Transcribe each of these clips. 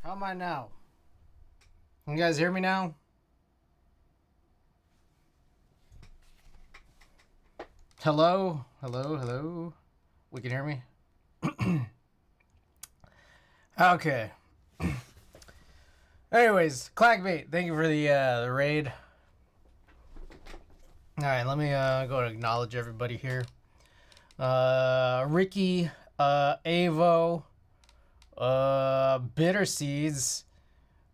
How am I now? Can you guys hear me now? Hello? Hello? Hello? We can hear me? Okay. Anyways, Clackbait, thank you for the raid. Alright, let me go and acknowledge everybody here. Ricky, Avo, Bitter Seeds,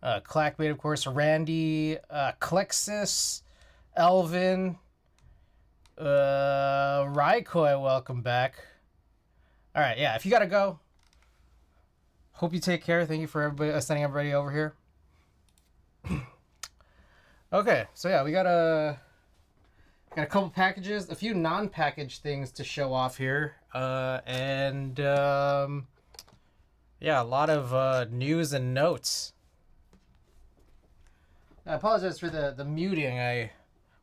Clackbait, of course, Randy, Klexis, Elvin, Raikoi, welcome back. Alright, yeah, if you gotta go, hope you take care. Thank you for everybody sending everybody over here. Okay, so yeah, we got a couple packages, a few non-packaged things to show off here, and yeah, a lot of news and notes. I apologize for the muting.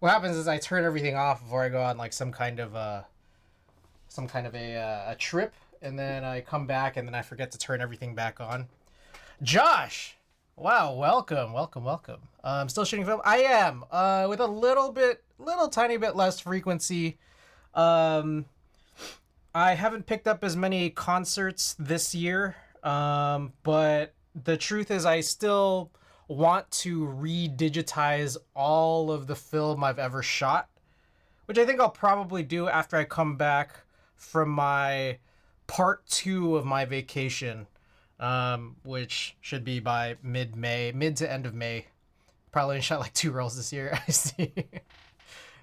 What happens is I turn everything off before I go on like some kind of a trip, and then I come back and then I forget to turn everything back on. Josh, wow, welcome. I'm still shooting film. I am with a little tiny bit less frequency. I haven't picked up as many concerts this year, but the truth is I still want to redigitize all of the film I've ever shot, which I think I'll probably do after I come back from my part 2 of my vacation, which should be by mid to end of May. Probably shot like 2 rolls this year. I see.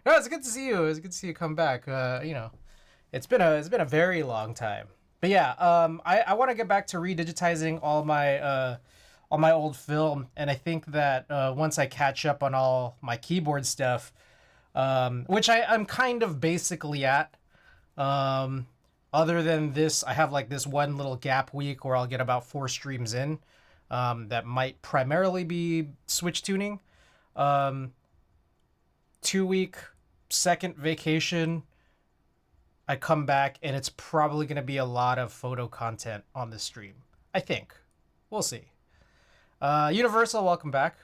No, it's good to see you. It's good to see you come back. It's been a very long time. But yeah, I want to get back to redigitizing all my old film, and I think that once I catch up on all my keyboard stuff, which I'm kind of basically at, other than this, I have like this one little gap week where I'll get about 4 streams in, that might primarily be switch tuning. 2-week second vacation, I come back and it's probably going to be a lot of photo content on the stream. I think. We'll see. Universal, welcome back.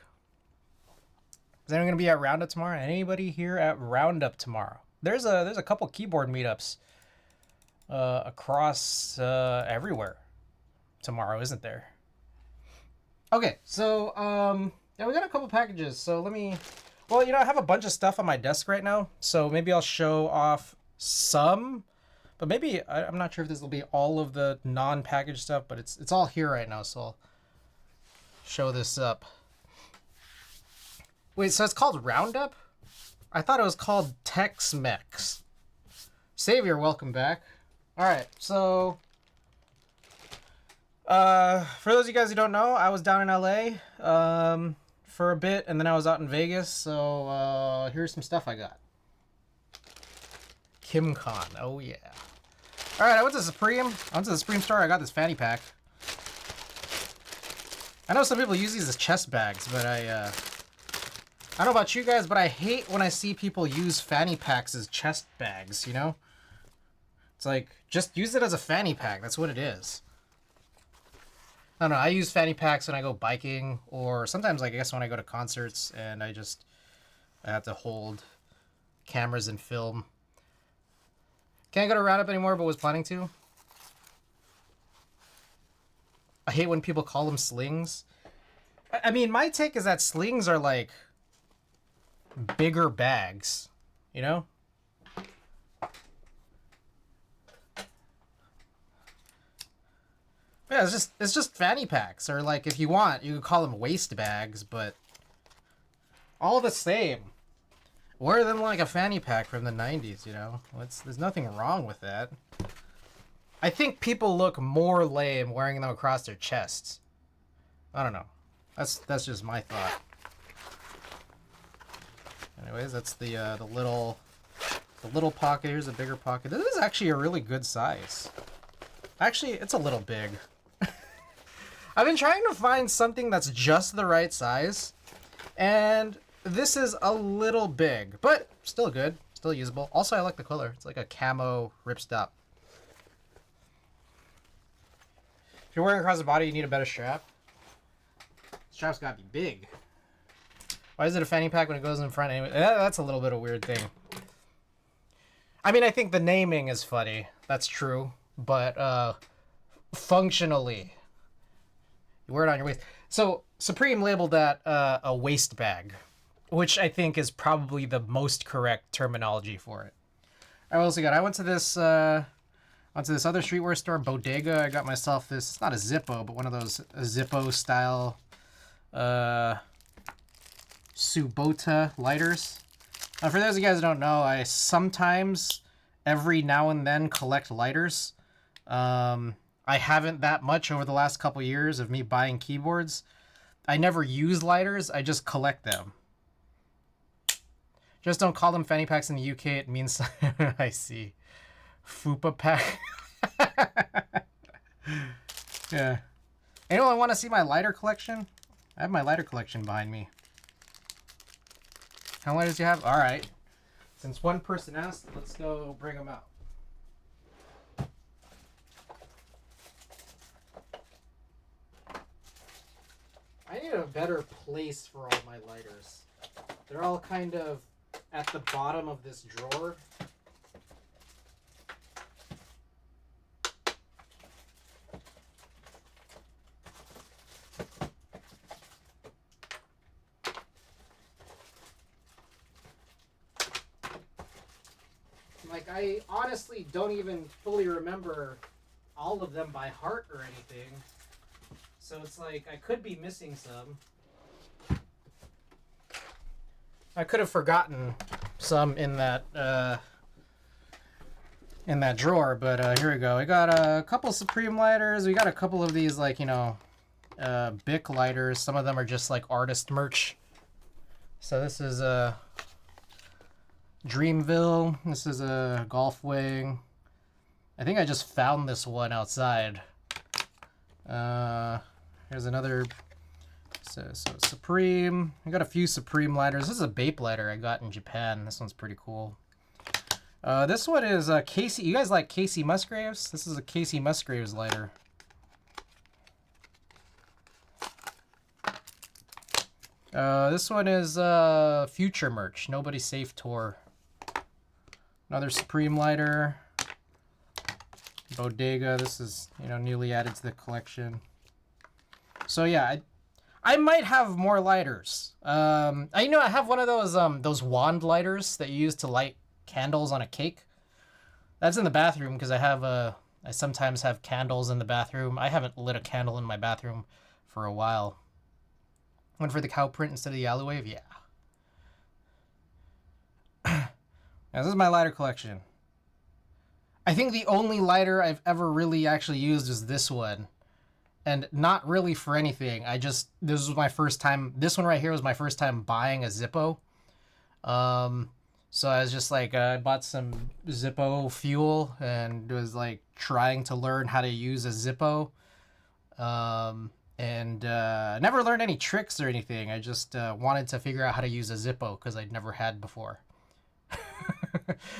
Is anyone going to be at Roundup tomorrow? Anybody here at Roundup tomorrow? There's a couple keyboard meetups across everywhere tomorrow, isn't there? Okay, so yeah, we got a couple packages. So let me. Well, I have a bunch of stuff on my desk right now, so maybe I'll show off some. But maybe I'm not sure if this will be all of the non-packaged stuff, but it's all here right now, so I'll show this up. Wait, so it's called Roundup? I thought it was called Tex-Mex. Savior, welcome back. All right, so for those of you guys who don't know, I was down in LA for a bit, and then I was out in Vegas. So here's some stuff I got. KimCon, oh yeah. All right, I went to Supreme. I went to the Supreme store. I got this fanny pack. I know some people use these as chest bags, but I don't know about you guys, but I hate when I see people use fanny packs as chest bags, It's like, just use it as a fanny pack. That's what it is. I don't know. I use fanny packs when I go biking, or sometimes, I guess, when I go to concerts and I have to hold cameras and film. Can't go to Roundup anymore, but was planning to. I hate when people call them slings. I mean, my take is that slings are like bigger bags, Yeah, it's just fanny packs, or like if you want, you could call them waist bags, but all the same. Wear them like a fanny pack from the 90s, There's nothing wrong with that. I think people look more lame wearing them across their chests. I don't know. That's just my thought. Anyways, that's the little pocket. Here's a bigger pocket. This is actually a really good size. Actually, it's a little big. I've been trying to find something that's just the right size, and this is a little big, but still good, still usable. Also, I like the color. It's like a camo ripstop. If you're wearing across the body, you need a better strap. strap's gotta be big. Why is it a fanny pack when it goes in front anyway? That's a little bit of a weird thing. I mean, I think the naming is funny. That's true. But functionally, you wear it on your waist. So Supreme labeled that a waist bag, which I think is probably the most correct terminology for it. I also got. I went to this other streetwear store, Bodega. I got myself this. It's not a Zippo, but one of those Zippo style Subota lighters. For those of you guys who don't know, I sometimes, every now and then, collect lighters. I haven't that much over the last couple years of me buying keyboards. I never use lighters, I just collect them. Just don't call them fanny packs in the UK, it means... I see. Fupa pack. Yeah. Anyone want to see my lighter collection? I have my lighter collection behind me. How many lighters do you have? All right. Since one person asked, let's go bring them out. I need a better place for all my lighters. They're all kind of at the bottom of this drawer. Like, I honestly don't even fully remember all of them by heart or anything. So it's like, I could be missing some. I could have forgotten some in that drawer, but here we go. We got a couple Supreme lighters. We got a couple of these, like, you know, Bic lighters. Some of them are just like artist merch. So this is a Dreamville. This is a Golf Wing. I think I just found this one outside. Here's another. So Supreme. I got a few Supreme lighters. This is a Bape lighter I got in Japan. This one's pretty cool. This one is Casey. You guys like Casey Musgraves? This is a Casey Musgraves lighter. This one is Future merch. Nobody Safe Tour. Another Supreme lighter. Bodega. This is, you know, newly added to the collection. So yeah, I might have more lighters. I have one of those wand lighters that you use to light candles on a cake. That's in the bathroom because I sometimes have candles in the bathroom. I haven't lit a candle in my bathroom for a while. Went for the cow print instead of the Alleywave? Yeah. Now, this is my lighter collection. I think the only lighter I've ever really actually used is this one. And not really for anything. This was my first time. This one right here was my first time buying a Zippo. So I was just like, I bought some Zippo fuel and was like trying to learn how to use a Zippo. Never learned any tricks or anything. I just wanted to figure out how to use a Zippo because I'd never had before.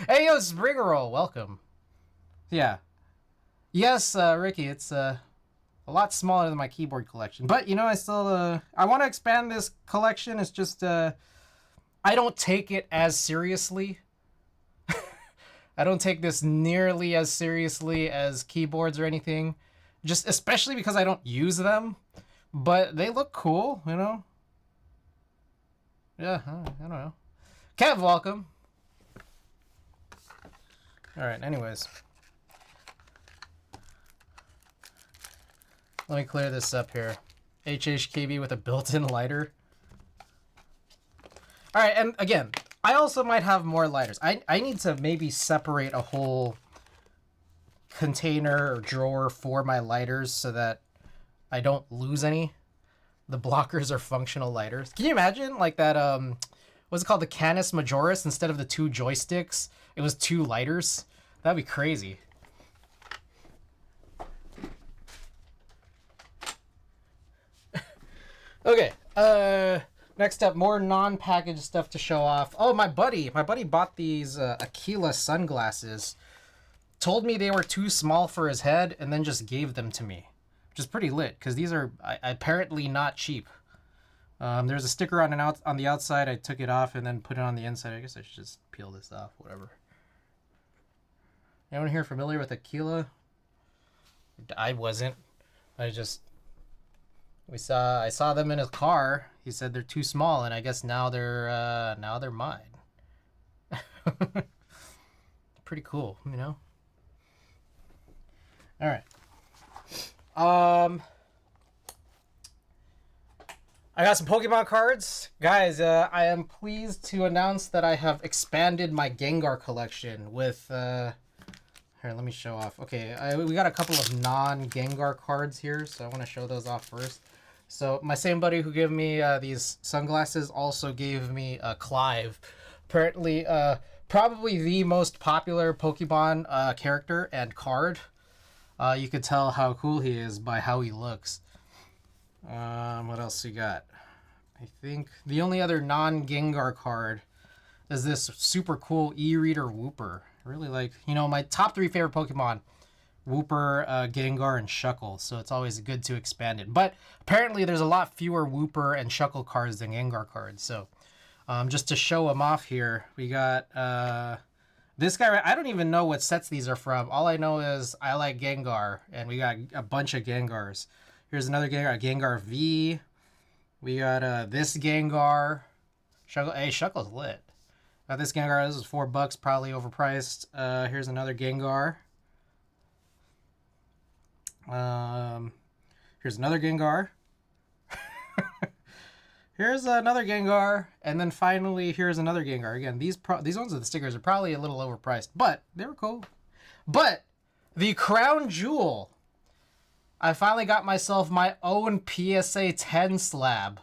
Hey, yo, Spring Roll, welcome. Yeah. Yes, Ricky, it's a lot smaller than my keyboard collection. But, you know, I still, I want to expand this collection. It's just, I don't take it as seriously. I don't take this nearly as seriously as keyboards or anything. Just especially because I don't use them. But they look cool, you know? Yeah, I don't know. Kev, welcome. Alright, anyways. Let me clear this up here. HHKB with a built-in lighter. Alright, and again, I also might have more lighters. I need to maybe separate a whole container or drawer for my lighters so that I don't lose any. The blockers are functional lighters. Can you imagine, like that, what's it called? The Canis Majoris, instead of the 2 joysticks, it was 2 lighters? That'd be crazy. Okay, next up, more non-packaged stuff to show off. Oh, my buddy bought these Aquila sunglasses. Told me they were too small for his head, and then just gave them to me. Which is pretty lit, because these are apparently not cheap. There's a sticker on the outside. I took it off and then put it on the inside. I guess I should just peel this off. Whatever. Anyone here familiar with Aquila? I wasn't. I saw them in his car. He said they're too small, and I guess now they're mine. Pretty cool, you know. All right. I got some Pokemon cards. Guys, I am pleased to announce that I have expanded my Gengar collection with here, let me show off. Okay, we got a couple of non-Gengar cards here, so I want to show those off first. So my same buddy who gave me these sunglasses also gave me Clive. Apparently, probably the most popular Pokemon character and card. You could tell how cool he is by how he looks. What else we got? I think the only other non-Gengar card is this super cool E-Reader Wooper. I really like, you know, my top 3 favorite Pokemon, Wooper, Gengar, and Shuckle. So it's always good to expand it. But apparently there's a lot fewer Wooper and Shuckle cards than Gengar cards. So just to show them off here, we got this guy. I don't even know what sets these are from. All I know is I like Gengar, and we got a bunch of Gengars. Here's another Gengar, Gengar V. We got this Gengar. Shuckle, hey, Shuckle's lit. Got this Gengar. This is $4, probably overpriced. Here's another Gengar. Here's another Gengar. Here's another Gengar, and then finally here's another Gengar. Again, these ones with the stickers are probably a little overpriced, but they were cool. But the crown jewel, I finally got myself my own PSA 10 slab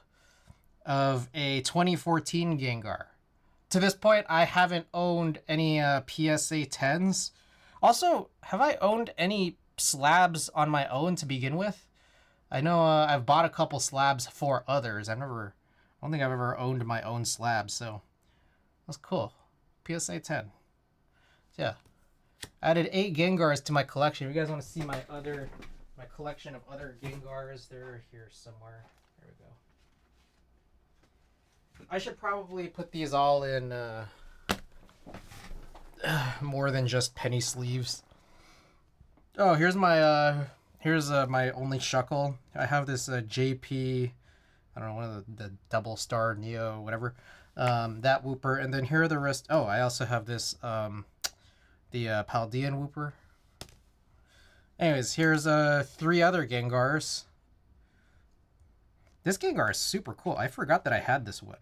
of a 2014 Gengar. To this point, I haven't owned any PSA 10s. Also, have I owned any slabs on my own to begin with? I know I've bought a couple slabs for others. I don't think I've ever owned my own slab, so that's cool. PSA 10. Yeah. Added 8 Gengars to my collection. If you guys want to see my collection of other Gengars, they're here somewhere. There we go. I should probably put these all in more than just penny sleeves. Oh, here's my my only Shuckle. I have this JP, I don't know, one of the double star Neo, whatever. That Wooper, and then here are the rest. Oh, I also have this the Paldean Wooper. Anyways, here's 3 other Gengars. This Gengar is super cool. I forgot that I had this one.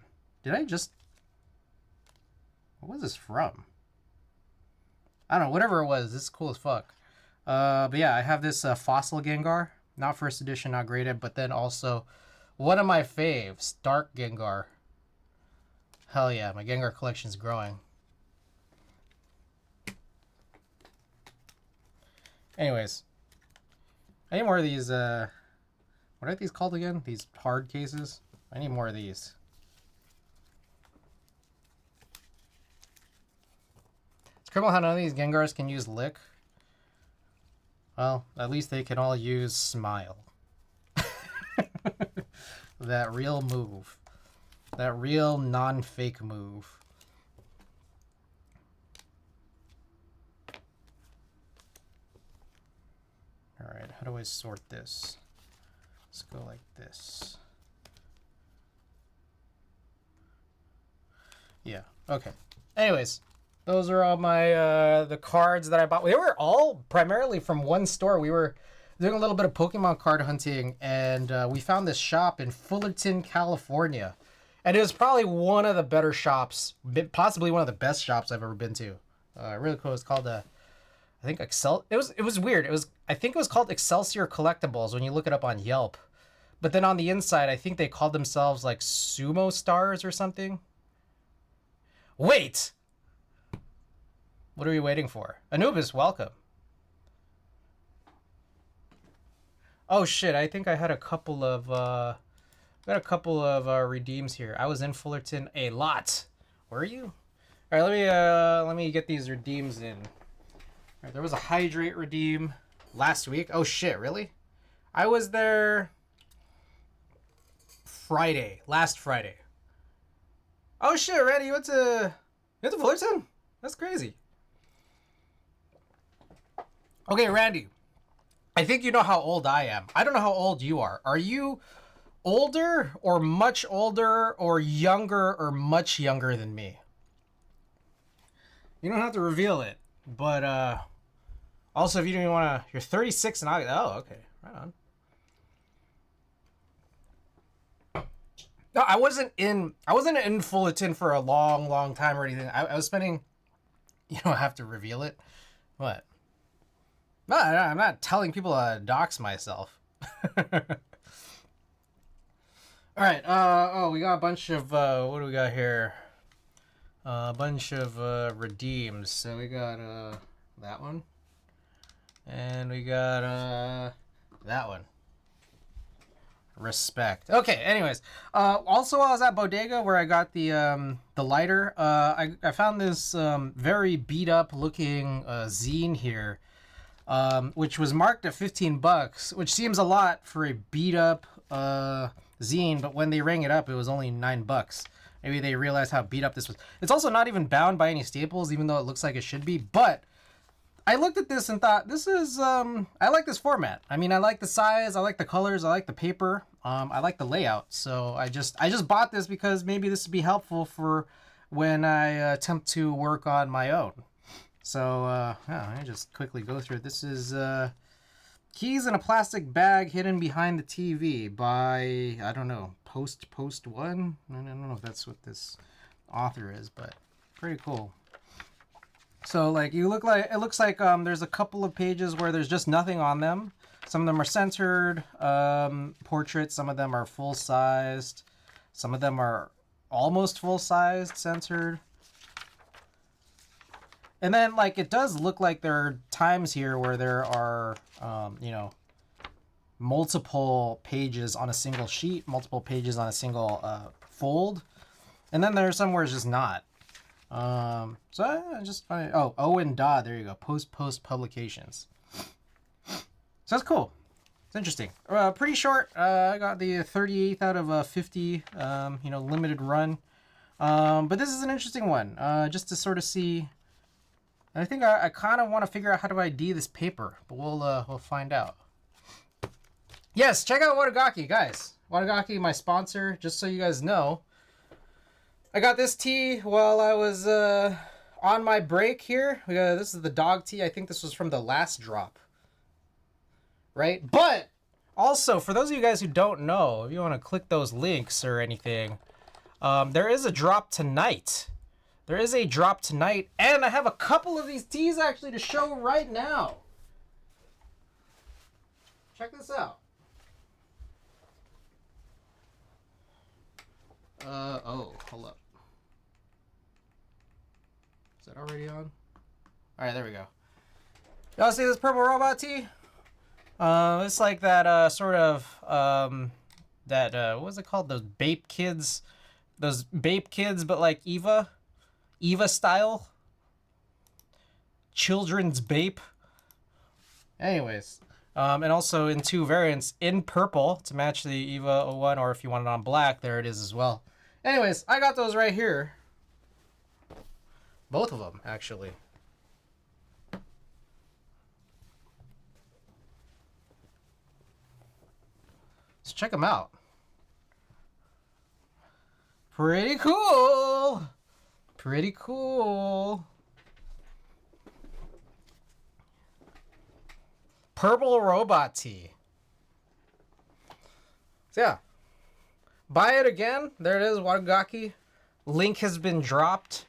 Did I just... What was this from? I don't know, whatever it was. This is cool as fuck. But yeah, I have this Fossil Gengar. Not first edition, not graded, but then also one of my faves, Dark Gengar. Hell yeah, my Gengar collection's growing. Anyways, I need more of these, what are these called again? These hard cases? I need more of these. It's criminal how none of these Gengars can use Lick. Well, at least they can all use Smile. That real move. That real non-fake move. Alright, how do I sort this? Let's go like this. Yeah, okay. Anyways, those are all my the cards that I bought. They were all primarily from one store. We were doing a little bit of Pokemon card hunting, and we found this shop in Fullerton, California. And it was probably one of the better shops, possibly one of the best shops I've ever been to. Really cool. It's called I think It was weird. I think it was called Excelsior Collectibles when you look it up on Yelp. But then on the inside, I think they called themselves like Sumo Stars or something. Wait! What are we waiting for? Anubis, welcome. Oh shit, I think I had a couple of redeems here. I was in Fullerton a lot. Were you? All right, let me get these redeems in. All right, there was a Hydrate redeem last week. Oh shit, really? I was there Friday. Last Friday. Oh shit, Randy, you went to Fullerton? That's crazy. Okay, Randy. I think you know how old I am. I don't know how old you are. Are you older or much older or younger or much younger than me? You don't have to reveal it, but also if you don't even want to, you're 36 and oh, okay, right on. No, I wasn't in Fullerton for a long time or anything. I was spending, you don't have to reveal it. What? No, I'm not telling people to dox myself. All right. Oh, we got a bunch of what do we got here? A bunch of redeems. So we got that one, and we got that one. Respect. Okay. Anyways, also while I was at Bodega where I got the lighter, I found this very beat up looking zine here, which was marked at $15, which seems a lot for a beat up zine, but when they rang it up, it was only $9. Maybe they realized how beat up this was. It's also not even bound by any staples, even though it looks like it should be. But I looked at this and thought, this is, I like this format. I mean, I like the size, I like the colors, I like the paper, I like the layout. So I just bought this because maybe this would be helpful for when I attempt to work on my own. So, yeah, let me just quickly go through it. This is Keys in a Plastic Bag Hidden Behind the TV by, I don't know, Post One? I don't know if that's what this author is, but pretty cool. So, like, it looks like there's a couple of pages where there's just nothing on them. Some of them are centered portraits. Some of them are full-sized. Some of them are almost full-sized, centered. And then, like, it does look like there are times here where there are, you know, multiple pages on a single sheet, multiple pages on a single fold. And then there's some where it's just not. So I just find it, oh, Owen Dodd, there you go, post publications. So that's cool. It's interesting. Pretty short. I got the 38th out of 50, you know, limited run. But this is an interesting one, just to sort of see. I think I kind of want to figure out how to ID this paper, but we'll find out. Yes, check out Watagaki, guys. Watagaki, my sponsor, just so you guys know. I got this tea while I was on my break here. This is the dog tea. I think this was from the last drop. Right? But also, for those of you guys who don't know, if you want to click those links or anything, there is a drop tonight. There is a drop tonight, and I have a couple of these teas actually to show right now. Check this out. Oh, hold up. Is that already on? Alright, there we go. Y'all see this purple robot tea? It's like that, sort of, what was it called? Those Bape Kids? Those Bape Kids, but like Eva style? Children's Bape? Anyways. And also in 2 variants, in purple to match the Eva 01, or if you want it on black, there it is as well. Anyways, I got those right here. Both of them, actually. So check them out. Pretty cool. Pretty cool. Purple robot tea. So yeah. Buy it again. There it is, Watagaki. Link has been dropped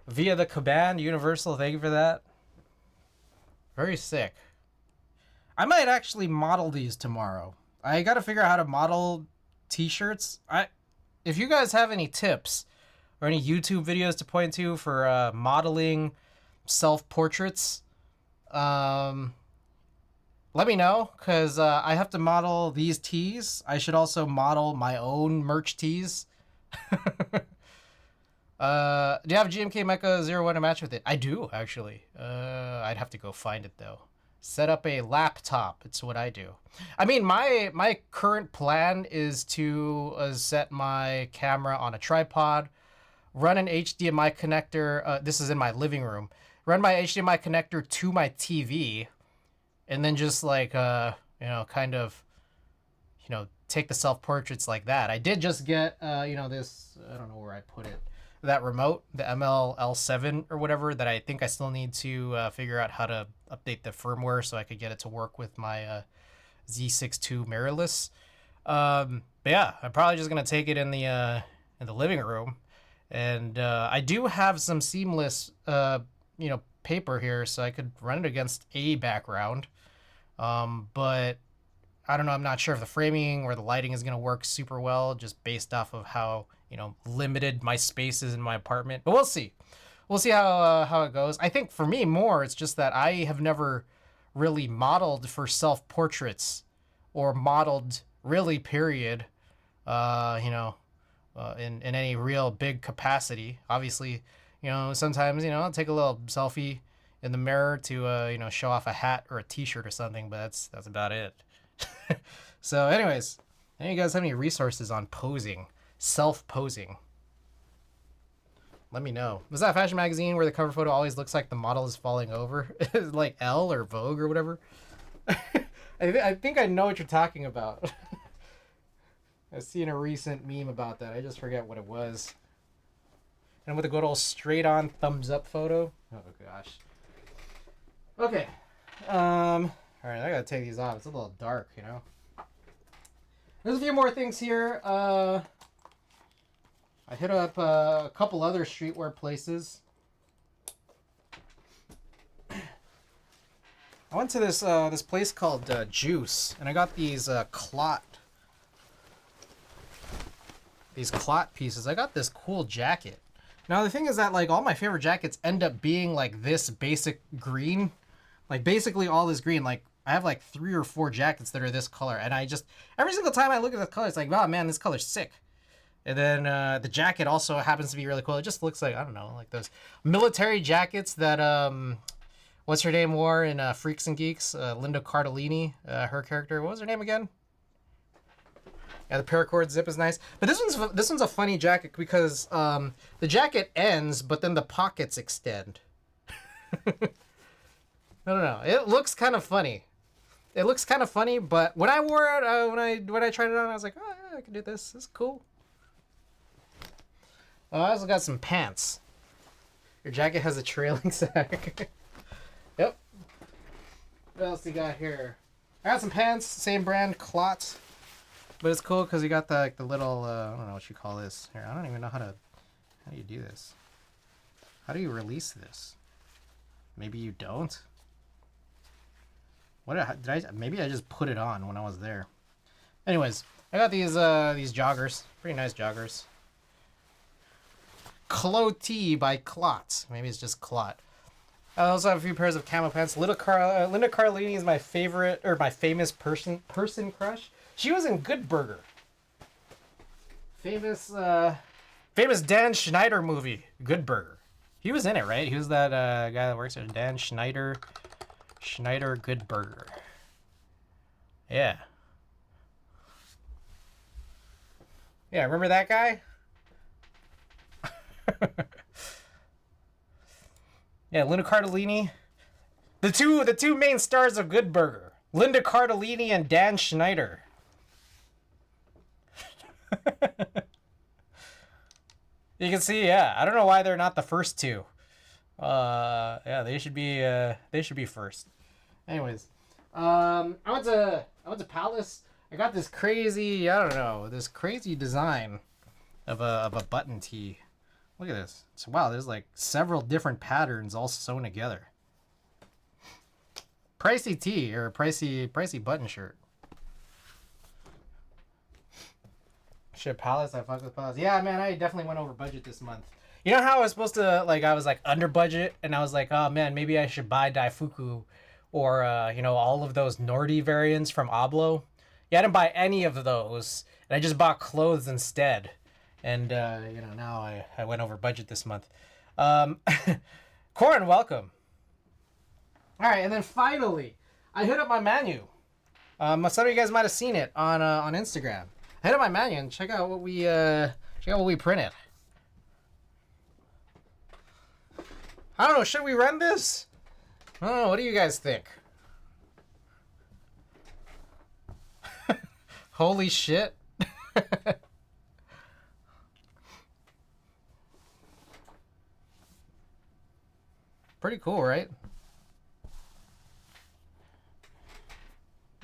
via the Caban Universal. Thank you for that. Very sick. I might actually model these tomorrow. I gotta figure out how to model t-shirts. If you guys have any tips or any YouTube videos to point to for modeling self-portraits, let me know, because I have to model these tees. I should also model my own merch tees. Do you have GMK Mecha 01 to match with it? I do, actually. I'd have to go find it, though. Set up a laptop. It's what I do. I mean, my current plan is to set my camera on a tripod, run an HDMI connector. This is in my living room. Run my HDMI connector to my TV, and then just like kind of, take the self portraits like that. I did just get this. I don't know where I put it. That remote, the MLL7 or whatever, that I think I still need to figure out how to update the firmware so I could get it to work with my Z6 II mirrorless. But yeah, I'm probably just gonna take it in the living room, and I do have some seamless paper here, so I could run it against a background. But I don't know. I'm not sure if the framing or the lighting is gonna work super well, just based off of how limited my space is in my apartment. But we'll see. We'll see how it goes. I think for me more, it's just that I have never really modeled for self-portraits or modeled really, period, in any real big capacity. Obviously, sometimes, I'll take a little selfie in the mirror to, show off a hat or a t-shirt or something, but that's about it. So anyways, any of you guys have any resources on posing? Self-posing, let me know. Was that fashion magazine where the cover photo always looks like the model is falling over? Like Elle or Vogue or whatever? I think I know what you're talking about. I've seen a recent meme about that. I just forget what it was. And with a good old straight on thumbs up photo. Oh gosh. Okay. Alright, I gotta take these off. It's a little dark, There's a few more things here. I hit up a couple other streetwear places. I went to this place called Juice, and I got these clot pieces. I got this cool jacket. Now the thing is that like all my favorite jackets end up being like this basic green, like basically all this green. Like I have like 3 or 4 jackets that are this color, and I just every single time I look at the color, it's like, wow, man, this color's sick. And then the jacket also happens to be really cool. It just looks like, I don't know, like those military jackets that, what's her name wore in Freaks and Geeks? Linda Cardellini, her character. What was her name again? Yeah, the paracord zip is nice. But this one's a funny jacket because the jacket ends, but then the pockets extend. I don't know. It looks kind of funny. But when I wore it, when I tried it on, I was like, oh yeah, I can do this. This is cool. Oh, I also got some pants. Your jacket has a trailing sack. Yep. What else you got here? I got some pants, same brand, Clot. But it's cool because you got the little, I don't know what you call this. Here, I don't even know how do you do this? How do you release this? Maybe you don't? Maybe I just put it on when I was there. Anyways, I got these joggers. Pretty nice joggers. Clot by Clot. Maybe it's just Clot. I also have a few pairs of camo pants. Linda Cardellini is my favorite, or my famous person crush. She was in Good Burger. Famous Dan Schneider movie, Good Burger. He was in it, right? He was that guy that works at Dan Schneider. Schneider Good Burger. Yeah. Yeah, remember that guy? Yeah, Linda Cardellini. The two main stars of Good Burger. Linda Cardellini and Dan Schneider. You can see, yeah. I don't know why they're not the first two. Yeah, they should be first. Anyways, I went to Palace. I got this crazy, this crazy design of a button tee. Look at this. So wow, there's like several different patterns all sewn together. Pricey tee or pricey button shirt. Shit, Palace. I fuck with Palace. Yeah, man, I definitely went over budget this month. You know how I was supposed to, like, I was like under budget, and I was like, oh man, maybe I should buy Daifuku or all of those Nordy variants from Oblo. Yeah, I didn't buy any of those, and I just bought clothes instead. And now I went over budget this month. Corin, welcome. All right, and then finally, I hit up my menu. Some of you guys might have seen it on Instagram. I hit up my menu and check out what we printed. I don't know. Should we run this? I don't know. What do you guys think? Holy shit. Pretty cool, right?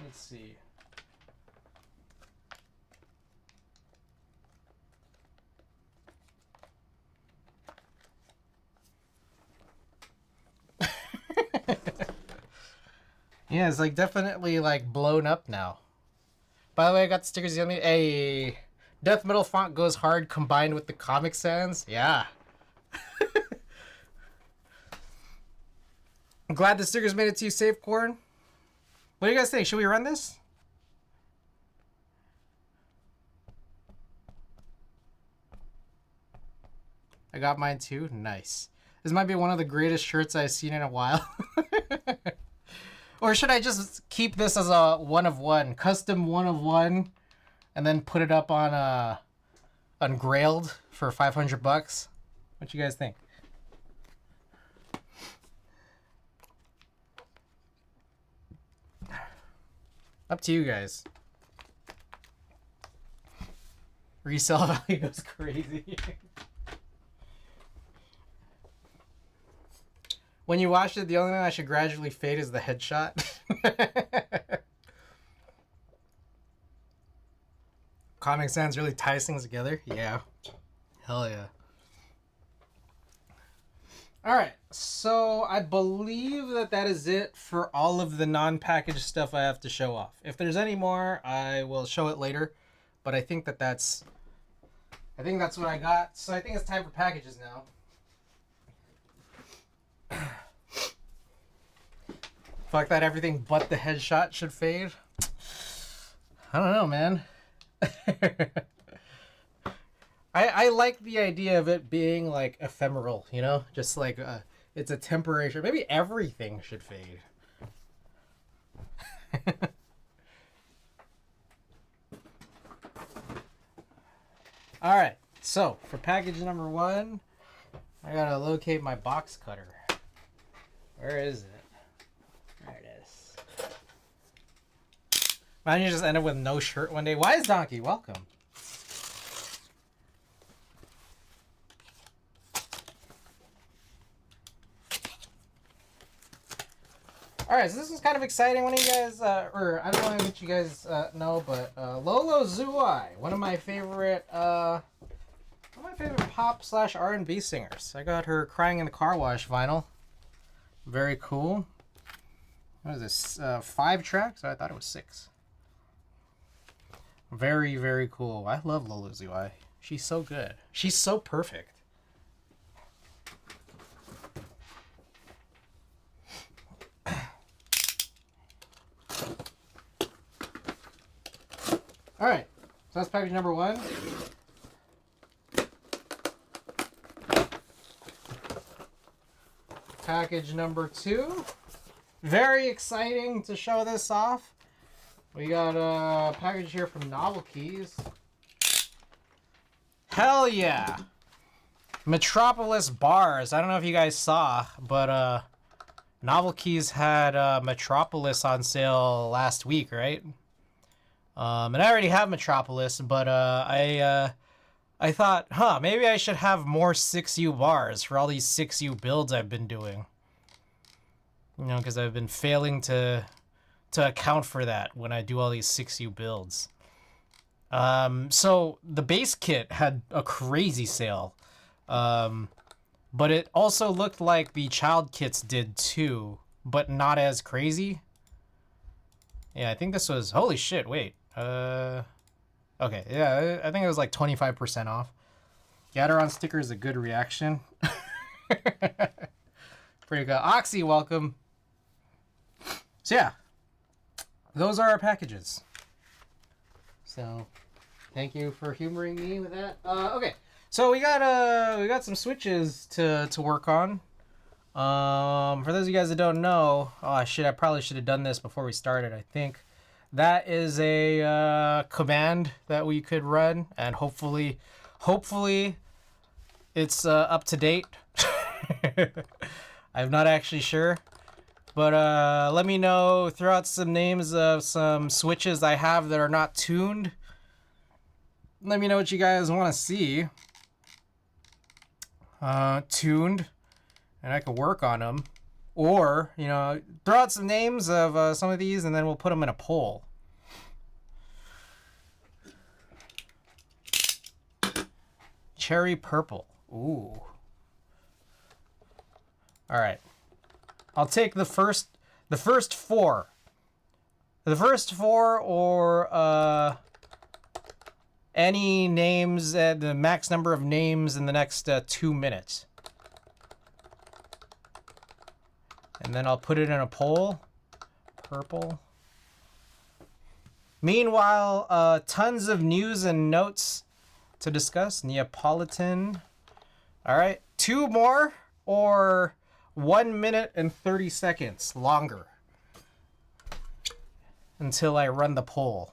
Let's see. Yeah, it's like definitely like blown up now. By the way, I got the stickers on me. Hey, death metal font goes hard combined with the Comic Sans. Yeah. I'm glad the stickers made it to you safe, Corn. What do you guys think? Should we run this? I got mine too. Nice. This might be one of the greatest shirts I've seen in a while. Or should I just keep this as a one of one, custom one of one, and then put it up on Grailed for $500? What you guys think? Up to you guys. Resale value goes crazy. When you watch it, the only thing I should gradually fade is the headshot. Comic Sans really ties things together. Yeah. Hell yeah. Alright, so I believe that is it for all of the non-packaged stuff I have to show off. If there's any more, I will show it later. But I think that's what I got. So I think it's time for packages now. Fuck that, everything but the headshot should fade. I don't know, man. I like the idea of it being like ephemeral, you know? Just like it's a temporary shirt. Maybe everything should fade. Alright, so for package number 1, I gotta locate my box cutter. Where is it? There it is. Imagine you just end up with no shirt one day. Why is Donkey? Welcome. Alright, so this is kind of exciting. One of you guys, or I don't want to let you guys know, but Lolo Zuai, one of my favorite pop/R&B singers. I got her Crying in the Car Wash vinyl. Very cool. What is this? 5 tracks? I thought it was 6. Very, very cool. I love Lolo Zuai. She's so good. She's so perfect. Alright, so that's package number 1. Package number 2. Very exciting to show this off. We got a package here from Novel Keys. Hell yeah! Metropolis bars. I don't know if you guys saw, but Novel Keys had Metropolis on sale last week, right? And I already have Metropolis, but I thought, maybe I should have more 6U bars for all these 6U builds I've been doing. You know, because I've been failing to account for that when I do all these 6U builds. So the base kit had a crazy sale. But it also looked like the child kits did too, but not as crazy. Yeah, I think this was, holy shit, wait. Okay, yeah, I think it was like 25% off. Gateron sticker is a good reaction. Pretty good. Oxy, welcome. So yeah, those are our packages. So, thank you for humoring me with that. Okay, so we got some switches to work on. For those of you guys that don't know, oh shit, I probably should have done this before we started. I think that is a command that we could run, and hopefully it's up to date. I'm not actually sure, but let me know. Throw out some names of some switches I have that are not tuned. Let me know what you guys want to see tuned, and I could work on them. Or, you know, throw out some names of some of these, and then we'll put them in a poll. Cherry purple. Ooh. All right. I'll take the first four. The first four, or any names, the max number of names in the next 2 minutes. And then I'll put it in a poll. Purple. Meanwhile, tons of news and notes to discuss. Neapolitan. All right. 2 more, or 1 minute and 30 seconds longer until I run the poll.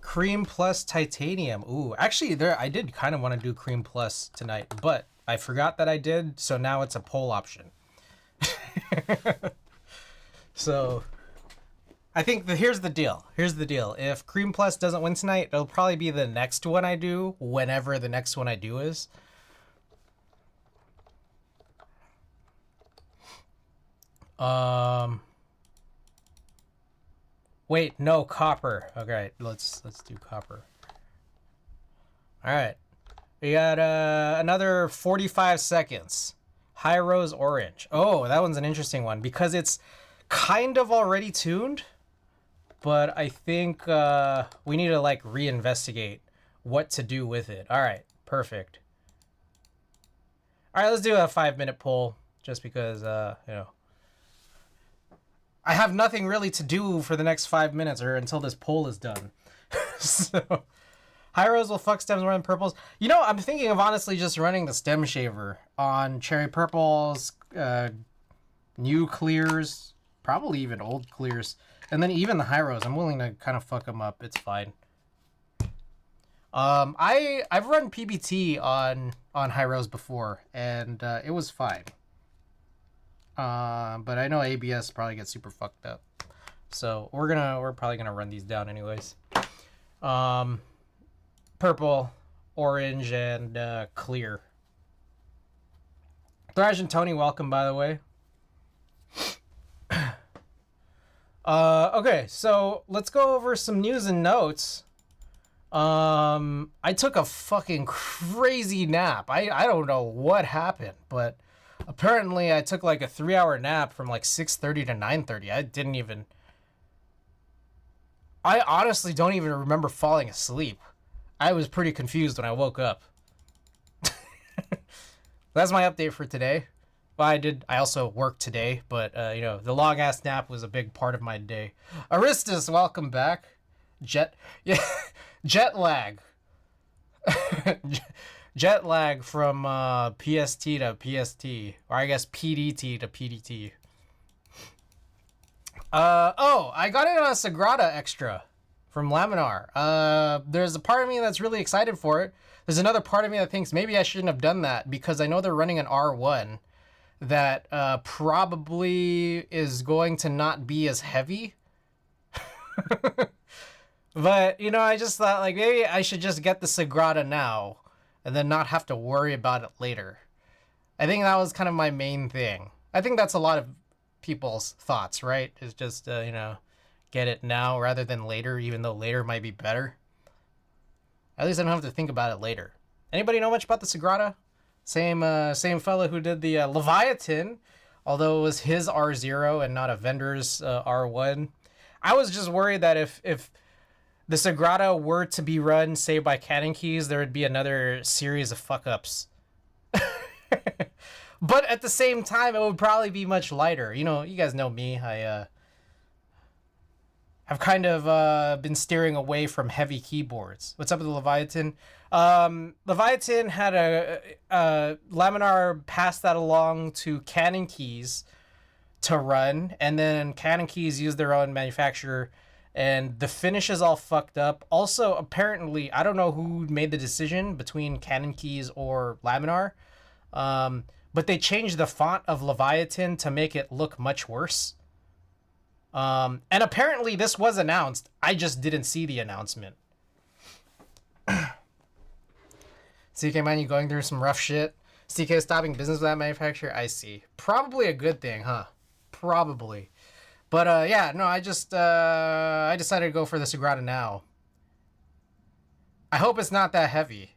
Cream plus titanium. Ooh, actually, I did kind of want to do cream plus tonight, but I forgot that I did, so now it's a poll option. So, I think here's the deal. If cream plus doesn't win tonight, it'll probably be the next one I do, whenever the next one I do is. Wait, no, copper. Okay, let's do copper. All right, we got another 45 seconds. Hirose orange. Oh, that one's an interesting one because it's kind of already tuned, but I think we need to like reinvestigate what to do with it. All right, perfect. All right, let's do a 5-minute poll just because you know, I have nothing really to do for the next 5 minutes or until this poll is done. So, Hirose will fuck stems more than purples. You know, I'm thinking of honestly just running the stem shaver on cherry purples, new clears, probably even old clears, and then even the Hirose. I'm willing to kind of fuck them up. It's fine. I've run PBT on Hirose before, and it was fine. But I know ABS probably gets super fucked up, so we're probably gonna run these down anyways. Purple, orange, and clear. Thrash and Tony, welcome, by the way. Okay, so let's go over some news and notes. I took a fucking crazy nap. I don't know what happened, but apparently I took like a 3-hour nap from like 6:30 to 9:30. I honestly don't even remember falling asleep. I was pretty confused when I woke up. That's my update for today. Well, I also worked today, but you know, the long ass nap was a big part of my day. Aristus, welcome back. Jet lag. Jet lag from PST to PST, or I guess PDT to PDT. Oh, I got it on a Sagrada extra from Laminar. There's a part of me that's really excited for it. There's another part of me that thinks maybe I shouldn't have done that because I know they're running an R1 that probably is going to not be as heavy. But, you know, I just thought like maybe I should just get the Sagrada now and then not have to worry about it later. I think that was kind of my main thing. I think that's a lot of people's thoughts, right? Is just, you know, get it now rather than later, even though later might be better. At least I don't have to think about it later. Anybody know much about the Sagrada? Same fella who did the Leviathan, although it was his R0 and not a vendor's R1. I was just worried that if the Sagrada were to be run, say, by Cannon Keys, there would be another series of fuck-ups. But at the same time, it would probably be much lighter. You know, you guys know me. I have kind of been steering away from heavy keyboards. What's up with the Leviathan? Leviathan had Laminar passed that along to Canon Keys to run, and then Canon Keys used their own manufacturer, and the finish is all fucked up. Also, apparently, I don't know who made the decision between Canon Keys or Laminar, but they changed the font of Leviathan to make it look much worse. And apparently this was announced. I just didn't see the announcement. CK Man, you going through some rough shit? CK stopping business with that manufacturer? I see. Probably a good thing, huh? Probably. But yeah, no, I decided to go for the Sagrada now. I hope it's not that heavy.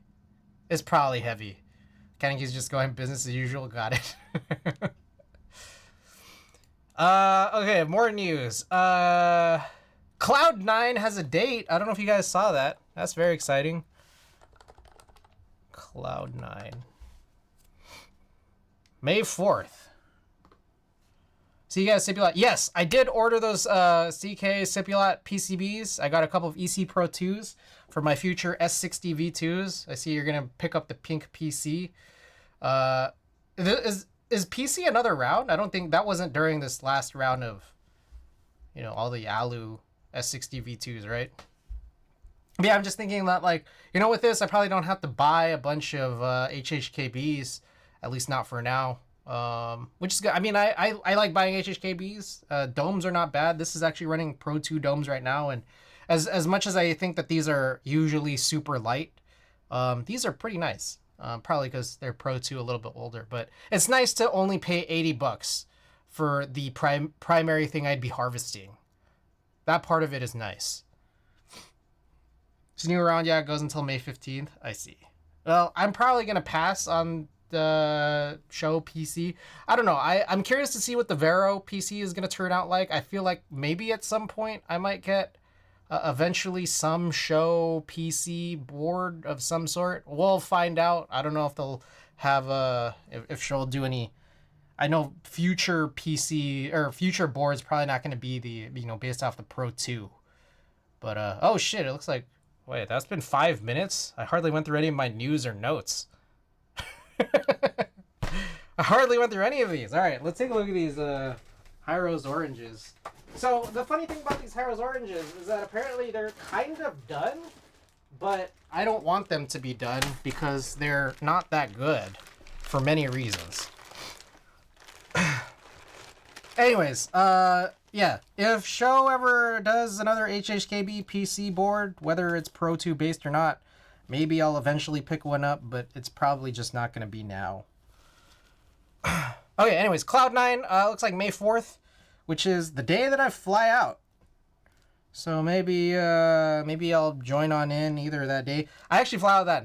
It's probably heavy. Kaneki just going business as usual. Got it. Okay, more news. Cloud9 has a date. I don't know if you guys saw that. That's very exciting. Cloud9. May 4th. So you guys, Sipulot. Yes, I did order those CK Sipulot PCBs. I got a couple of EC Pro 2s for my future S60 V2s. I see you're going to pick up the pink PC. Is PC another round? I don't think that wasn't during this last round of, you know, all the Alu S60 V2s, right? But yeah, I'm just thinking that, like, you know, with this, I probably don't have to buy a bunch of HHKBs, at least not for now. Which is good. I mean, I like buying HHKBs. Domes are not bad. This is actually running Pro 2 domes right now, and as much as I think that these are usually super light, these are pretty nice. Probably because they're Pro 2 a little bit older, but it's nice to only pay $80 for the primary thing I'd be harvesting. That part of it is nice. It's new around, yeah, it goes until May 15th. I see. Well, I'm probably going to pass on the show PC. I don't know. I'm curious to see what the Vero PC is going to turn out like. I feel like maybe at some point I might get eventually some show PC board of some sort. We'll find out. I don't know if they'll have if she'll do any. I know future PC or future boards probably not going to be the, you know, based off the Pro 2. But oh shit, it looks like, wait, that's been 5 minutes. I hardly went through any of my news or notes. I hardly went through any of these. All right, let's take a look at these Hirose oranges. So the funny thing about these Hirose oranges is that apparently they're kind of done, but I don't want them to be done because they're not that good for many reasons. Anyways, yeah, if Show ever does another HHKB PC board, whether it's Pro 2 based or not, maybe I'll eventually pick one up, but it's probably just not going to be now. Okay, anyways, Cloud9 looks like May 4th. Which is the day that I fly out. So maybe I'll join on in either that day. I actually fly out that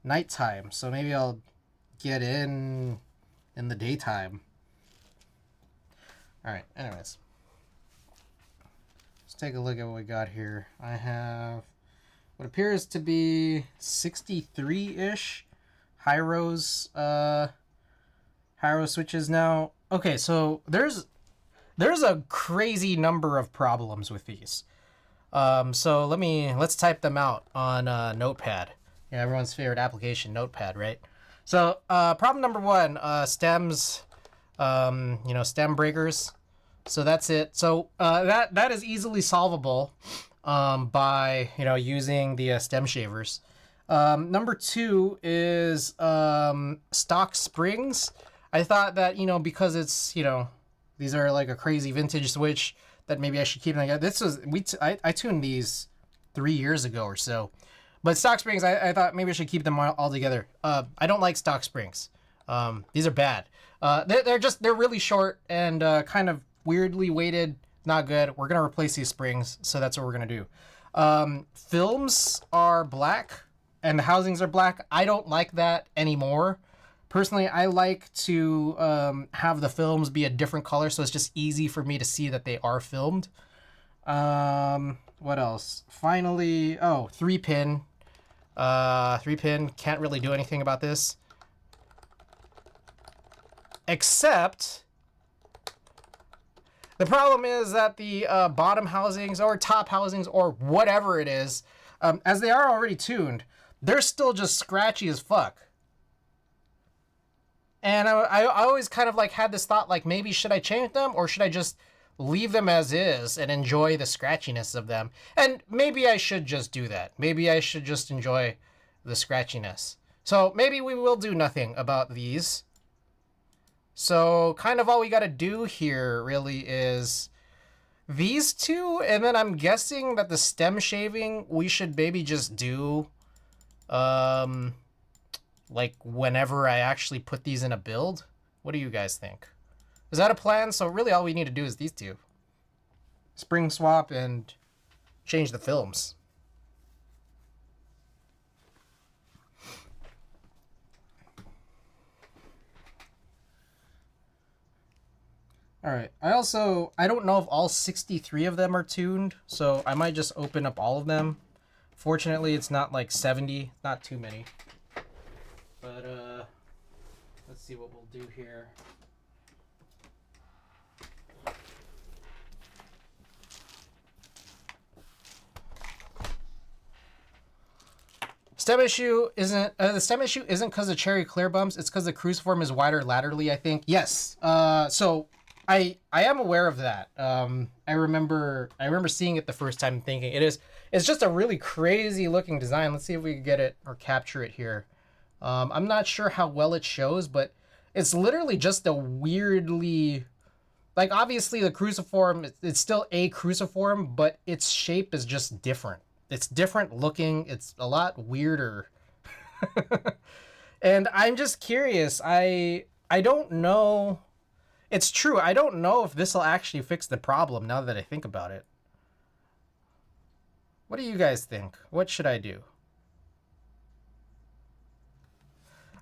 nighttime. So maybe I'll get in the daytime. All right. Anyways, let's take a look at what we got here. I have what appears to be 63-ish Hirose switches now. Okay, so there's a crazy number of problems with these. So let's type them out on Notepad. Yeah, everyone's favorite application, Notepad, right? So problem number one, stems, stem breakers. So that's it. So that is easily solvable by using the stem shavers. Number two is stock springs. I thought that because it's these are like a crazy vintage switch that maybe I should keep them. This was I tuned these 3 years ago or so, but stock springs I thought maybe I should keep them all together. I don't like stock springs. These are bad. They're really short and kind of weirdly weighted. Not good. We're gonna replace these springs, so that's what we're gonna do. Films are black and the housings are black. I don't like that anymore. Personally, I like to have the films be a different color, so it's just easy for me to see that they are filmed. What else? Finally, 3-pin. 3-pin, can't really do anything about this. Except The problem is that the bottom housings or top housings or whatever it is, as they are already tuned, they're still just scratchy as fuck. And I always kind of like had this thought, like, maybe should I change them or should I just leave them as is and enjoy the scratchiness of them? And maybe I should just do that. Maybe I should just enjoy the scratchiness. So maybe we will do nothing about these. So kind of all we got to do here really is these two. And then I'm guessing that the stem shaving, we should maybe just do like whenever I actually put these in a build. What do you guys think? Is that a plan? So really all we need to do is these two. Spring swap and change the films. All right. I don't know if all 63 of them are tuned, so I might just open up all of them. Fortunately, it's not like 70, not too many. But let's see what we'll do here. Stem issue isn't the stem issue isn't because of cherry clear bumps. It's because the cruciform is wider laterally, I think. Yes. So I am aware of that. I remember seeing it the first time, thinking it's just a really crazy looking design. Let's see if we can get it or capture it here. I'm not sure how well it shows, but it's literally just a weirdly, like, obviously the cruciform, it's still a cruciform, but its shape is just different. It's different looking. It's a lot weirder. And I'm just curious. I don't know. It's true. I don't know if this will actually fix the problem now that I think about it. What do you guys think? What should I do?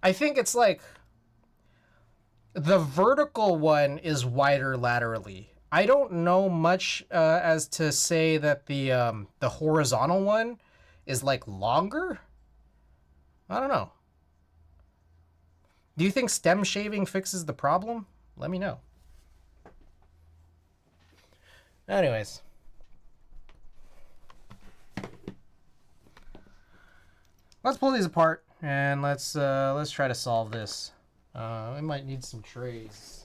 I think it's like the vertical one is wider laterally. I don't know much as to say that the horizontal one is like longer. I don't know. Do you think stem shaving fixes the problem? Let me know. Anyways. Let's pull these apart and let's try to solve this. We might need some trays.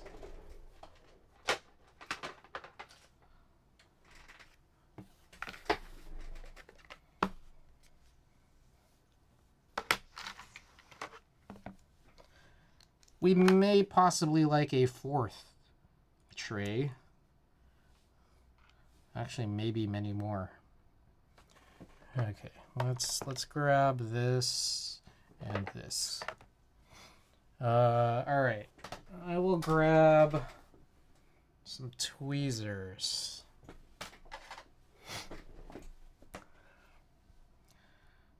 We may possibly like a fourth tray. Actually, maybe many more. Okay, let's grab this and this. All right. I will grab some tweezers.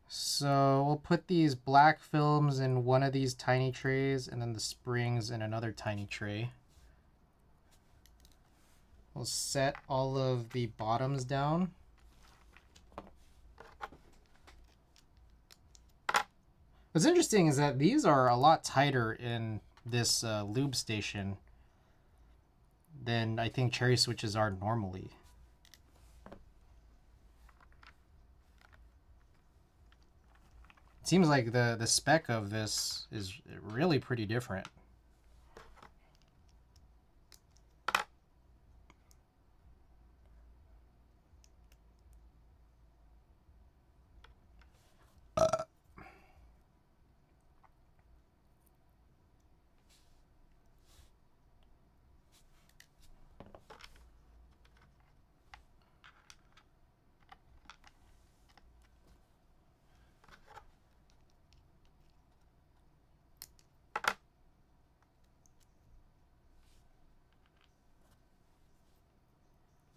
So we'll put these black films in one of these tiny trays and then the springs in another tiny tray. We'll set all of the bottoms down. What's interesting is that these are a lot tighter in this lube station than I think cherry switches are normally. It seems like the spec of this is really pretty different.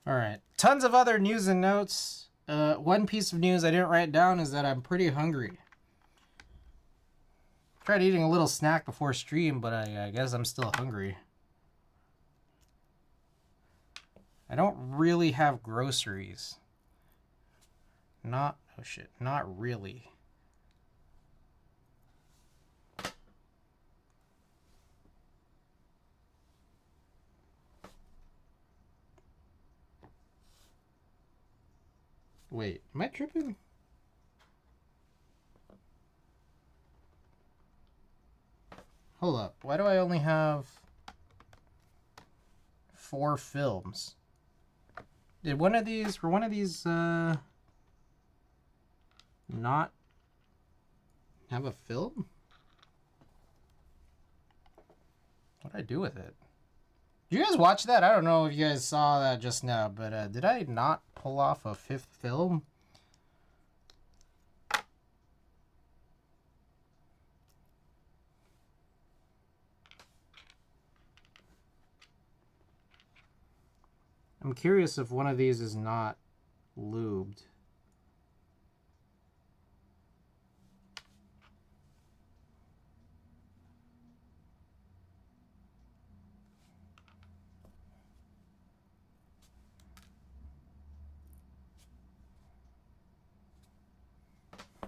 All right, tons of other news and notes. One piece of news I didn't write down is that I'm pretty hungry. Tried eating a little snack before stream, but I guess I'm still hungry. I don't really have groceries. Not really. Wait, am I tripping? Hold up. Why do I only have 4 films? Were one of these not have a film? What did I do with it? Did you guys watch that? I don't know if you guys saw that just now, but did I not pull off a 5th film? I'm curious if one of these is not lubed.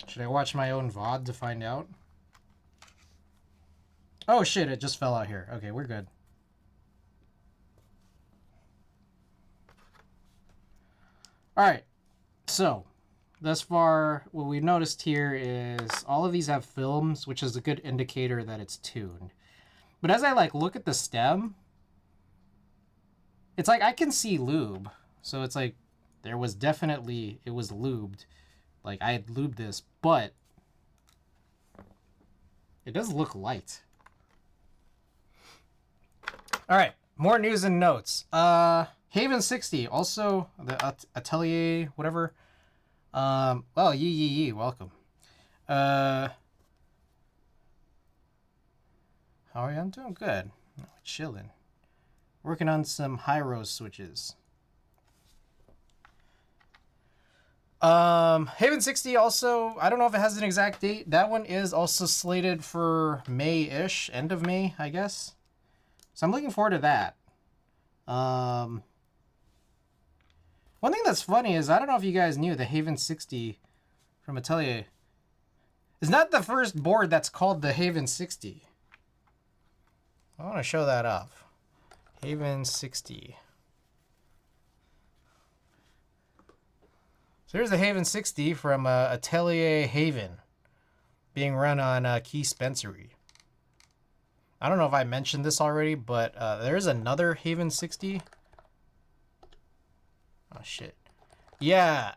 Should I watch my own VOD to find out? Oh shit, it just fell out here. Okay, we're good. Alright, so thus far what we've noticed here is all of these have films, which is a good indicator that it's tuned. But as I like look at the stem, it's like I can see lube. So it's like there was definitely, it was lubed. Like I had lubed this, but it does look light. Alright, more news and notes. Haven 60, also the Atelier, whatever. Oh, yee, welcome. How are you? I'm doing good. Chilling. Working on some hirose switches. Haven 60 also, I don't know if it has an exact date. That one is also slated for May-ish, end of May, I guess. So I'm looking forward to that. One thing that's funny is, I don't know if you guys knew, the Haven 60 from Atelier is not the first board that's called the Haven 60. I want to show that off. Haven 60. So here's the Haven 60 from Atelier Haven, being run on Key Spencery. I don't know if I mentioned this already, but there's another Haven 60. Oh, shit. Yeah.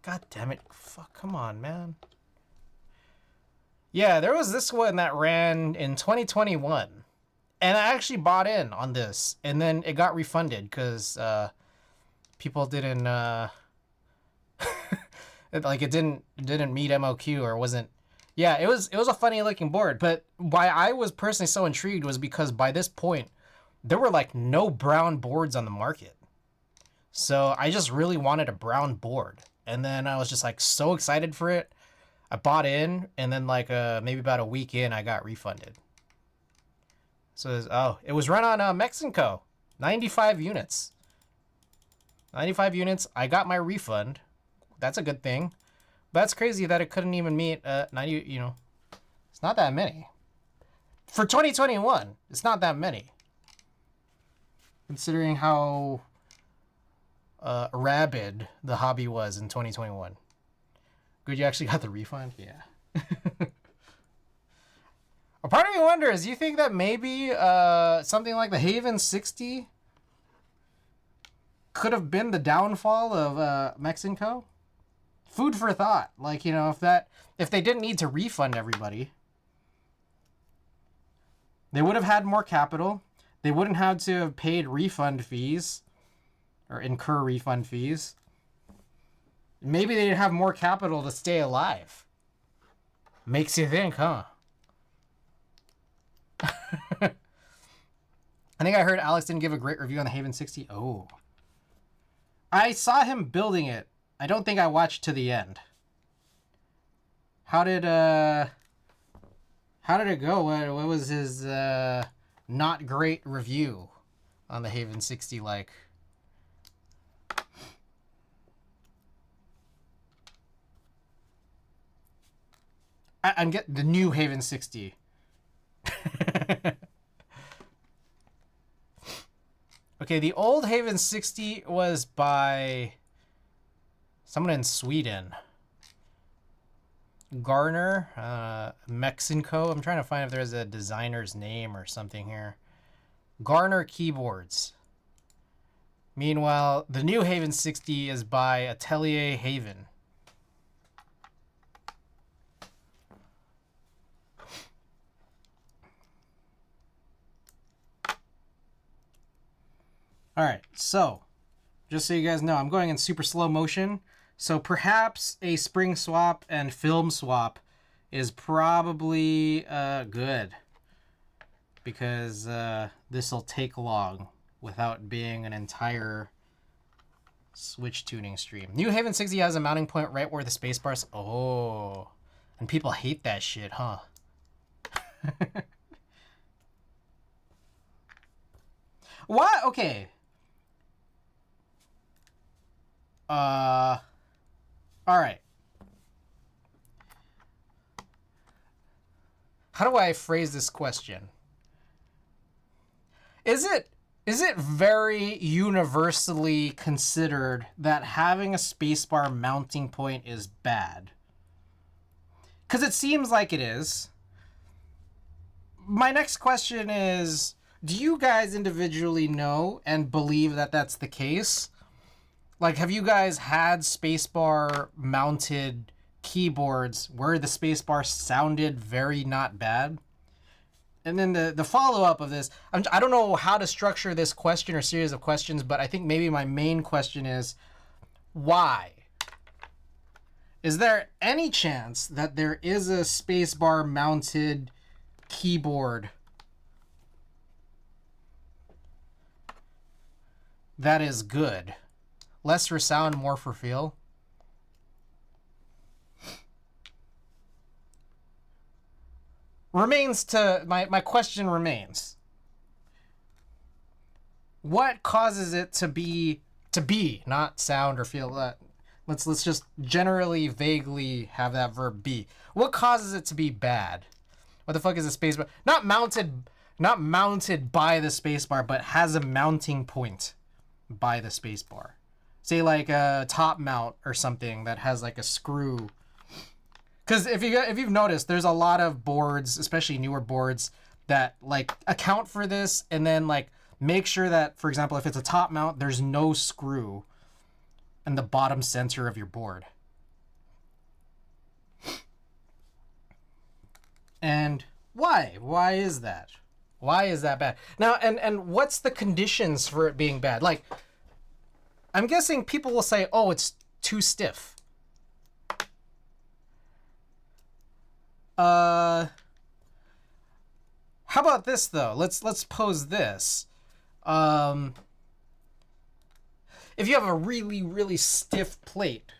God damn it. Fuck, come on, man. Yeah, there was this one that ran in 2021. And I actually bought in on this. And then it got refunded because people didn't... it didn't meet MOQ or wasn't... Yeah, it was a funny looking board. But why I was personally so intrigued was because by this point, there were like no brown boards on the market. So I just really wanted a brown board. And then I was just like so excited for it. I bought in, and then like maybe about a week in, I got refunded. So it was run on Mexico. 95 units. 95 units. I got my refund. That's a good thing. But that's crazy that it couldn't even meet 90, you know. It's not that many. For 2021, it's not that many. Considering how rabid the hobby was in 2021. Good, you actually got the refund? Yeah. A part of me wonders, do you think that maybe something like the Haven 60 could have been the downfall of Mexico? Food for thought. Like, you know, if they didn't need to refund everybody, they would have had more capital. They wouldn't have to have paid refund fees or incur refund fees. Maybe they'd have more capital to stay alive. Makes you think, huh? I think I heard Alex didn't give a great review on the Haven 60. Oh. I saw him building it. I don't think I watched to the end. How did it go? What was his not great review on the Haven 60 like? I'm getting the new Haven 60. Okay, the old Haven 60 was by Someone in Sweden. Garner, Mexico. I'm trying to find if there's a designer's name or something here. Garner Keyboards. Meanwhile, the new Haven 60 is by Atelier Haven. All right, so just so you guys know, I'm going in super slow motion. So perhaps a spring swap and film swap is probably good, because this will take long without being an entire switch tuning stream. New Haven 60 has a mounting point right where the spacebar's. Oh, and people hate that shit, huh? What? Okay. All right. How do I phrase this question? Is it very universally considered that having a spacebar mounting point is bad? Because it seems like it is. My next question is, do you guys individually know and believe that that's the case? Like, have you guys had spacebar mounted keyboards where the spacebar sounded very not bad? And then the follow-up of this, I don't know how to structure this question or series of questions, but I think maybe my main question is, why? Is there any chance that there is a spacebar mounted keyboard that is good? Less for sound, more for feel? Remains to my question remains. What causes it to be not sound or feel? Let's just generally vaguely have that verb be. What causes it to be bad? What the fuck is a spacebar? Not mounted by the spacebar, but has a mounting point by the spacebar. Say like a top mount or something that has like a screw. Because if you've noticed, there's a lot of boards, especially newer boards, that like account for this and then like make sure that, for example, if it's a top mount, there's no screw in the bottom center of your board. And why? Why is that? Why is that bad? Now, and what's the conditions for it being bad? Like, I'm guessing people will say, oh, it's too stiff. How about this though? Let's pose this. If you have a really, really stiff plate,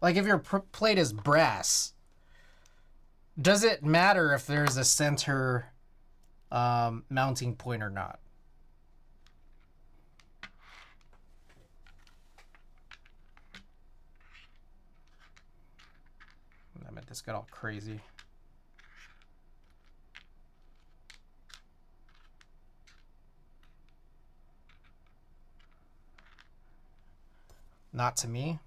like if your plate is brass, does it matter if there's a center mounting point or not? This got all crazy. Not to me.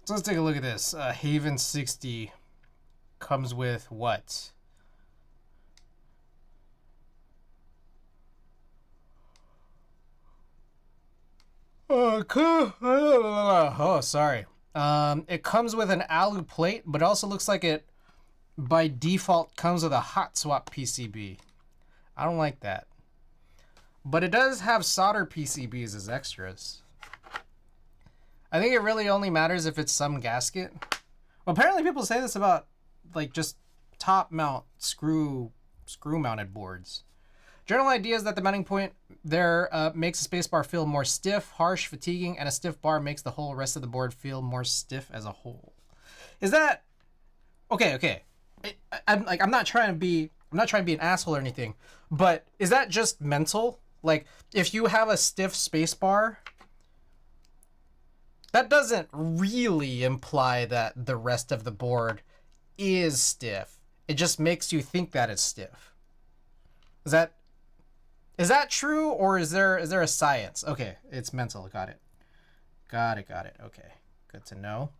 So let's take a look at this. Haven 60 comes with what? Oh, sorry. It comes with an alu plate, but it also looks like it, by default, comes with a hot swap PCB. I don't like that. But it does have solder PCBs as extras. I think it really only matters if it's some gasket. Well, apparently people say this about like just top mount screw mounted boards. General idea is that the mounting point there makes the spacebar feel more stiff, harsh, fatiguing, and a stiff bar makes the whole rest of the board feel more stiff as a whole. Is that okay? I'm not trying to be an asshole or anything, but is that just mental? Like, if you have a stiff spacebar, that doesn't really imply that the rest of the board is stiff. It just makes you think that it's stiff. Is that true, or is there a science? Okay, it's mental. Got it. Got it. Okay, good to know.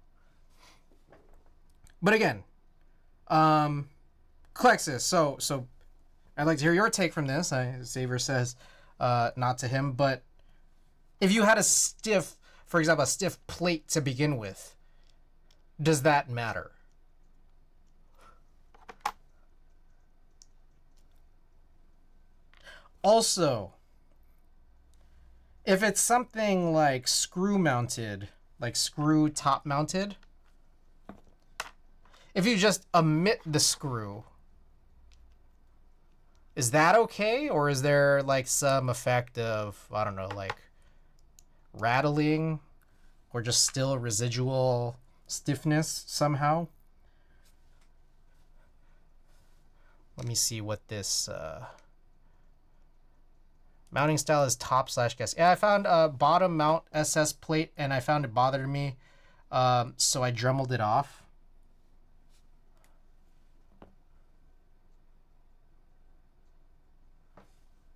But again, Klexus. So I'd like to hear your take from this. Xavier says, not to him, but if you had a stiff, for example, a stiff plate to begin with, does that matter? Also, if it's something like screw mounted, like screw top mounted, if you just omit the screw, is that okay? Or is there like some effect of, I don't know, like rattling or just still residual stiffness somehow? Let me see what this mounting style is. Top/guess. Yeah, I found a bottom mount SS plate and I found it bothered me, so I dremeled it off.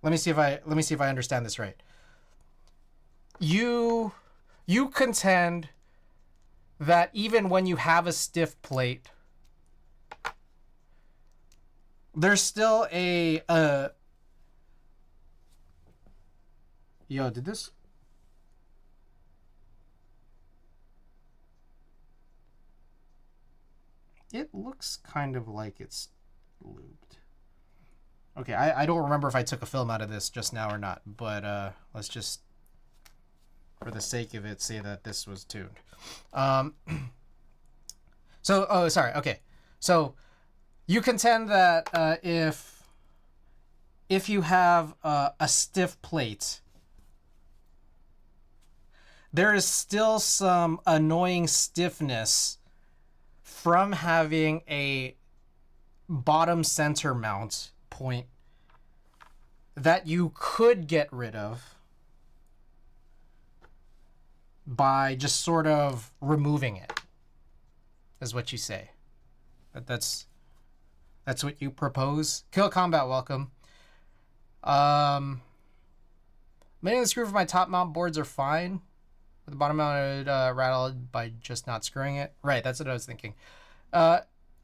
Let me see if I understand this right. You contend that even when you have a stiff plate, there's still a yo, did this? It looks kind of like it's looped. Okay, I don't remember if I took a film out of this just now or not, but let's just, for the sake of it, say that this was tuned. So, oh, sorry. Okay, so you contend that if you have a stiff plate, there is still some annoying stiffness from having a bottom center mount point that you could get rid of by just sort of removing it, is what you say. That's what you propose. Kill Combat, welcome. Many of the screws for my top mount boards are fine, with the bottom mounted rattled by just not screwing it. Right, that's what I was thinking.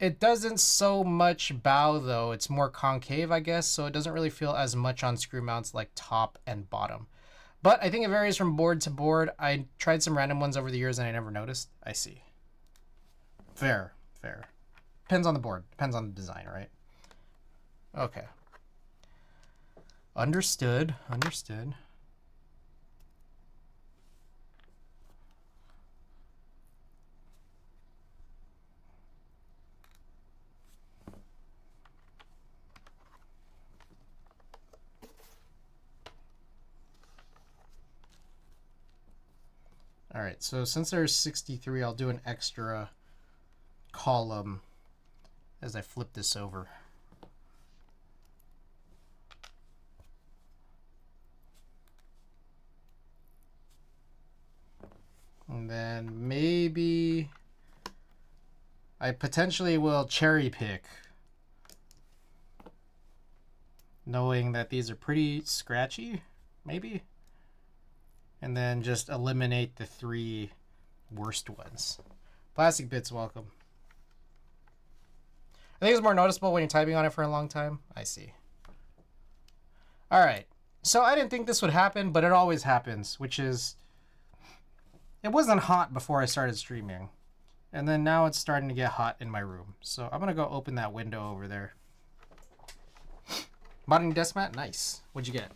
It doesn't so much bow though, it's more concave, I guess, so it doesn't really feel as much on screw mounts like top and bottom. But I think it varies from board to board. I tried some random ones over the years and I never noticed. I see. Fair. Depends on the board, depends on the design, right? Okay. Understood. All right, so since there's 63, I'll do an extra column as I flip this over. And then maybe I potentially will cherry pick, knowing that these are pretty scratchy, maybe. And then just eliminate the 3 worst ones. Plastic Bits, welcome. I think it's more noticeable when you're typing on it for a long time. I see. All right. So I didn't think this would happen, but it always happens, which is, it wasn't hot before I started streaming. And then now it's starting to get hot in my room. So I'm going to go open that window over there. Modding desk mat? Nice. What'd you get?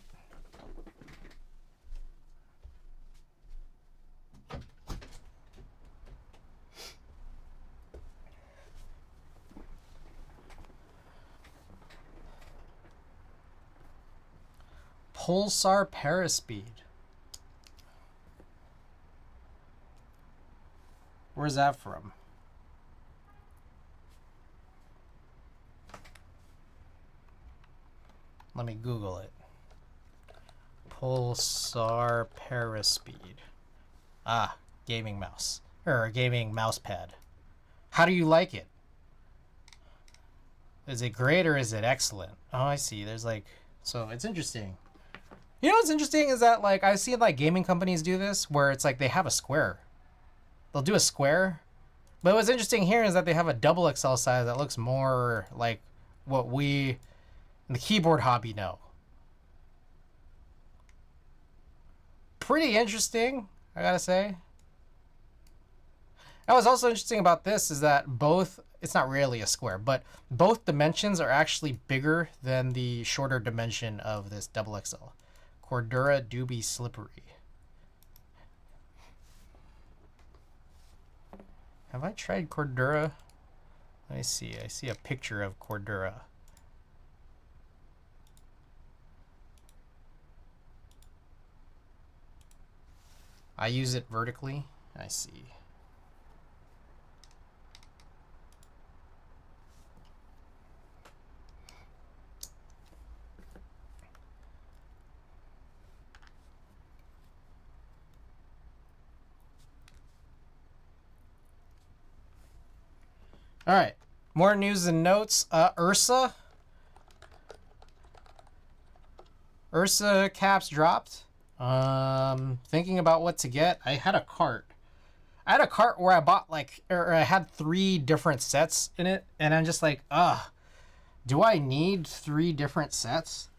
Pulsar Paraspeed. Where's that from? Let me Google it. Pulsar Paraspeed. Ah, gaming mouse. Or gaming mouse pad. How do you like it? Is it great or is it excellent? Oh, I see. There's like... So, it's interesting. You know what's interesting is that, like, I've seen, like, gaming companies do this, where it's like they have a square. They'll do a square. But what's interesting here is that they have a double XL size that looks more like what we in the keyboard hobby know. Pretty interesting, I gotta say. And what's also interesting about this is that both, it's not really a square, but both dimensions are actually bigger than the shorter dimension of this double XL. Cordura Doobie Slippery. Have I tried Cordura? Let me see. I see a picture of Cordura. I use it vertically. I see. All right, more news and notes. Ursa caps dropped. Thinking about what to get. I had a cart where I bought or I had 3 different sets in it, and I'm just like, do I need 3 different sets?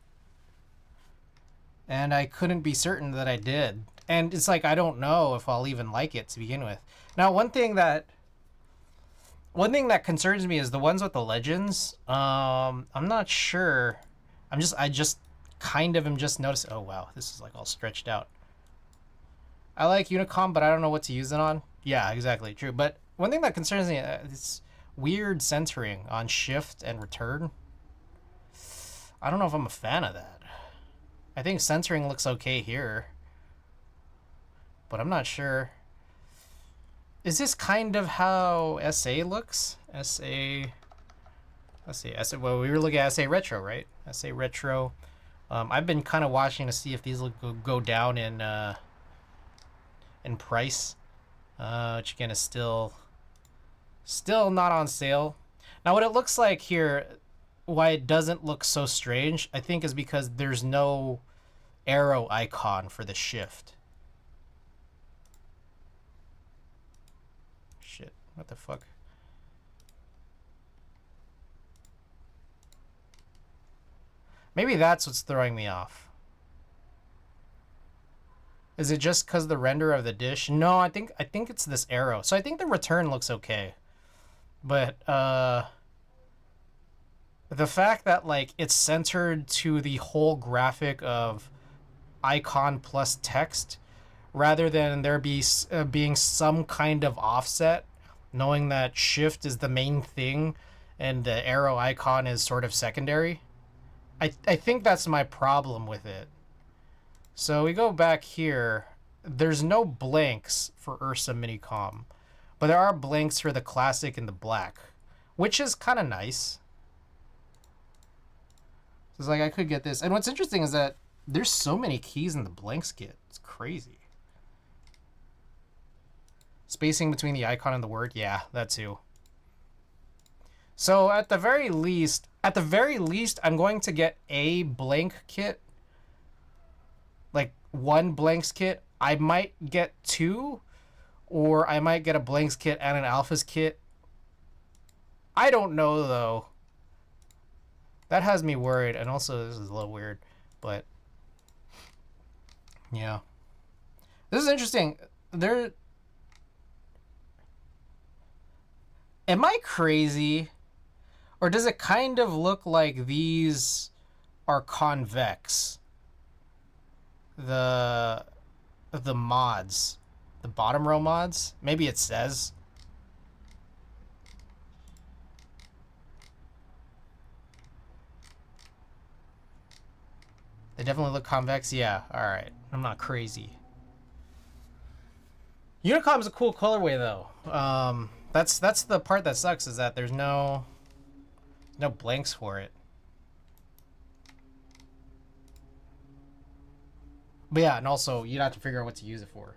And I couldn't be certain that I did. And it's like, I don't know if I'll even like it to begin with. Now, one thing that concerns me is the ones with the legends. I'm not sure. I just kind of am just noticing. Oh wow, this is like all stretched out. I like Unicom, but I don't know what to use it on. Yeah, exactly, true. But one thing that concerns me is weird centering on shift and return. I don't know if I'm a fan of that. I think centering looks okay here, but I'm not sure. Is this kind of how SA looks? SA. Let's see. Well, we were looking at SA Retro, right? SA Retro. I've been kind of watching to see if these will go down in price, which again is still not on sale. Now, what it looks like here, why it doesn't look so strange, I think, is because there's no arrow icon for the shift. Shit, what the fuck? Maybe that's what's throwing me off. Is it just because the render of the dish? No, I think it's this arrow. So I think the return looks okay. But the fact that like it's centered to the whole graphic of icon plus text rather than there being some kind of offset, knowing that shift is the main thing and the arrow icon is sort of secondary. I think that's my problem with it. So we go back here. There's no blanks for Ursa Minicom, but there are blanks for the classic and the black, which is kind of nice. So it's like I could get this. And what's interesting is that there's so many keys in the blanks kit. It's crazy. Spacing between the icon and the word. Yeah, that too. So at the very least, I'm going to get a blank kit. Like 1 blanks kit. I might get 2, or I might get a blanks kit and an alphas kit. I don't know though. That has me worried, and also this is a little weird, but yeah. This is interesting. Am I crazy? Or does it kind of look like these are convex? The mods. The bottom row mods? Maybe it says. They definitely look convex. Yeah, alright. I'm not crazy. Unicom's a cool colorway though. That's the part that sucks, is that there's no blanks for it. But yeah, and also you'd have to figure out what to use it for.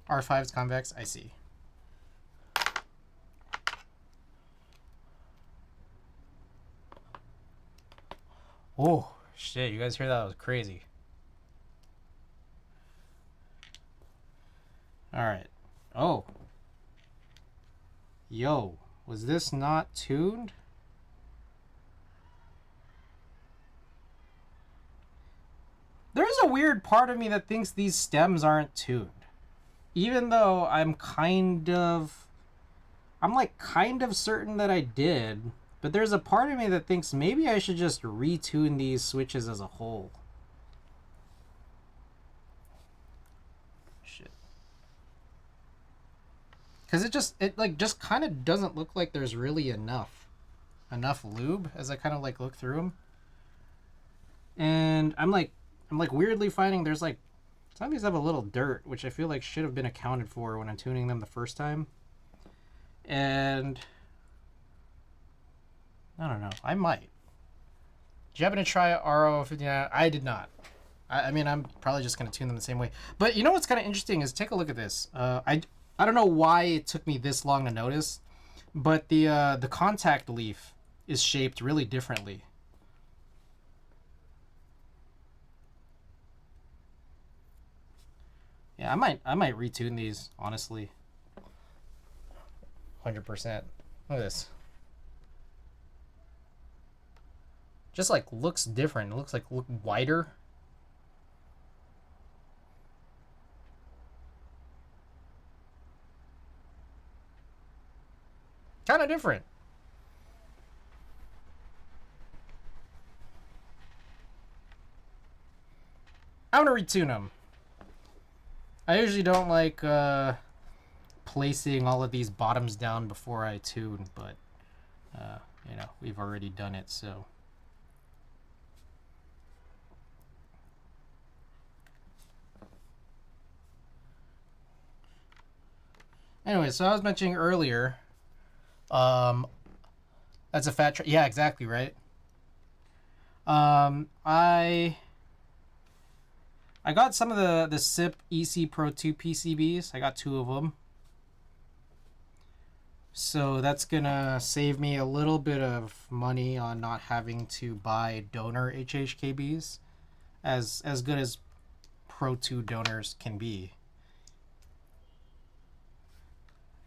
R5 is convex, I see. Oh, shit, you guys hear that? That was crazy. Alright. Oh. Yo, was this not tuned? There's a weird part of me that thinks these stems aren't tuned. Even though I'm like kind of certain that I did, but there's a part of me that thinks maybe I should just retune these switches as a whole. Shit. Because it just kind of doesn't look like there's really enough lube as I kind of like look through them. And I'm like weirdly finding there's like some of these have a little dirt, which I feel like should have been accounted for when I'm tuning them the first time. And I don't know. I might. Did you happen to try RO59? I did not. I mean, I'm probably just going to tune them the same way. But you know what's kind of interesting is take a look at this. I don't know why it took me this long to notice, but the contact leaf is shaped really differently. Yeah, I might retune these, honestly. 100%. Look at this. Just like looks different. It looks like look wider. Kind of different. I'm gonna retune them. I usually don't like placing all of these bottoms down before I tune, but you know, we've already done it, so. Anyway, so I was mentioning earlier, that's a fat yeah, exactly, right? I got some of the SIP EC Pro 2 PCBs. I got 2 of them. So that's gonna save me a little bit of money on not having to buy donor HHKBs, as good as Pro 2 donors can be.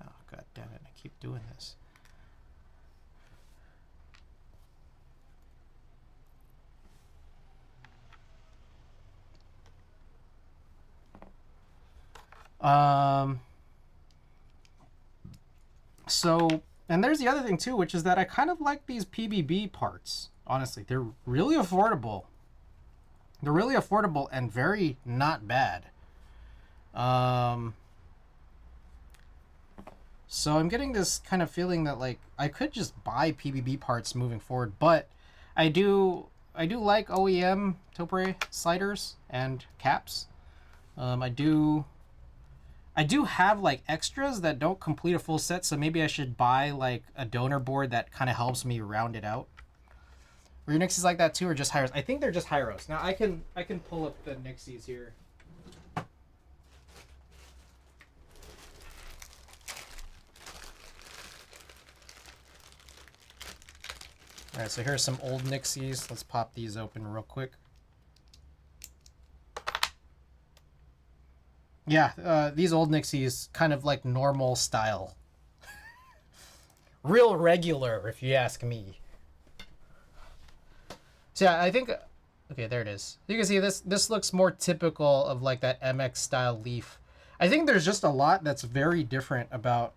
Oh, god damn it, I keep doing this. So, and there's the other thing too, which is that I kind of like these PBB parts. Honestly, they're really affordable. They're really affordable and very not bad. So I'm getting this kind of feeling that like I could just buy PBB parts moving forward, but I do like OEM Topre sliders and caps. I do have like extras that don't complete a full set, so maybe I should buy like a donor board that kind of helps me round it out. Were your Nixies like that too, or just Hirose? I think they're just Hirose. Now I can pull up the Nixies here. All right, so here's some old Nixies. Let's pop these open real quick. Yeah, these old Nixies kind of like normal style. Real regular, if you ask me. So yeah, I think, okay, there it is. You can see this looks more typical of like that MX style leaf. I think there's just a lot that's very different about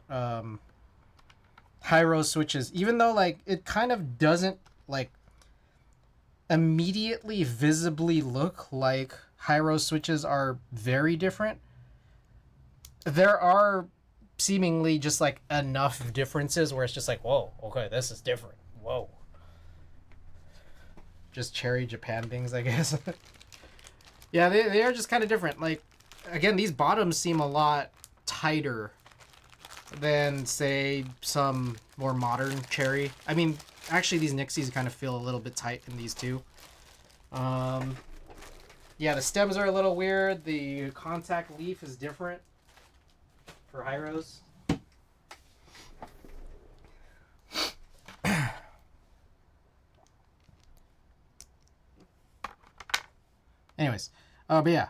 Hirose switches, even though like it kind of doesn't like immediately visibly look like Hirose switches are very different. There are seemingly just like enough differences where it's just like, whoa, okay, this is different. Whoa. just cherry Japan things, I guess. Yeah, they are just kind of different. Like, again, these bottoms seem a lot tighter than, say, some more modern cherry. I mean, actually, these Nixies kind of feel a little bit tight in these too. Yeah, the stems are a little weird. The contact leaf is different for Hirose. Anyways, but yeah,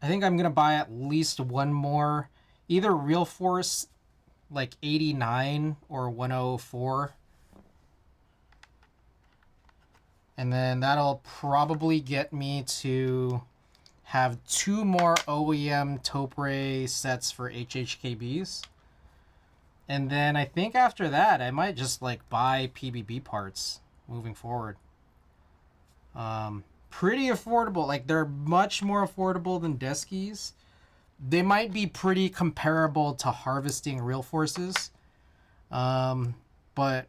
I think I'm gonna buy at least one more, either Real Force, like 89 or 104, and then that'll probably get me to have 2 more OEM Topre sets for HHKBs. And then I think after that, I might just like buy PBB parts moving forward. Pretty affordable. Like, they're much more affordable than Deskies. They might be pretty comparable to harvesting Real Forces. But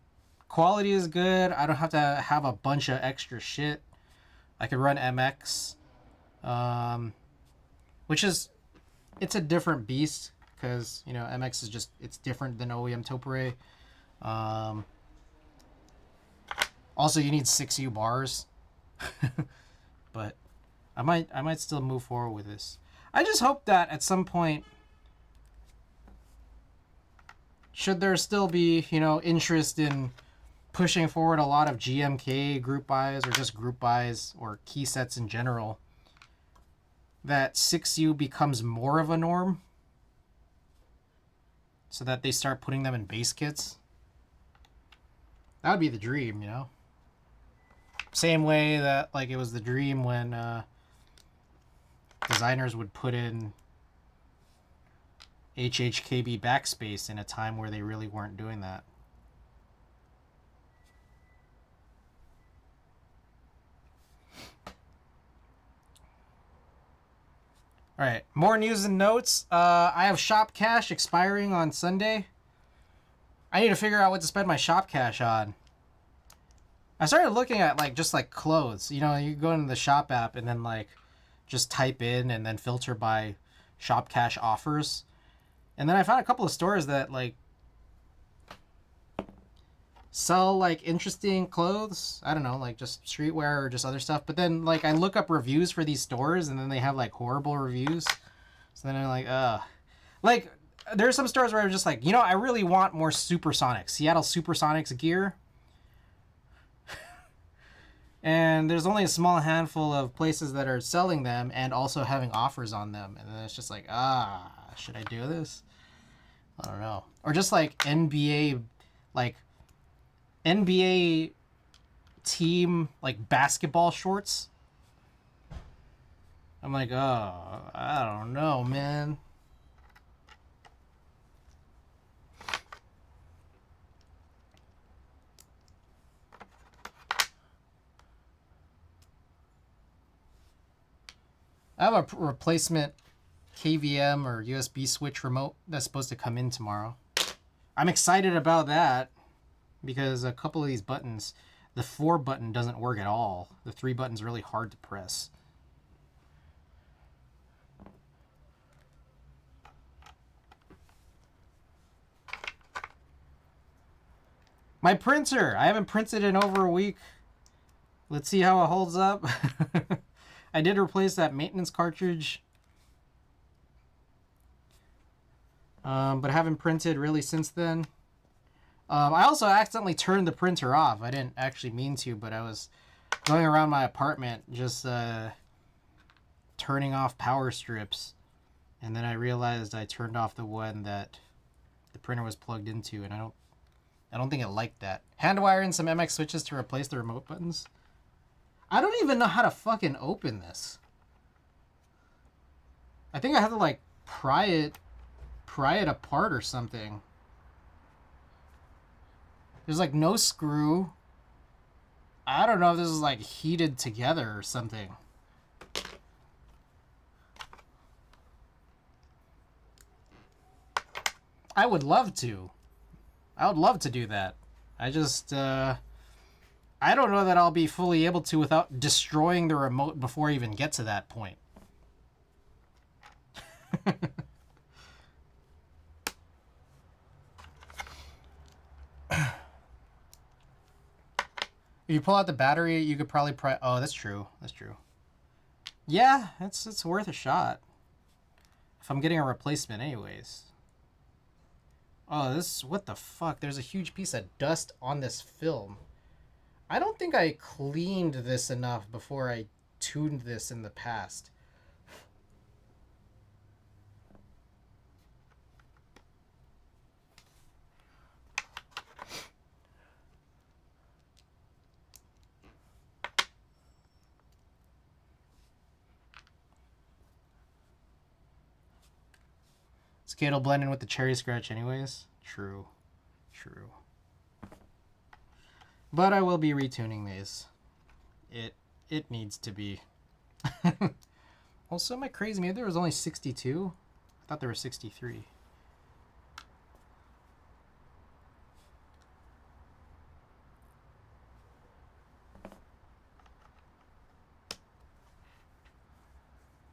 quality is good. I don't have to have a bunch of extra shit. I could run MX. Which is, it's a different beast. Because, you know, MX is just, it's different than OEM Topre. Also, you need 6U bars. But I might still move forward with this. I just hope that at some point, should there still be, you know, interest in pushing forward a lot of GMK group buys or just group buys or key sets in general, that 6U becomes more of a norm, so that they start putting them in base kits. That would be the dream, you know? Same way that, like, it was the dream when designers would put in HHKB backspace in a time where they really weren't doing that. Alright, more news and notes. I have shop cash expiring on Sunday. I need to figure out what to spend my shop cash on. I started looking at, like, just, like, clothes. You know, you go into the shop app and then, like, just type in and then filter by shop cash offers. And then I found a couple of stores that, like, sell, like, interesting clothes. I don't know, like, just streetwear or just other stuff. But then, like, I look up reviews for these stores and then they have, like, horrible reviews. So then I'm like, ugh. Like, there are some stores where I'm just like, you know, I really want more Supersonics. Seattle Supersonics gear. And there's only a small handful of places that are selling them and also having offers on them. And then it's just like, should I do this? I don't know. Or just like NBA team, like, basketball shorts. I'm like, oh, I don't know, man. I have a replacement KVM or USB switch remote that's supposed to come in tomorrow. I'm excited about that because a couple of these buttons, the 4 button doesn't work at all. The 3 button's really hard to press. My printer! I haven't printed in over a week. Let's see how it holds up. I did replace that maintenance cartridge. But I haven't printed really since then. I also accidentally turned the printer off. I didn't actually mean to, but I was going around my apartment just turning off power strips. And then I realized I turned off the one that the printer was plugged into, and I don't think it liked that. Hand wire in some MX switches to replace the remote buttons. I don't even know how to fucking open this. I think I have to, like, pry it apart or something. There's, like, no screw. I don't know if this is, like, heated together or something. I would love to. I would love to do that. I just, I don't know that I'll be fully able to without destroying the remote before I even get to that point. If you pull out the battery, you could probably oh, that's true. That's true. Yeah, it's worth a shot. If I'm getting a replacement anyways. Oh, what the fuck? There's a huge piece of dust on this film. I don't think I cleaned this enough before I tuned this in the past. Skate will blend in with the cherry scratch anyways. True. True. But I will be retuning these. It needs to be. Also, am I crazy? Maybe there was only 62? I thought there were 63.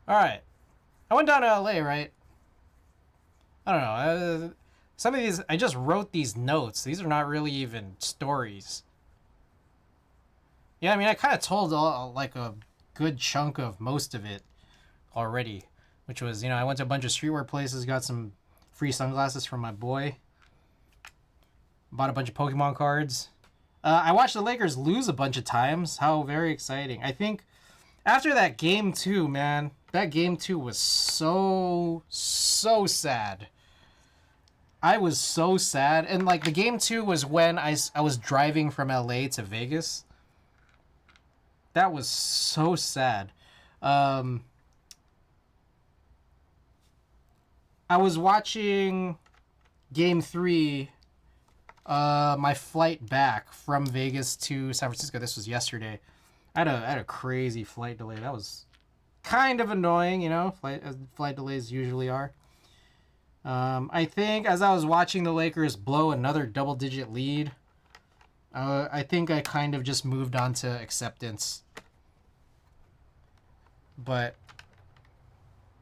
Alright. I went down to LA, right? I don't know. Some of these, I just wrote these notes. These are not really even stories. Yeah, I mean, I kind of told like a good chunk of most of it already, which was, I went to a bunch of streetwear places, got some free sunglasses from my boy, bought a bunch of Pokemon cards. I watched the Lakers lose a bunch of times. How very exciting. I think after that game 2, man, that game 2 was so sad. I was so sad. And like the game 2 was when I was driving from LA to Vegas. That was so sad. I was watching game 3, my flight back from Vegas to San Francisco. This was yesterday. I had a crazy flight delay. That was kind of annoying, flight delays usually are. I think as I was watching the Lakers blow another double-digit lead, I think I kind of just moved on to acceptance. But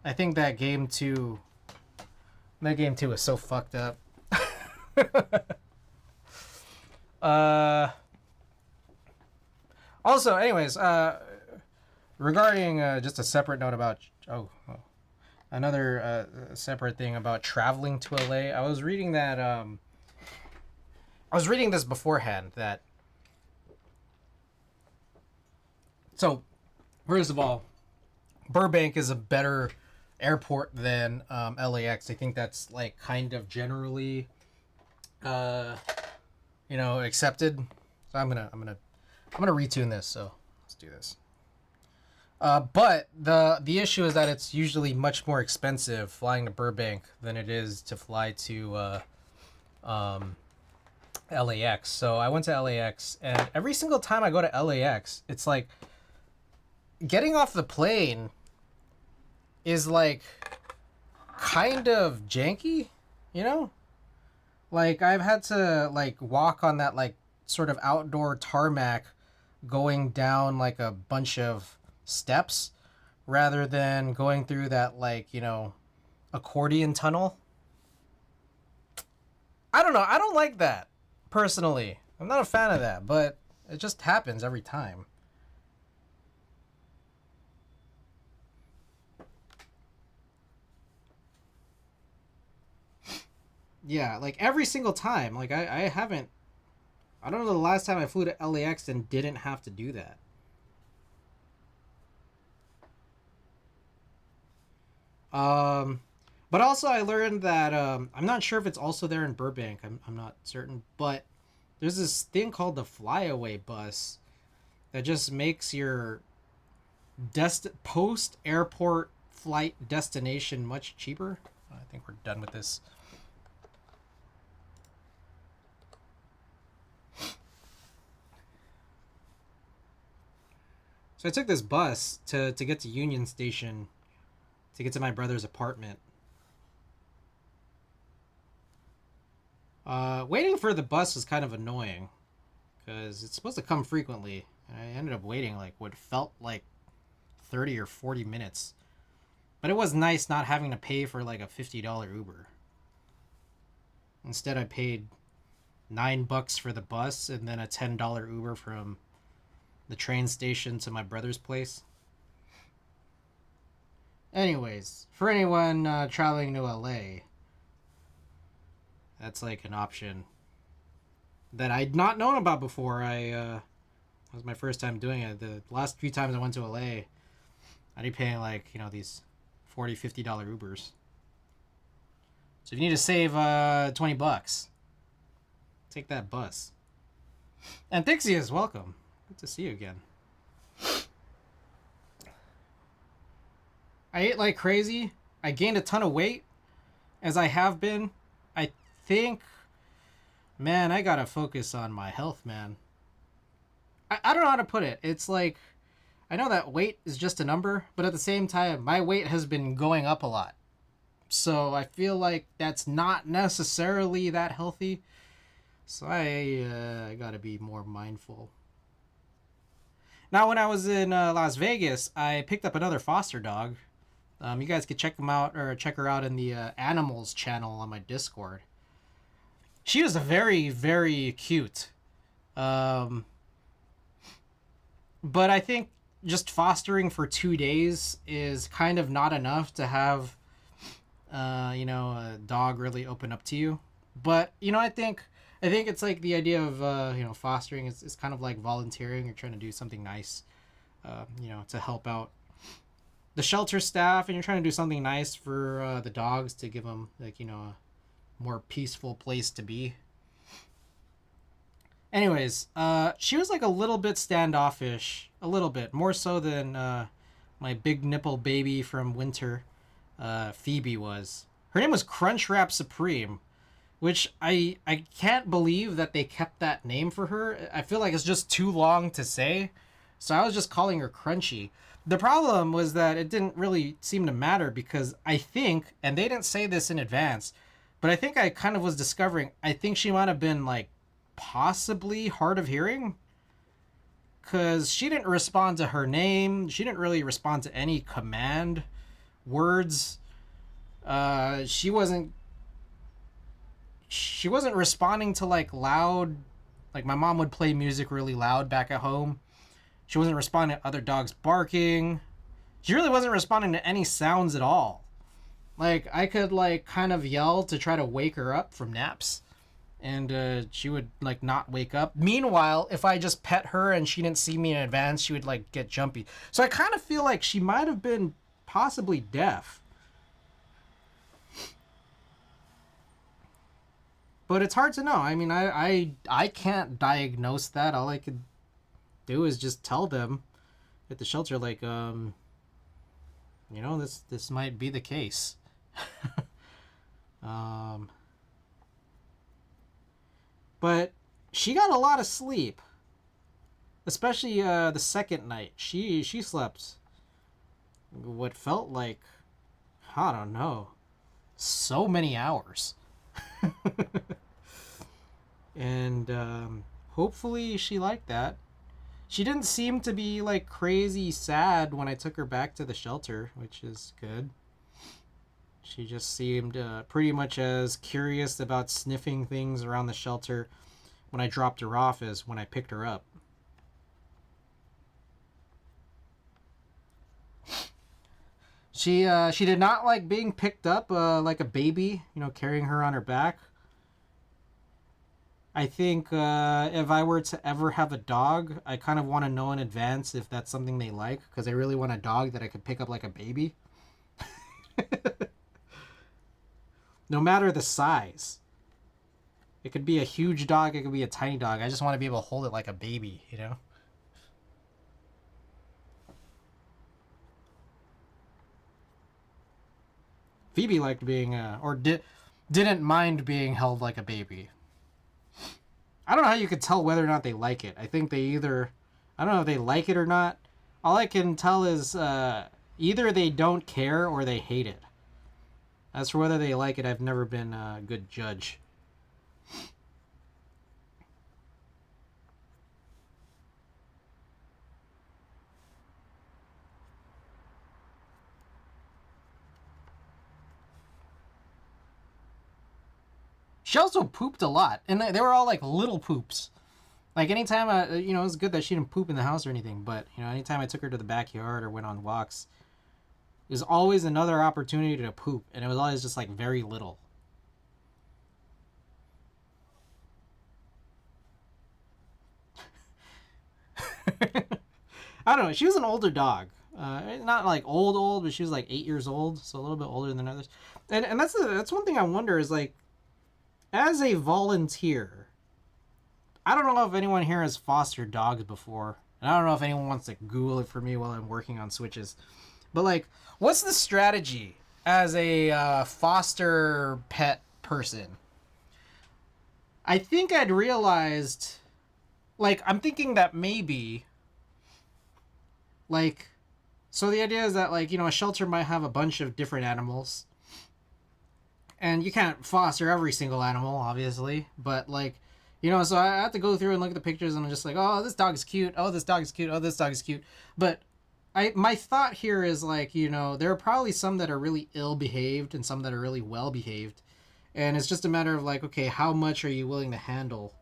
I think that game 2 was so fucked up. Also, anyways, regarding just a separate note about another separate thing about traveling to LA. I was reading that I was reading this beforehand that. So, first of all, Burbank is a better airport than LAX. I think that's like kind of generally accepted. So I'm gonna retune this, so let's do this. But the issue is that it's usually much more expensive flying to Burbank than it is to fly to LAX. So I went to LAX, and every single time I go to LAX, it's like getting off the plane is like kind of janky, Like I've had to like walk on that like sort of outdoor tarmac going down like a bunch of steps rather than going through that like, accordion tunnel. I don't know. I don't like that personally. I'm not a fan of that, but it just happens every time. Yeah, like every single time. Like I don't know the last time I flew to LAX and didn't have to do that. But also I learned that I'm not sure if it's also there in Burbank. I'm not certain, but there's this thing called the flyaway bus that just makes your post airport flight destination much cheaper. I think we're done with this. So I took this bus to get to Union Station to get to my brother's apartment. Waiting for the bus was kind of annoying because it's supposed to come frequently. And I ended up waiting like what felt like 30 or 40 minutes. But it was nice not having to pay for like a $50 Uber. Instead, I paid $9 for the bus and then a $10 Uber from the train station to my brother's place. Anyways, for anyone traveling to LA, that's like an option that I'd not known about before. It was my first time doing it. The last few times I went to LA, I'd be paying like, these $40, $50 Ubers. So if you need to save $20, take that bus. And Thixius, welcome. Good to see you again. I ate like crazy. I gained a ton of weight, as I have been. I think, man, I gotta focus on my health, man. I don't know how to put it. It's like, I know that weight is just a number, but at the same time, my weight has been going up a lot. So I feel like that's not necessarily that healthy. So I gotta be more mindful. Now, when I was in Las Vegas, I picked up another foster dog. You guys could check them out or check her out in the animals channel on my Discord. She was very, very cute. But I think just fostering for 2 days is kind of not enough to have, a dog really open up to you. But, I think it's like the idea of, fostering is kind of like volunteering. You're trying to do something nice, to help out the shelter staff, and you're trying to do something nice for the dogs to give them, like, a more peaceful place to be. Anyways, she was like a little bit standoffish, a little bit more so than my big nipple baby from winter, Phoebe was. Her name was Crunchwrap Supreme, which I can't believe that they kept that name for her. I feel like it's just too long to say, so I was just calling her Crunchy. The problem was that it didn't really seem to matter because I think, and they didn't say this in advance, but I think I kind of was discovering, I think she might have been like possibly hard of hearing, because she didn't respond to her name. She didn't really respond to any command words. She wasn't responding to like loud, like my mom would play music really loud back at home. She wasn't responding to other dogs barking. She really wasn't responding to any sounds at all. Like, I could like kind of yell to try to wake her up from naps, and she would like not wake up. Meanwhile, if I just pet her and she didn't see me in advance, she would like get jumpy. So I kind of feel like she might have been possibly deaf. But it's hard to know. I mean, I can't diagnose that. All I could do is just tell them at the shelter, like, this might be the case. But she got a lot of sleep, especially the second night. She slept what felt like, I don't know, so many hours. And hopefully she liked that. She didn't seem to be like crazy sad when I took her back to the shelter, which is good. She just seemed pretty much as curious about sniffing things around the shelter when I dropped her off as when I picked her up. She did not like being picked up like a baby, carrying her on her back. I think if I were to ever have a dog, I kind of want to know in advance if that's something they like, because I really want a dog that I could pick up like a baby. No matter the size. It could be a huge dog, it could be a tiny dog. I just want to be able to hold it like a baby, Phoebe liked being, didn't mind being held like a baby. I don't know how you could tell whether or not they like it. I think they either, I don't know if they like it or not. All I can tell is either they don't care or they hate it. As for whether they like it, I've never been a good judge. She also pooped a lot, and they were all like little poops. Like anytime it was good that she didn't poop in the house or anything, but anytime I took her to the backyard or went on walks, there's always another opportunity to poop, and it was always just like very little. I don't know. She was an older dog. Not like old, but she was like 8 years old, so a little bit older than others. And that's one thing I wonder is like, as a volunteer, I don't know if anyone here has fostered dogs before, and I don't know if anyone wants to Google it for me while I'm working on switches. But like, what's the strategy as a foster pet person? I think I'd realized, like, I'm thinking that maybe, like, so the idea is that, like, a shelter might have a bunch of different animals, and you can't foster every single animal, obviously, but like, so I have to go through and look at the pictures, and I'm just like, oh, this dog is cute, oh, this dog is cute, oh, this dog is cute. But my thought here is like, there are probably some that are really ill behaved and some that are really well behaved, and it's just a matter of like, okay, how much are you willing to handle?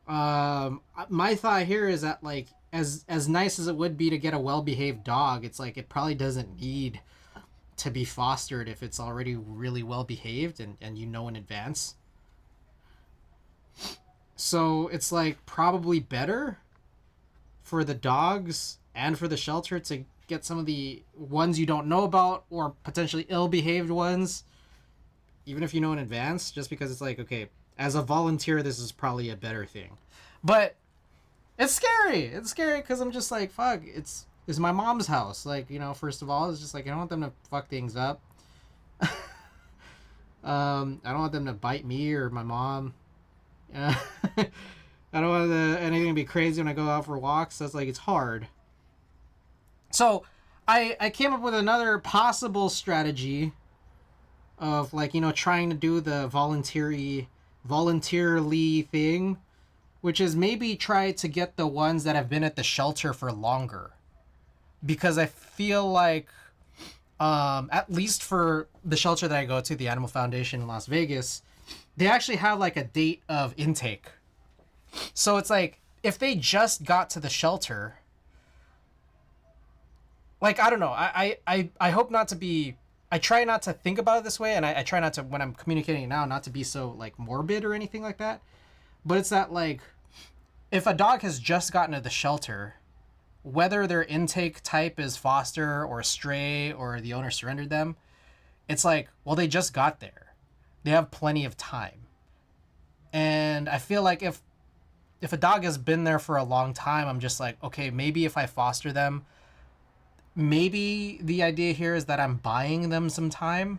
My thought here is that like, as nice as it would be to get a well behaved dog, it's like it probably doesn't need to be fostered if it's already really well behaved and in advance. So it's like probably better for the dogs and for the shelter to get some of the ones you don't know about or potentially ill-behaved ones, even if you know in advance, just because it's like, okay, as a volunteer, this is probably a better thing. But it's scary. It's scary because I'm just like, fuck, it's my mom's house. Like, first of all, it's just like, I don't want them to fuck things up. I don't want them to bite me or my mom. I don't want anything to be crazy when I go out for walks. So it's like, it's hard. So I came up with another possible strategy of like, trying to do the voluntarily thing, which is maybe try to get the ones that have been at the shelter for longer. Because I feel like, at least for the shelter that I go to, the Animal Foundation in Las Vegas, they actually have like a date of intake. So it's like, if they just got to the shelter, like, I don't know, I hope not to be, I try not to think about it this way, and I try not to, when I'm communicating now, not to be so like morbid or anything like that. But it's that like, if a dog has just gotten to the shelter, whether their intake type is foster or stray or the owner surrendered them, it's like, well, they just got there. They have plenty of time. And I feel like if a dog has been there for a long time, I'm just like, okay, maybe if I foster them, maybe the idea here is that I'm buying them some time.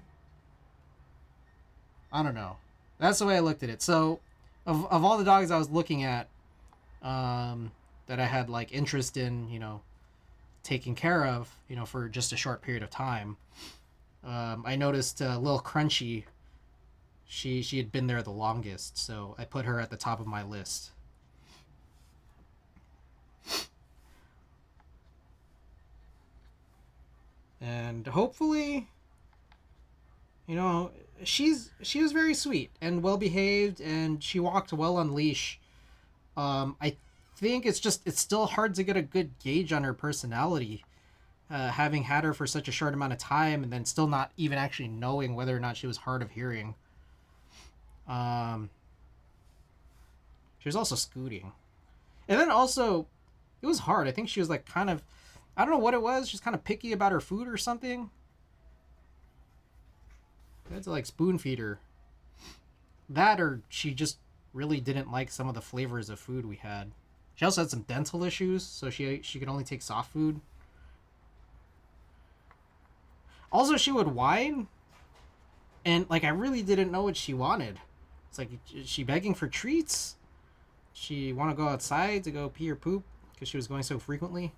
I don't know. That's the way I looked at it. So of all the dogs I was looking at, that I had like interest in, taking care of, for just a short period of time, I noticed Lil Crunchy, she had been there the longest, so I put her at the top of my list. And hopefully, she was very sweet and well behaved, and she walked well on leash. I think it's still hard to get a good gauge on her personality, having had her for such a short amount of time and then still not even actually knowing whether or not she was hard of hearing. She was also scooting, and then also it was hard. I think she was like kind of, I don't know what it was, she's kind of picky about her food or something. I had to like spoon feed her. That, or she just really didn't like some of the flavors of food we had. She also had some dental issues, so she could only take soft food. Also, she would whine, and like I really didn't know what she wanted. It's like, is she begging for treats? She want to go outside to go pee or poop because she was going so frequently.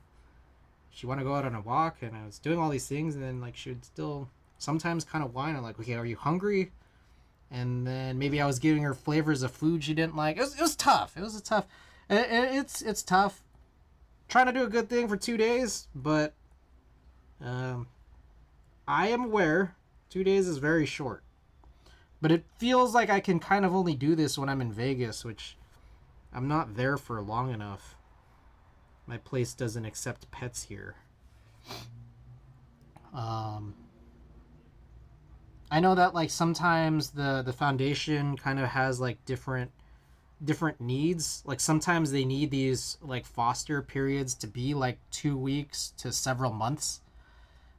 She want to go out on a walk, and I was doing all these things, and then like she would still sometimes kind of whine. I'm like, okay, are you hungry? And then maybe I was giving her flavors of food she didn't like. It was tough. It's tough trying to do a good thing for 2 days, but I am aware 2 days is very short. But it feels like I can kind of only do this when I'm in Vegas, which I'm not there for long enough. My place doesn't accept pets here. I know that like sometimes the foundation kind of has like different needs. Like sometimes they need these like foster periods to be like 2 weeks to several months.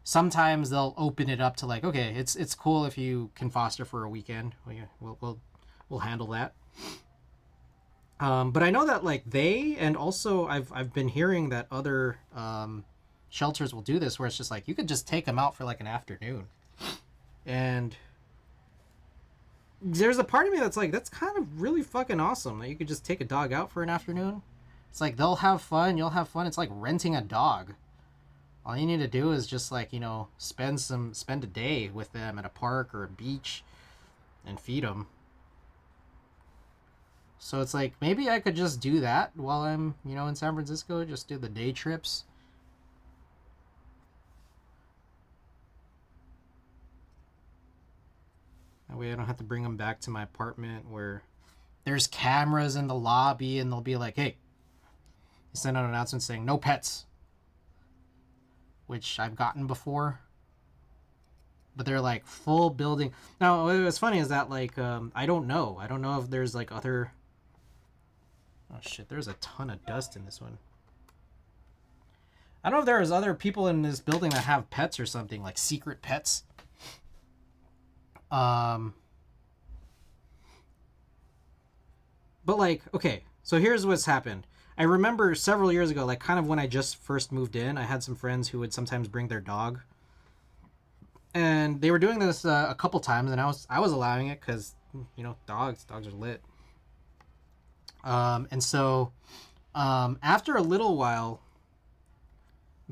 Sometimes they'll open it up to like, okay, it's cool if you can foster for a weekend. We'll handle that. But I know that like they, and also I've been hearing that other shelters will do this, where it's just like you could just take them out for like an afternoon, and there's a part of me that's like, that's kind of really fucking awesome that you could just take a dog out for an afternoon. It's like they'll have fun, you'll have fun. It's like renting a dog. All you need to do is just like, you know, spend a day with them at a park or a beach and feed them. So it's like maybe I could just do that while I'm, you know, in San Francisco, just do the day trips. That way I don't have to bring them back to my apartment where there's cameras in the lobby and they'll be like, hey, you send out an announcement saying no pets, which I've gotten before. But they're like full building. Now, what's funny is that like, I don't know if there's like other... Oh shit, there's a ton of dust in this one. I don't know if there's other people in this building that have pets or something, like secret pets. But like, okay, so here's what's happened. I remember several years ago, like kind of when I just first moved in, I had some friends who would sometimes bring their dog. And they were doing this a couple times, and I was allowing it because, you know, dogs are lit. And so after a little while,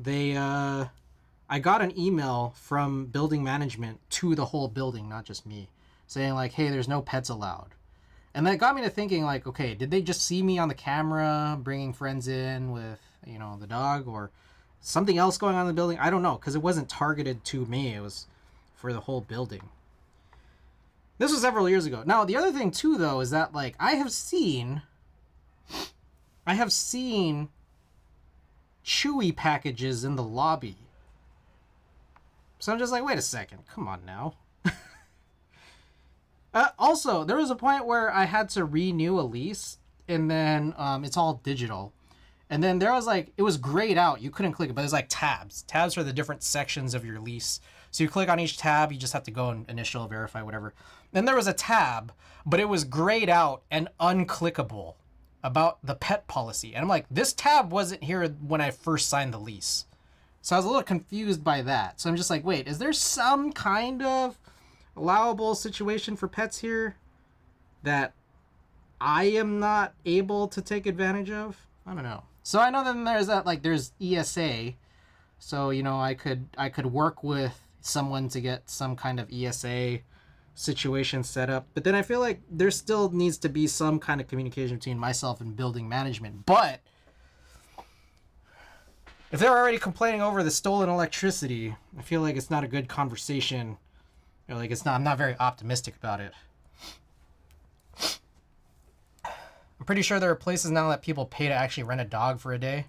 I got an email from building management to the whole building, not just me, saying like, hey, there's no pets allowed. And that got me to thinking like, okay, did they just see me on the camera bringing friends in with, you know, the dog, or something else going on in the building? I don't know, because it wasn't targeted to me. It was for the whole building. This was several years ago. Now, the other thing too, though, is that like I have seen Chewy packages in the lobby. So I'm just like, wait a second, come on now. Also, there was a point where I had to renew a lease, and then it's all digital. And then there was like, it was grayed out. You couldn't click it, but there's like tabs. Tabs for the different sections of your lease. So you click on each tab, you just have to go and initial, verify, whatever. Then there was a tab, but it was grayed out and unclickable about the pet policy. And I'm like, this tab wasn't here when I first signed the lease. So I was a little confused by that. So I'm just like, wait, is there some kind of allowable situation for pets here that I am not able to take advantage of? I don't know. So I know that there's that, like, there's ESA. So, you know, I could work with someone to get some kind of ESA situation set up. But then I feel like there still needs to be some kind of communication between myself and building management. But if they're already complaining over the stolen electricity, I feel like it's not a good conversation. You know, like I'm not very optimistic about it. I'm pretty sure there are places now that people pay to actually rent a dog for a day.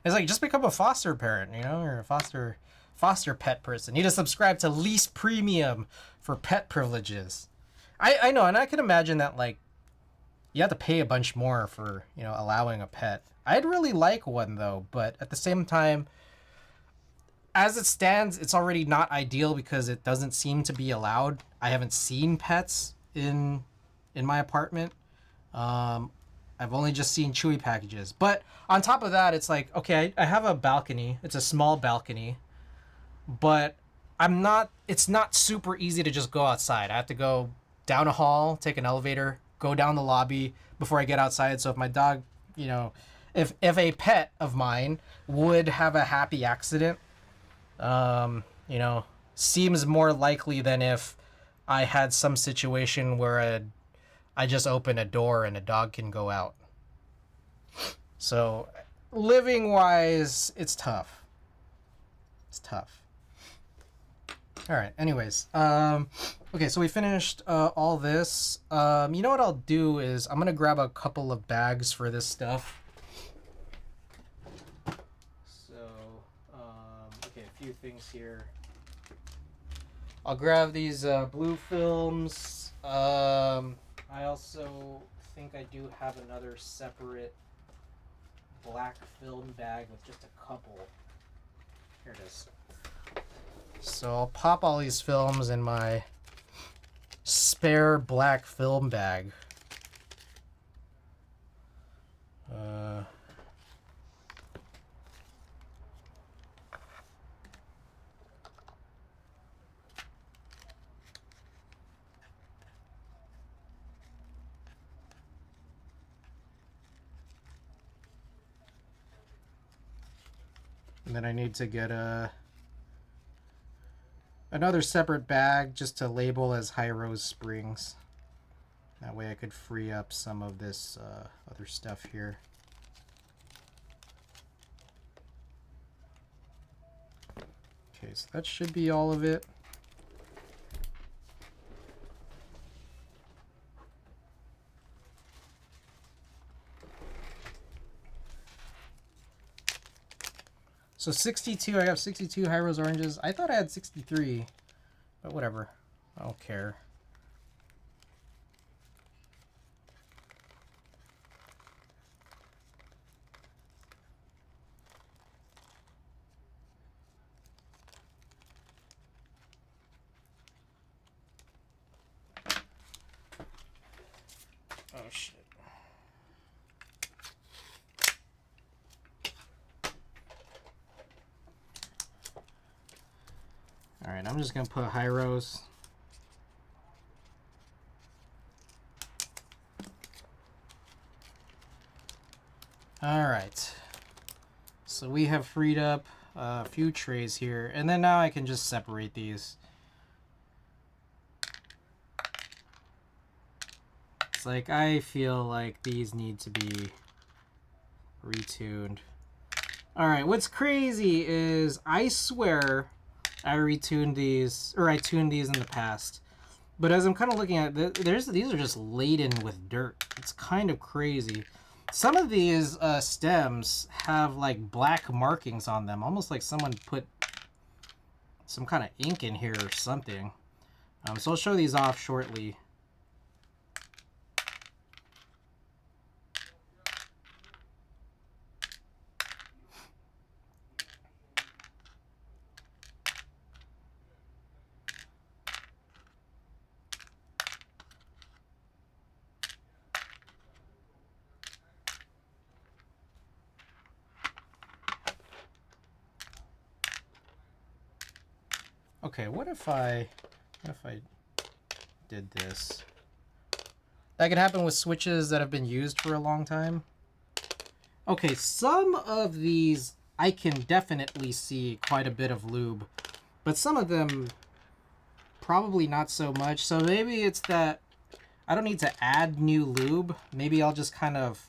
It's like, just become a foster parent, you know, or a foster pet person. You need to subscribe to Lease Premium for pet privileges. I know, and I can imagine that, like, you have to pay a bunch more for, you know, allowing a pet. I'd really like one, though, but at the same time, as it stands, it's already not ideal because it doesn't seem to be allowed. I haven't seen pets in my apartment. I've only just seen Chewy packages. But on top of that, it's like, okay, I have a balcony. It's a small balcony. But it's not super easy to just go outside. I have to go down a hall, take an elevator, go down the lobby before I get outside. So if my dog, you know, if a pet of mine would have a happy accident, you know, seems more likely than if I had some situation where I just open a door and a dog can go out. So living wise, it's tough. It's tough. All right. Anyways, okay, so we finished all this. You know what I'll do is I'm gonna grab a couple of bags for this stuff. So, okay, a few things here. I'll grab these blue films. I also think I do have another separate black film bag with just a couple. Here it is. So I'll pop all these films in my spare black film bag. And then I need to get another separate bag just to label as hirose springs. That way I could free up some of this other stuff here. Okay, so that should be all of it. So 62, I have 62 hirose oranges. I thought I had 63, but whatever. I don't care. Oh shit. Alright, I'm just gonna put hirose. Alright. So we have freed up a few trays here, and then now I can just separate these. It's like I feel like these need to be retuned. Alright, what's crazy is I swear I retuned these, or I tuned these in the past. But as I'm kind of looking at it, these are just laden with dirt. It's kind of crazy. Some of these stems have like black markings on them, almost like someone put some kind of ink in here or something. So I'll show these off shortly. Okay, what if I did this? That could happen with switches that have been used for a long time. Okay, some of these I can definitely see quite a bit of lube, but some of them probably not so much. So maybe it's that I don't need to add new lube. Maybe I'll just kind of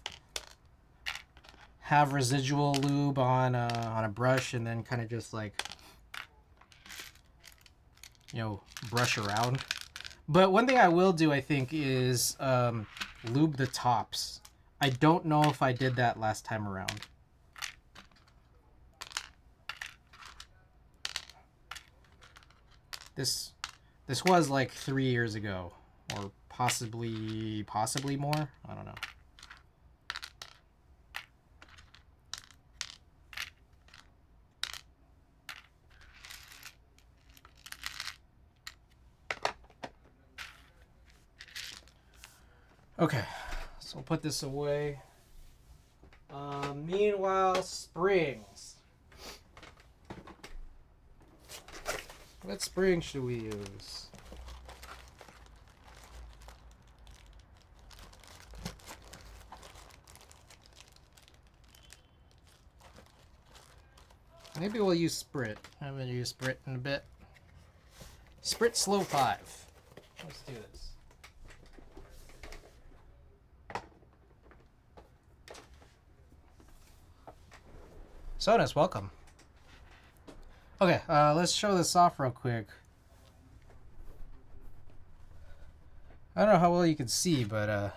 have residual lube on a brush and then kind of just like, you know, brush around. But one thing I will do, I think, is lube the tops. I don't know if I did that last time around. This was like 3 years ago, or possibly more. I don't know. Okay, so we'll put this away. Meanwhile, springs. What spring should we use? Maybe we'll use Sprit. I haven't used Sprit in a bit. Sprit Slow 5. Let's do this. Sonus, welcome. Okay, let's show this off real quick. I don't know how well you can see, but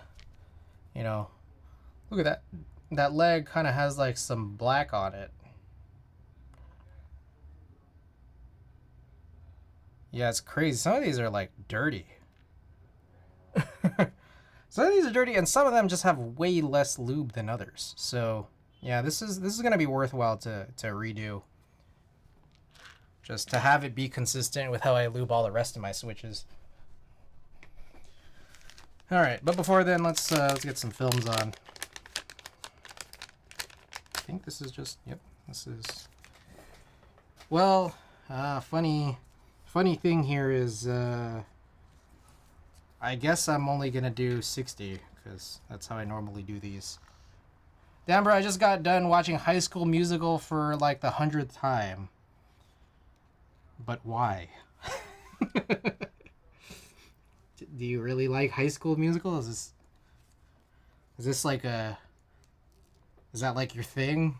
you know, look at that. That leg kind of has like some black on it. Yeah, it's crazy. Some of these are like dirty. Some of these are dirty, and some of them just have way less lube than others. So yeah, this is gonna be worthwhile to redo. Just to have it be consistent with how I lube all the rest of my switches. All right, but before then, let's get some films on. I think this is just, yep, this is. Well, funny thing here is, I guess I'm only gonna do 60 because that's how I normally do these. Damn, bro, I just got done watching High School Musical for like the 100th time. But why? Do you really like High School Musical? Is this like a... Is that like your thing?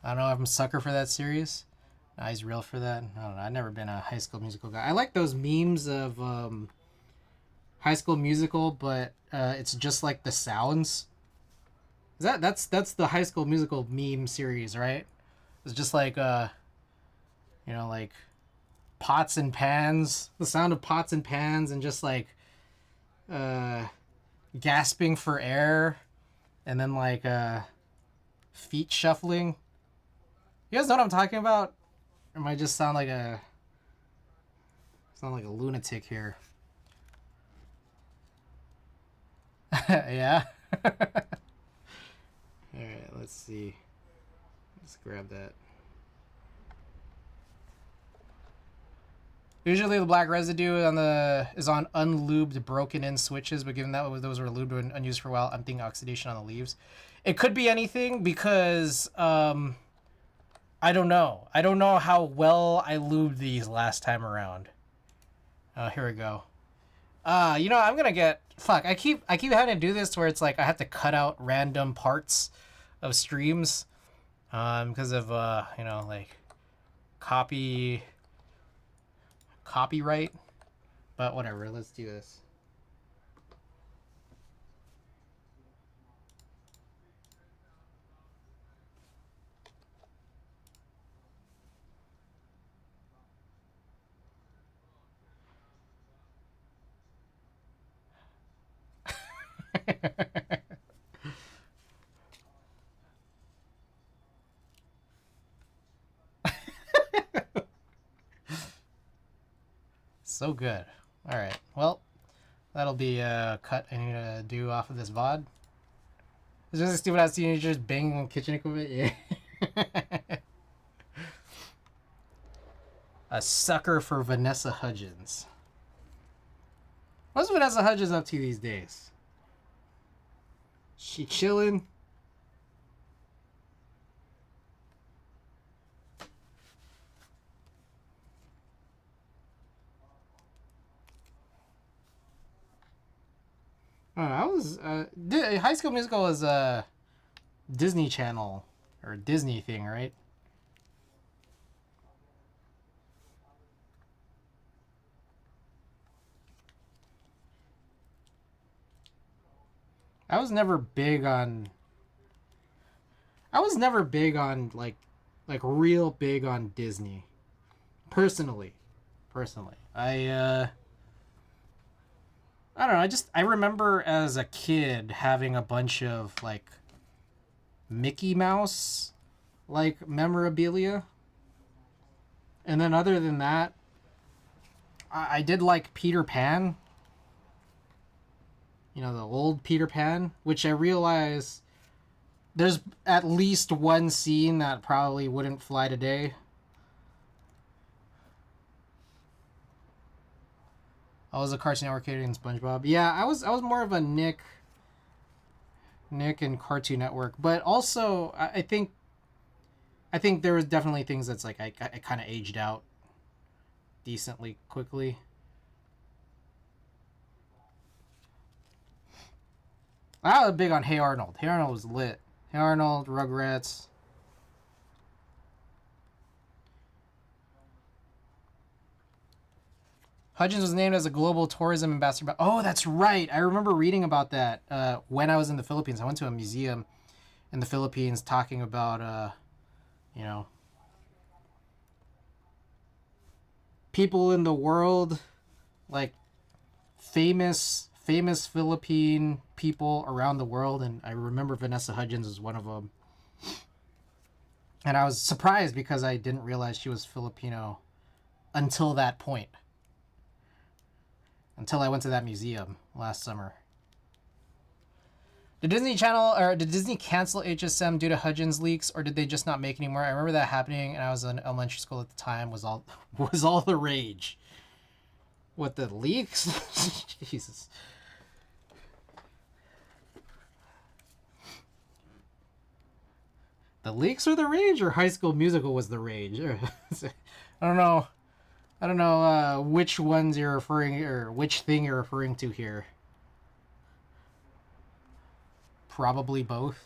I don't know, I'm a sucker for that series. Nah, he's real for that. I don't know, I've never been a High School Musical guy. I like those memes of High School Musical, but it's just like the sounds. That's the High School Musical meme series, right? It's just like you know, like pots and pans, the sound of pots and pans, and just like gasping for air, and then like feet shuffling. You guys know what I'm talking about? Or am I just sound like a lunatic here? Yeah. Alright, let's see. Let's grab that. Usually the black residue is on unlubed, broken-in switches, but given that those were lubed and unused for a while, I'm thinking oxidation on the leaves. It could be anything because, I don't know. I don't know how well I lubed these last time around. Here we go. You know, I'm gonna get... Fuck, I keep having to do this where it's like I have to cut out random parts of streams because of you know, like copyright, but whatever, let's do this. So good. All right. Well, that'll be a cut I need to do off of this VOD. It's just stupid ass teenagers banging on kitchen equipment. Yeah. A sucker for Vanessa Hudgens. What's Vanessa Hudgens up to these days? She chilling? I was High School Musical is a Disney Channel or Disney thing, right? I was never big on like real big on Disney. Personally. I don't know, I remember as a kid having a bunch of like Mickey Mouse like memorabilia. And then other than that, I did like Peter Pan. You know, the old Peter Pan, which I realize there's at least one scene that probably wouldn't fly today. I was a Cartoon Network kid in SpongeBob. Yeah, I was more of a Nick and Cartoon Network, but also I think there was definitely things that's like I kind of aged out decently quickly. I was big on Hey Arnold. Hey Arnold was lit. Hey Arnold, Rugrats. Hudgens was named as a global tourism ambassador. Oh, that's right. I remember reading about that when I was in the Philippines. I went to a museum in the Philippines talking about, you know, people in the world, like famous Philippine people around the world, and I remember Vanessa Hudgens was one of them. And I was surprised because I didn't realize she was Filipino until that point. Until I went to that museum last summer. Did Disney cancel HSM due to Hudgens leaks, or did they just not make anymore? I remember that happening, and I was in elementary school at the time. Was all the rage. What, the leaks? Jesus. The leaks were the rage, or High School Musical was the rage? I don't know. I don't know which ones you're referring, or which thing you're referring to here. Probably both.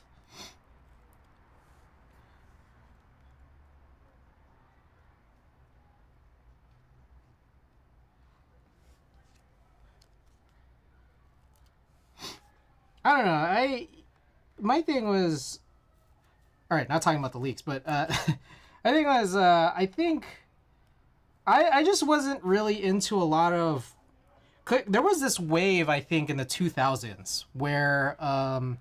I don't know. My thing was, all right, not talking about the leaks, but I think I just wasn't really into a lot of. There was this wave, I think, in the 2000s where a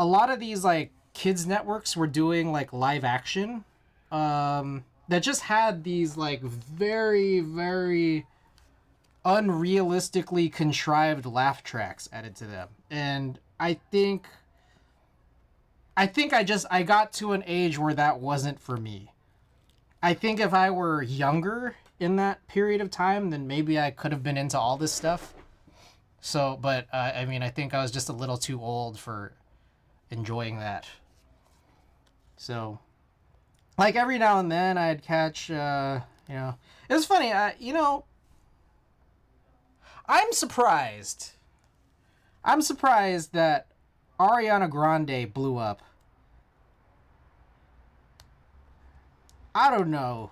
lot of these like kids networks were doing like live action that just had these like very, very unrealistically contrived laugh tracks added to them. And I think I got to an age where that wasn't for me. I think if I were younger in that period of time, then maybe I could have been into all this stuff. So, but I mean, I think I was just a little too old for enjoying that. So, like every now and then I'd catch, it was funny. I'm surprised that Ariana Grande blew up. I don't know.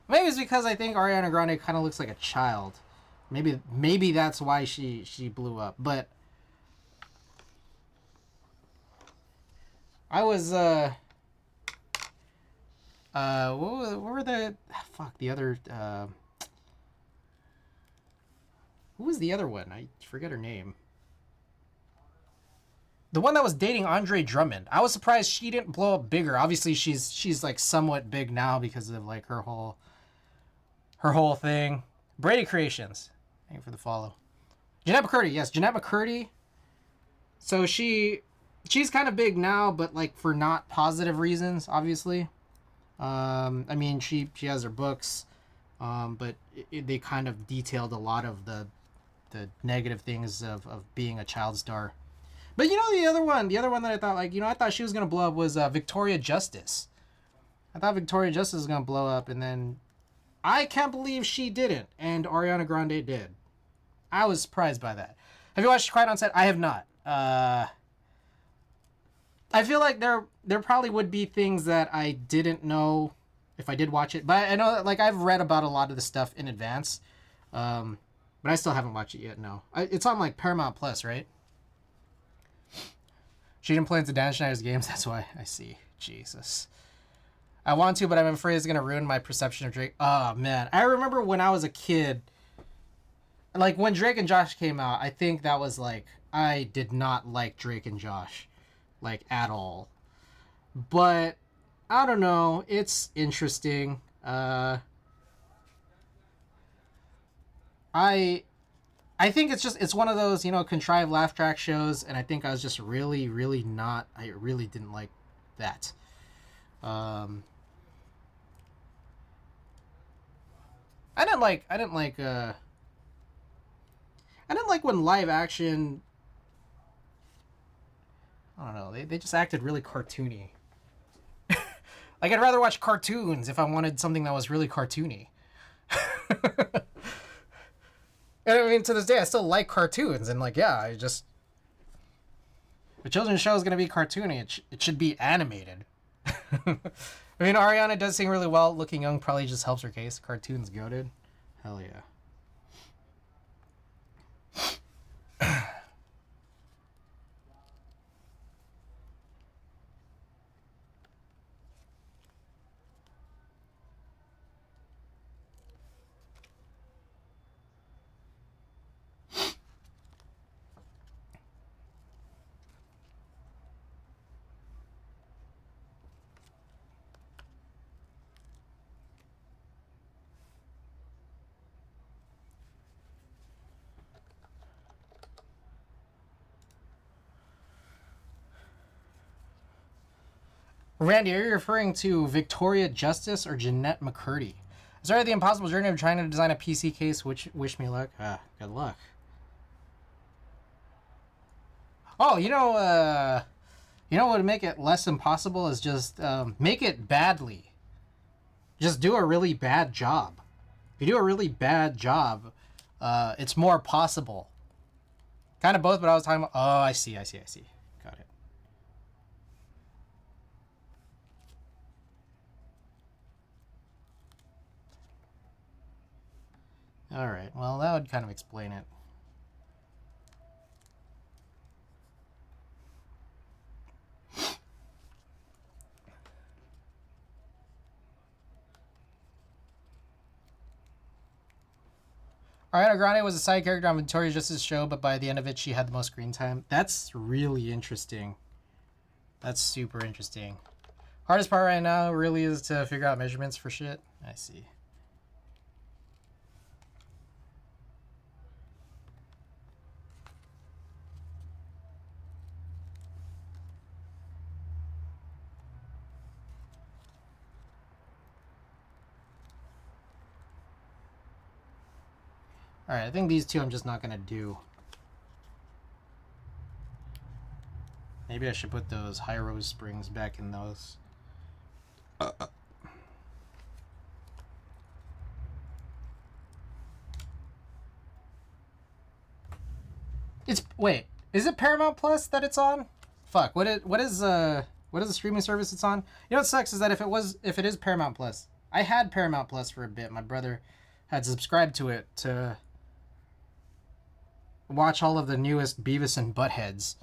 Maybe it's because I think Ariana Grande kind of looks like a child. Maybe that's why she blew up. But I was what were the the other who was the other one? I forget her name. The one that was dating Andre Drummond. I was surprised she didn't blow up bigger. Obviously, she's like somewhat big now because of like her whole thing. Brady Creations. Thank you for the follow. Jeanette McCurdy. Yes, Jeanette McCurdy. So she's kind of big now, but like for not positive reasons, obviously. I mean, she has her books, but they kind of detailed a lot of the negative things of being a child star. But the other one that I thought I thought she was gonna blow up was Victoria Justice. I thought Victoria Justice was gonna blow up, and then I can't believe she didn't, and Ariana Grande did. I was surprised by that. Have you watched Quiet on Set? I have not. I feel like there probably would be things that I didn't know if I did watch it, but I know that I've read about a lot of the stuff in advance, but I still haven't watched it yet. No, it's on Paramount Plus, right? She didn't play into Dan Schneider's games. That's why. I see. Jesus. I want to, but I'm afraid it's going to ruin my perception of Drake. Oh, man. I remember when I was a kid, when Drake and Josh came out, I think that was I did not like Drake and Josh, at all. But, I don't know. It's interesting. I think it's one of those, contrived laugh track shows, and I think I was just really, really not, I really didn't like that. I didn't like when live action, I don't know, they just acted really cartoony. I'd rather watch cartoons if I wanted something that was really cartoony. And I mean, to this day, I still like cartoons, and if a children's show is going to be cartoony, it should be animated. I mean, Ariana does sing really well. Looking young probably just helps her case. Cartoons goated. Hell yeah. Randy, are you referring to Victoria Justice or Jeanette McCurdy? I started the impossible journey of trying to design a PC case, which wish me luck. Good luck. Oh, you know what would make it less impossible is just make it badly. Just do a really bad job. If you do a really bad job, it's more possible. Kind of both, but I was talking about... Oh, I see. Got it. Alright, well, that would kind of explain it. Ariana Grande was a side character on Victoria Justice's show, but by the end of it, she had the most screen time. That's really interesting. That's super interesting. Hardest part right now really is to figure out measurements for shit. I see. Alright, I think these two I'm just not gonna do. Maybe I should put those hirose springs back in those. Wait, is it Paramount Plus that it's on? Fuck, what is the streaming service it's on? You know what sucks is that if it is Paramount Plus, I had Paramount Plus for a bit. My brother had subscribed to it to watch all of the newest Beavis and Buttheads.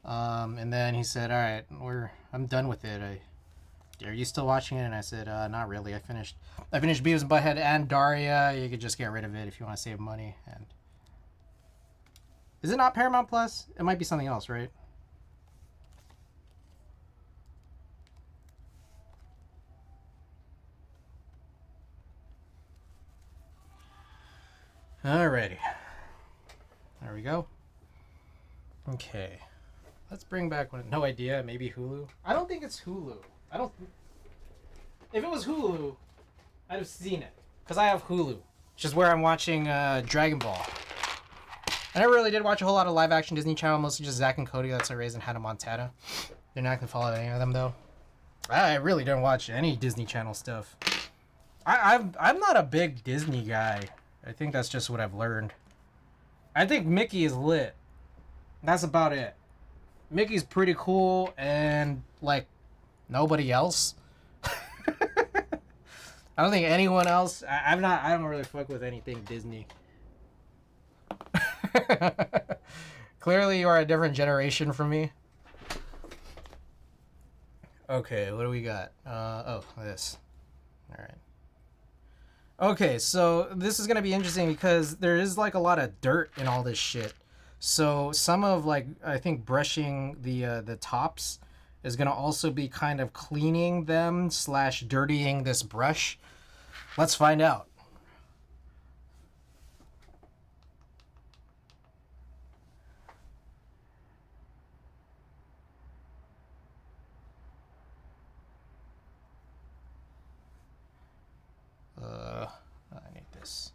And then he said, "All right, I'm done with it. Are you still watching it?" And I said, "Not really. I finished Beavis and Butthead and Daria. You could just get rid of it if you want to save money." And is it not Paramount Plus? It might be something else, right? Alrighty. There we go. Okay. Let's bring back one. No idea. Maybe Hulu. I don't think it's Hulu. If it was Hulu, I'd have seen it. Because I have Hulu. Which is where I'm watching Dragon Ball. I never really did watch a whole lot of live action Disney Channel. Mostly just Zack and Cody. That's I raised in Hannah Montana. They're not going to follow any of them, though. I really don't watch any Disney Channel stuff. I'm not a big Disney guy. I think that's just what I've learned. I think Mickey is lit. That's about it. Mickey's pretty cool and, like, nobody else. I don't think anyone else... I don't really fuck with anything Disney. Clearly you are a different generation from me. Okay, what do we got? This. Alright. Okay, so this is going to be interesting because there is, like, a lot of dirt in all this shit. So some of, like, I think brushing the tops is going to also be kind of cleaning them / dirtying this brush. Let's find out. I need this.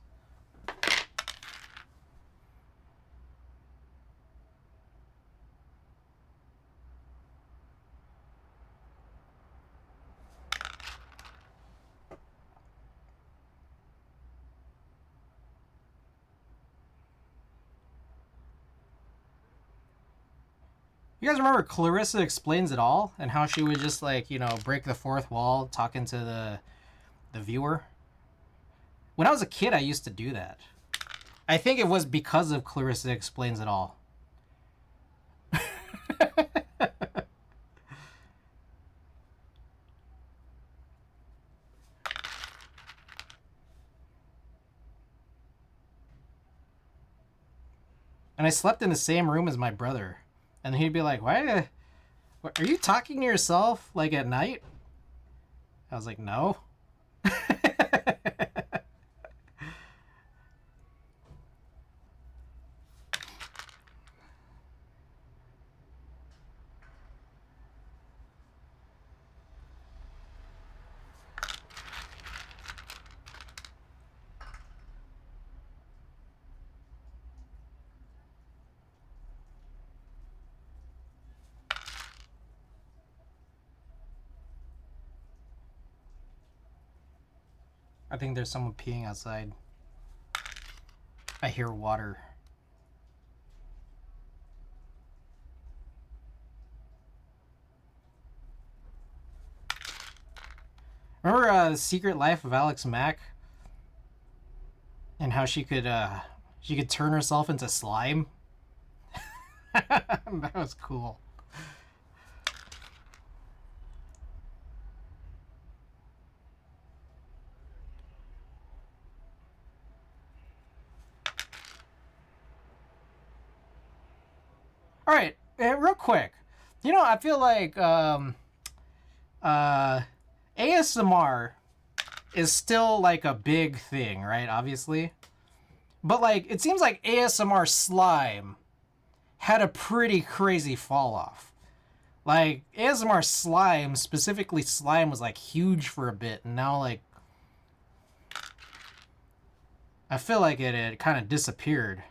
You guys remember Clarissa Explains It All and how she would just, like, you know, break the fourth wall talking to the viewer? When I was a kid, I used to do that. I think it was because of Clarissa Explains It All. And I slept in the same room as my brother. And he'd be like, are you talking to yourself, like, at night? I was like, no. I think there's someone peeing outside. I hear water. Remember Secret Life of Alex Mack? And how she could turn herself into slime? That was cool. All right, real quick. You know, I feel like ASMR is still like a big thing, right? Obviously. But like it seems like ASMR slime had a pretty crazy fall off. Like ASMR slime, specifically slime, was like huge for a bit, and now like I feel like it kind of disappeared.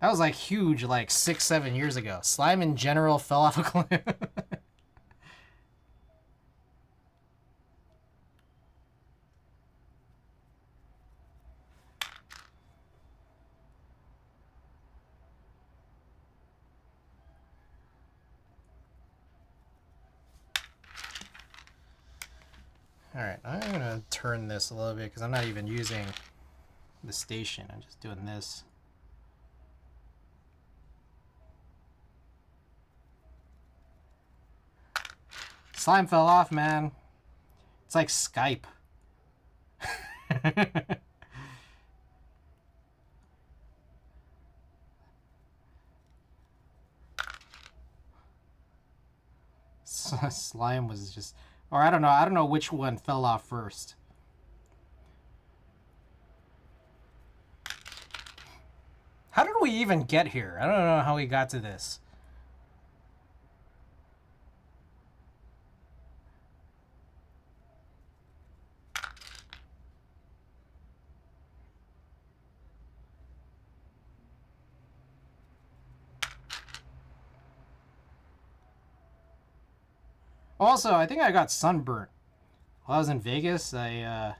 That was like huge like 6-7 years ago. Slime in general fell off a cliff. Alright, I'm gonna turn this a little bit because I'm not even using the station. I'm just doing this. Slime fell off, man. It's like Skype. Slime was just, or I don't know which one fell off first. How did we even get here? I don't know how we got to this. Also, I think I got sunburnt. While I was in Vegas, I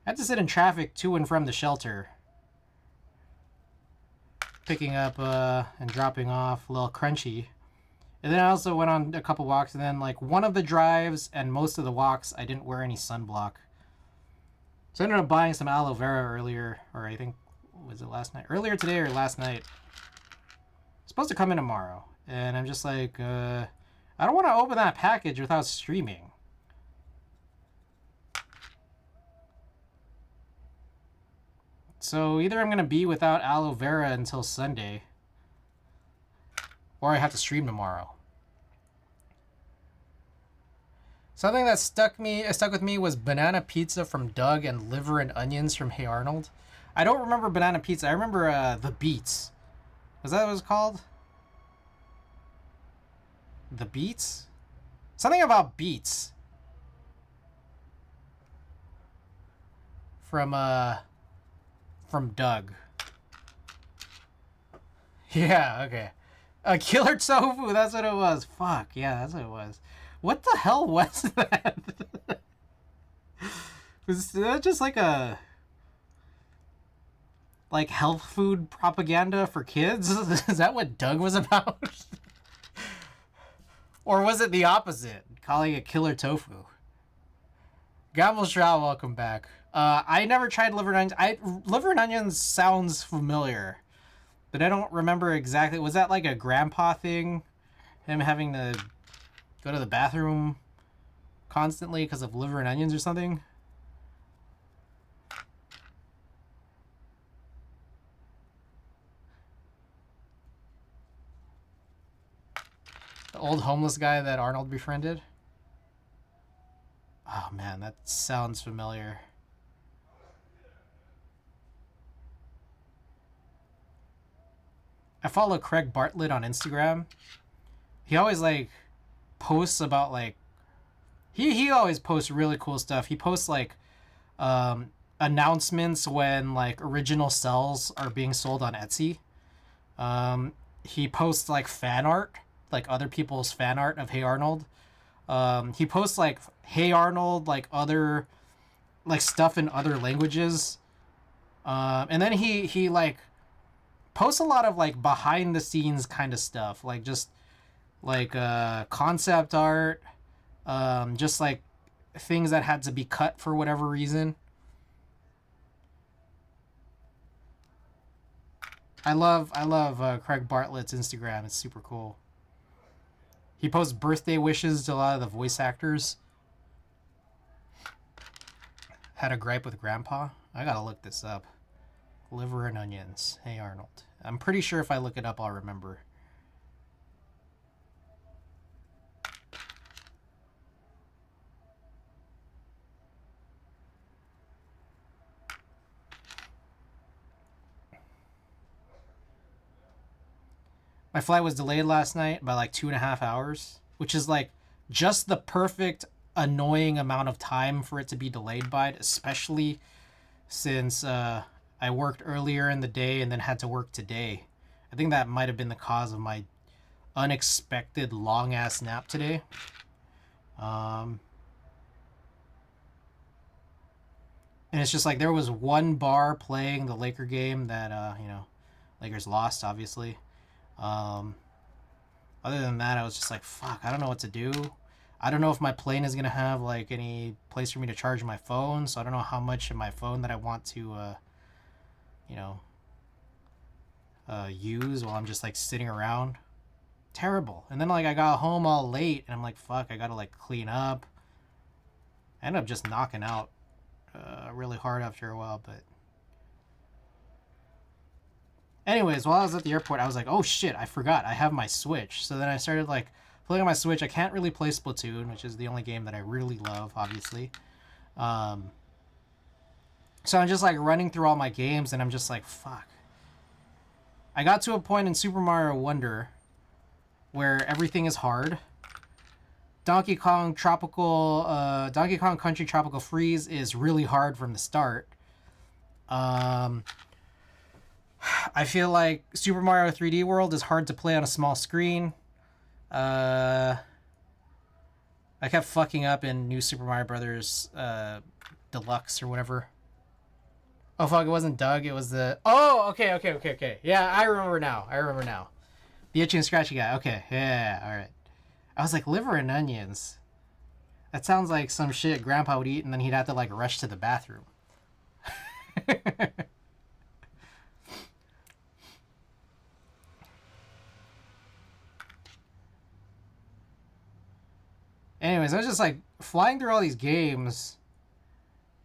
had to sit in traffic to and from the shelter. Picking up and dropping off a little crunchy. And then I also went on a couple walks, and then like one of the drives and most of the walks, I didn't wear any sunblock. So I ended up buying some aloe vera earlier, or I think, was it last night? Earlier today or last night. It's supposed to come in tomorrow. And I'm just like, I don't want to open that package without streaming. So either I'm going to be without aloe vera until Sunday, or I have to stream tomorrow. Something that stuck with me was banana pizza from Doug and liver and onions from Hey Arnold. I don't remember banana pizza. I remember the beets. Was that what it was called? The beets? Something about beets. From Doug. Yeah, okay. A killer tofu, that's what it was. Fuck, yeah, that's what it was. What the hell was that? Was that just like a like health food propaganda for kids? Is that what Doug was about? Or was it the opposite? Calling it killer tofu. Gamble Shroud, welcome back. I never tried liver and onions. Liver and onions sounds familiar, but I don't remember exactly. Was that like a grandpa thing? Him having to go to the bathroom constantly because of liver and onions or something? The old homeless guy that Arnold befriended? Oh man, that sounds familiar. I follow Craig Bartlett on Instagram. He always like posts about like he always posts really cool stuff. He posts like announcements when like original cells are being sold on Etsy. He posts like fan art, like other people's fan art of Hey Arnold. He posts like Hey Arnold, like other like stuff in other languages. And then he like posts a lot of like behind the scenes kind of stuff, like just like concept art, just like things that had to be cut for whatever reason. I love Craig Bartlett's Instagram. It's super cool. He posts birthday wishes to a lot of the voice actors. Had a gripe with Grandpa. I gotta look this up. Liver and onions. Hey Arnold. I'm pretty sure if I look it up, I'll remember. My flight was delayed last night by like 2.5 hours, which is like just the perfect annoying amount of time for it to be delayed by, especially since I worked earlier in the day and then had to work today. I think that might have been the cause of my unexpected long ass nap today. And it's just like there was one bar playing the Laker game that Lakers lost, obviously. Other than that, I was just like, fuck, I don't know what to do. I don't know if my plane is gonna have like any place for me to charge my phone, so I don't know how much of my phone that I want to use while I'm just like sitting around. Terrible. And then like I got home all late and I'm like, fuck, I gotta like clean up. I ended up just knocking out really hard after a while, but anyways, while I was at the airport, I was like, oh shit, I forgot I have my Switch. So then I started like playing on my Switch. I can't really play Splatoon, which is the only game that I really love, obviously. So I'm just like running through all my games and I'm just like, fuck. I got to a point in Super Mario Wonder where everything is hard. Donkey Kong Country Tropical Freeze is really hard from the start. I feel like Super Mario 3D World is hard to play on a small screen. I kept fucking up in New Super Mario Brothers Deluxe or whatever. Oh fuck, it wasn't Doug, it was the... Oh, okay. Yeah, I remember now. The itchy and scratchy guy. Okay, yeah, alright. I was like, liver and onions. That sounds like some shit Grandpa would eat and then he'd have to like rush to the bathroom. Anyways, I was just like flying through all these games.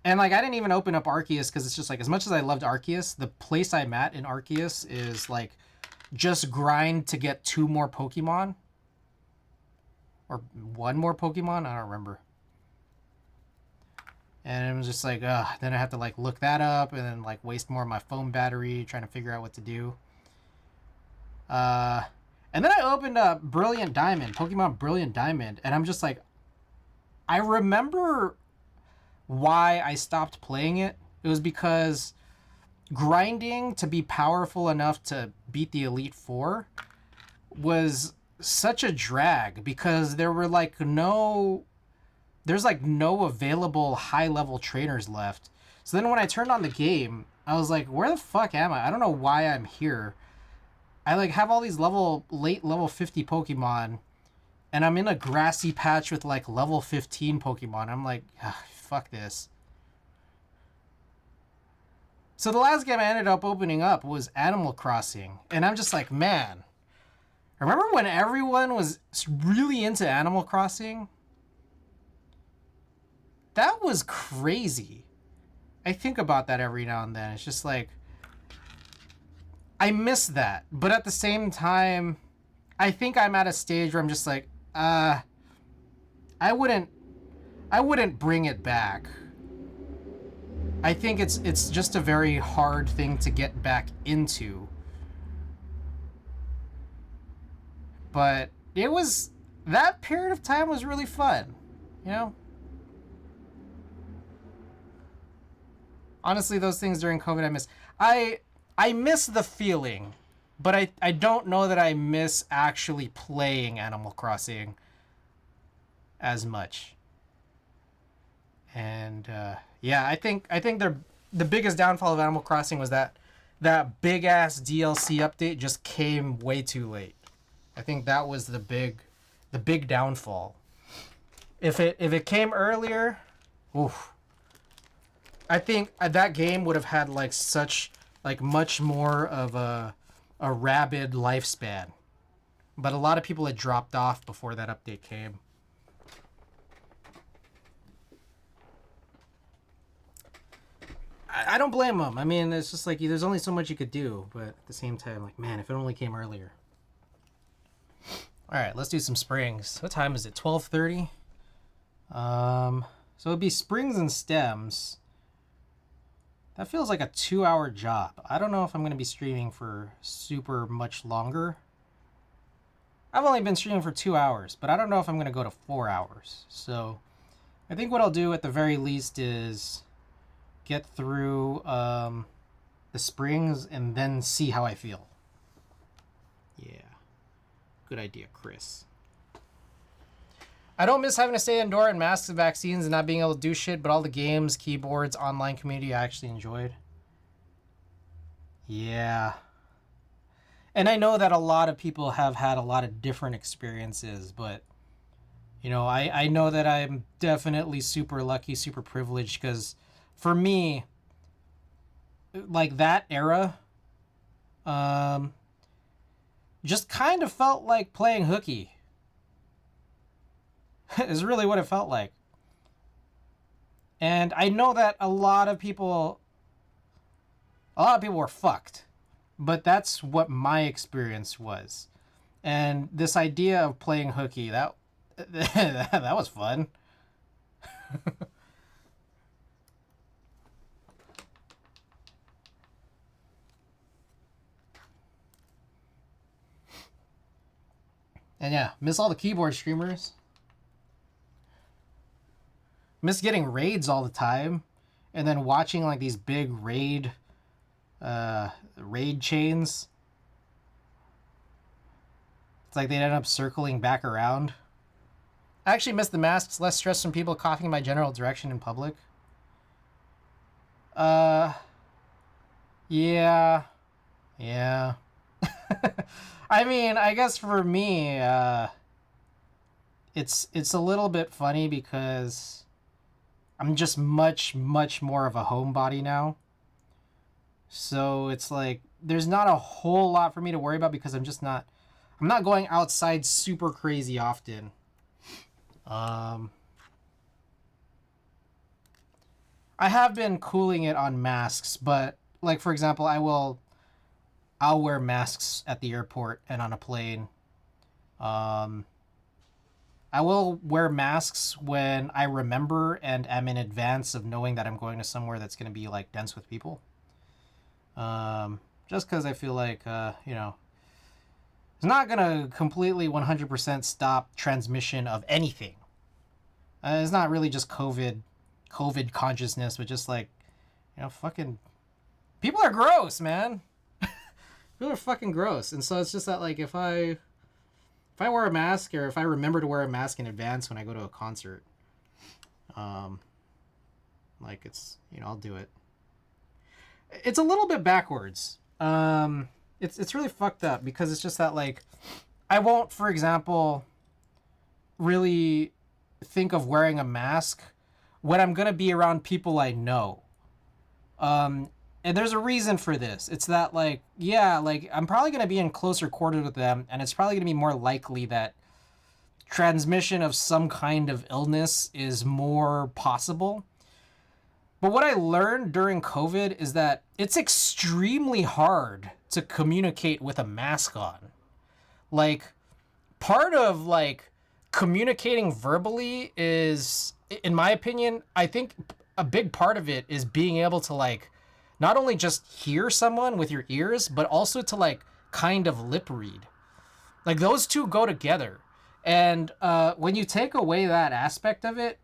And like I didn't even open up Arceus because it's just like as much as I loved Arceus, the place I'm at in Arceus is like just grind to get 2 more Pokemon. Or 1 more Pokemon? I don't remember. And it was just like, then I have to like look that up and then like waste more of my phone battery trying to figure out what to do. And then I opened up Brilliant Diamond, Pokemon Brilliant Diamond, and I'm just like, I remember why I stopped playing it. It was because grinding to be powerful enough to beat the Elite Four was such a drag because there were like no available high level trainers left. So then when I turned on the game, I was like, where the fuck am I? I don't know why I'm here. I like have all these late level 50 Pokemon and I'm in a grassy patch with like level 15 Pokemon. I'm like, fuck this. So the last game I ended up opening up was Animal Crossing. And I'm just like, man, remember when everyone was really into Animal Crossing? That was crazy. I think about that every now and then. It's just like, I miss that. But at the same time, I think I'm at a stage where I'm just like, I wouldn't bring it back. I think it's just a very hard thing to get back into. But it was, that period of time was really fun, you know? Honestly, those things during COVID I miss. I miss the feeling but I don't know that I miss actually playing Animal Crossing as much. And yeah, I think the biggest downfall of Animal Crossing was that big ass DLC update just came way too late. I think that was the big downfall. If it came earlier, oof, I think that game would have had like such like much more of a rabid lifespan. But a lot of people had dropped off before that update came. I don't blame them. I mean, it's just like there's only so much you could do, but at the same time, like, man, if it only came earlier. All right, let's do some springs. What time is it? 12:30. So it'd be springs and stems. That feels like a 2-hour job. I don't know if I'm gonna be streaming for super much longer. I've only been streaming for 2 hours, but I don't know if I'm gonna go to 4 hours. So I think what I'll do at the very least is get through the springs and then see how I feel. Yeah. Good idea, Chris. I don't miss having to stay indoor and masks and vaccines and not being able to do shit, but all the games, keyboards, online community I actually enjoyed. Yeah. And I know that a lot of people have had a lot of different experiences, but I know that I'm definitely super lucky, super privileged, because for me, like that era, just kind of felt like playing hooky. Is really what it felt like. And I know that a lot of people were fucked, but that's what my experience was. And this idea of playing hooky, that that was fun. And yeah, miss all the keyboard streamers. Miss getting raids all the time, and then watching like these big raid chains. It's like they'd end up circling back around. I actually miss the masks, less stress from people coughing in my general direction in public. Yeah. Yeah. I mean, I guess for me, it's a little bit funny because I'm just much more of a homebody now. So it's like there's not a whole lot for me to worry about because I'm not going outside super crazy often. I have been cooling it on masks, but like for example, I'll wear masks at the airport and on a plane. I will wear masks when I remember and am in advance of knowing that I'm going to somewhere that's going to be like dense with people. Just because I feel like, it's not going to completely 100% stop transmission of anything. It's not really just COVID consciousness, but just like, fucking people are gross, man. People are fucking gross. And so it's just that like if I wear a mask or if I remember to wear a mask in advance when I go to a concert, like it's, I'll do it. It's a little bit backwards. It's really fucked up because it's just that like I won't, for example, really think of wearing a mask when I'm gonna be around people I know. And there's a reason for this. It's that like, yeah, like I'm probably gonna be in closer quarters with them, and it's probably gonna be more likely that transmission of some kind of illness is more possible. But what I learned during COVID is that it's extremely hard to communicate with a mask on. Like, part of like communicating verbally is, in my opinion, I think a big part of it is being able to like not only just hear someone with your ears, but also to like kind of lip read. Like those two go together. And when you take away that aspect of it,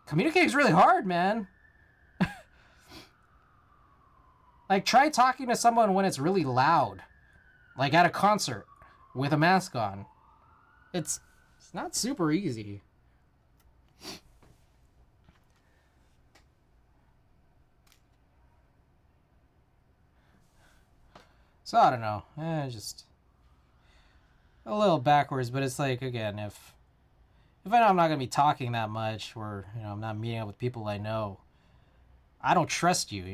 communicating's really hard, man. Like, try talking to someone when it's really loud. Like at a concert with a mask on. It's not super easy. So I don't know. Just a little backwards, but it's like, again, if I know I'm not gonna be talking that much, or I'm not meeting up with people I know, I don't trust you,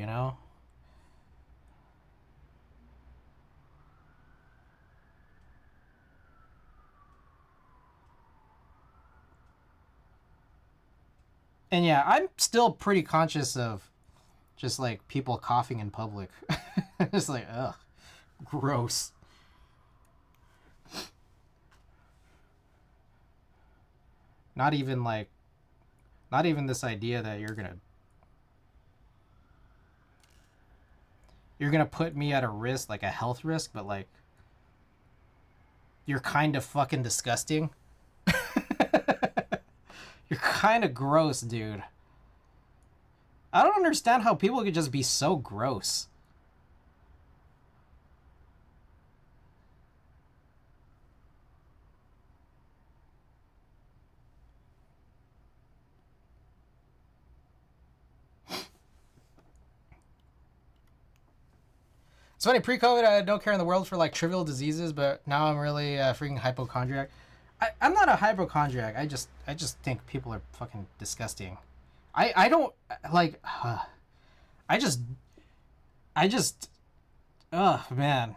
And yeah, I'm still pretty conscious of just like people coughing in public. Just like, ugh, gross. Not even like, not even this idea that you're gonna put me at a risk, like a health risk, but like, you're kind of fucking disgusting. You're kind of gross, dude. I don't understand how people could just be so gross. It's funny, pre-COVID, I don't care in the world for like trivial diseases, but now I'm really freaking hypochondriac. I'm not a hypochondriac. I just think people are fucking disgusting. I don't like. I just I just. Ugh, man.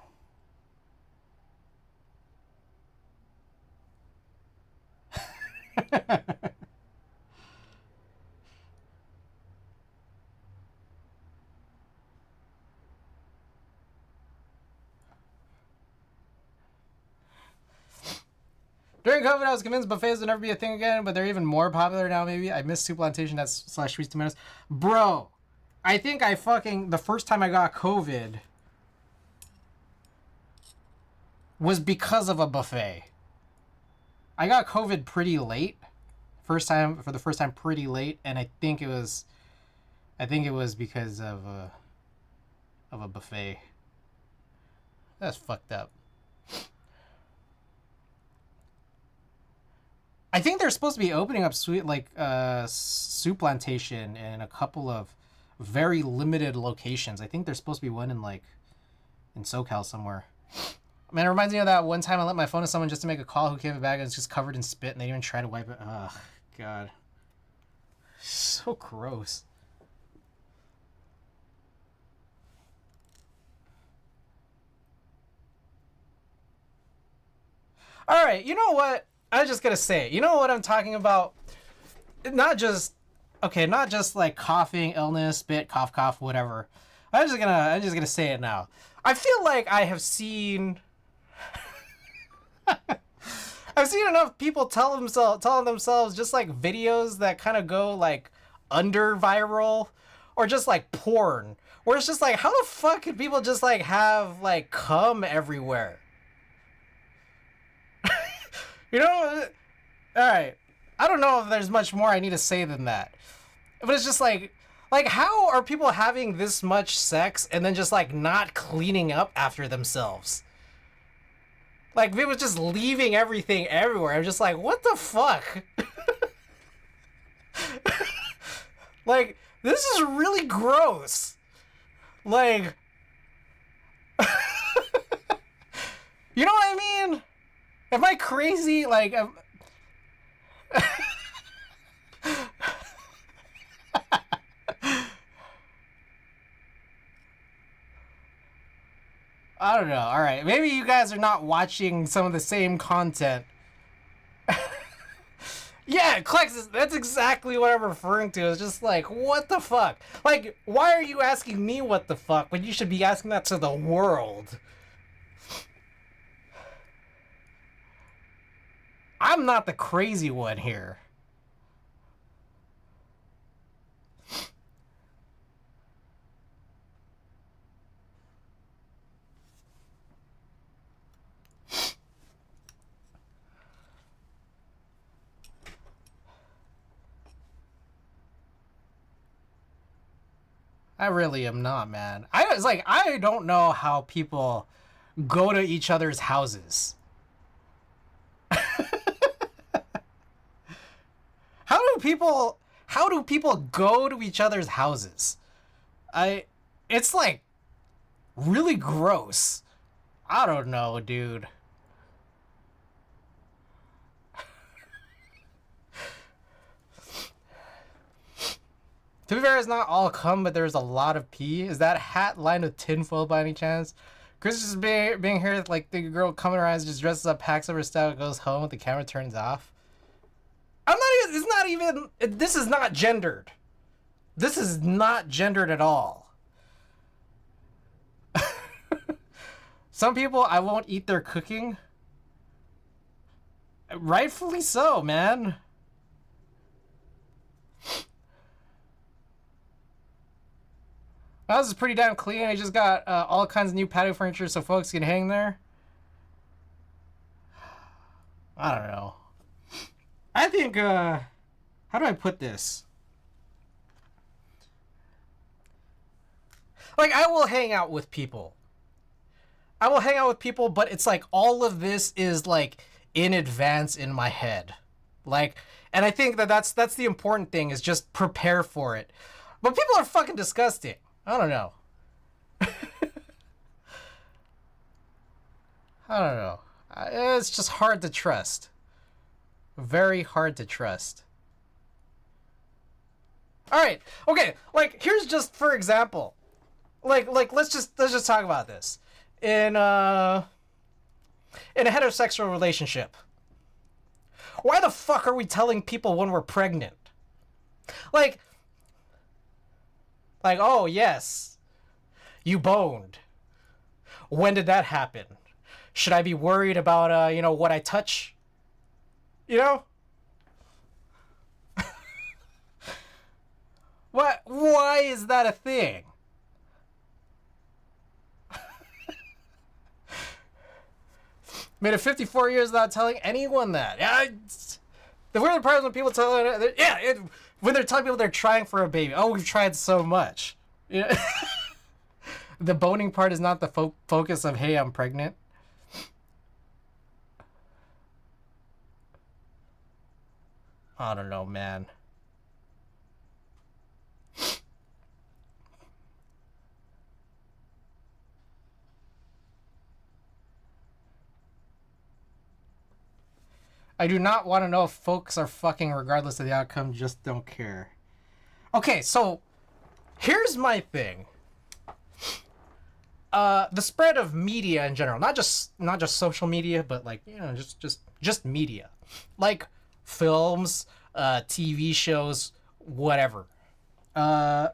During COVID, I was convinced buffets would never be a thing again, but they're even more popular now. Maybe I miss soup plantation. That's slash sweet tomatoes, bro. I think I fucking the first time I got COVID was because of a buffet. I got COVID pretty late. For the first time pretty late, and I think it was because of a buffet. That's fucked up. I think they're supposed to be opening up soup plantation in a couple of very limited locations. I think there's supposed to be one in SoCal somewhere. Man, it reminds me of that one time I lent my phone to someone just to make a call who came back and it's just covered in spit and they didn't even try to wipe it. Ugh, God. So gross. All right, you know what? I was just gonna say it. You know what I'm talking about? Not just not just like coughing, illness, spit, cough, cough, whatever. I'm just gonna say it now. I feel like I've seen enough people telling themselves just like videos that kind of go like under viral, or just like porn, where it's just like, how the fuck could people just like have like cum everywhere? You know, all right. I don't know if there's much more I need to say than that, but it's just like how are people having this much sex and then just like not cleaning up after themselves? Like people just leaving everything everywhere. I'm just like, what the fuck? Like, this is really gross. Like, you know what I mean? Am I crazy? Like, I don't know. All right, maybe you guys are not watching some of the same content. Yeah, Clex, that's exactly what I'm referring to. It's just like, what the fuck? Like, why are you asking me what the fuck when you should be asking that to the world? I'm not the crazy one here. I really am not, man. It's like I don't know how people go to each other's houses. How do people go to each other's houses? It's like really gross. I don't know, dude. To be fair, it's not all cum, but there's a lot of pee. Is that hat lined with tinfoil by any chance? Chris just being here, like the girl coming around, just dresses up, packs up her stuff, goes home, the camera turns off. It's not even, this is not gendered. This is not gendered at all. Some people, I won't eat their cooking. Rightfully so, man. My house is pretty damn clean. I just got all kinds of new patio furniture so folks can hang there. I don't know. I think, how do I put this? Like, I will hang out with people. But it's like all of this is like in advance in my head. Like, and I think that's the important thing, is just prepare for it. But people are fucking disgusting. I don't know. I don't know. It's just hard to trust. Very hard to trust. All right. Okay. Like, here's just for example. Like let's just talk about this. In a heterosexual relationship. Why the fuck are we telling people when we're pregnant? Like, oh yes, you boned. When did that happen? Should I be worried about what I touch? You know? What? Why is that a thing? Made it 54 years without telling anyone that. Yeah, the weird part is when people tell when they're telling people they're trying for a baby. Oh, we've tried so much. Yeah. The boning part is not the focus of, hey, I'm pregnant. I don't know, man. I do not want to know if folks are fucking regardless of the outcome, just don't care. Okay, so here's my thing. The spread of media in general, not just social media, but like, just media. Like films, TV shows, whatever. I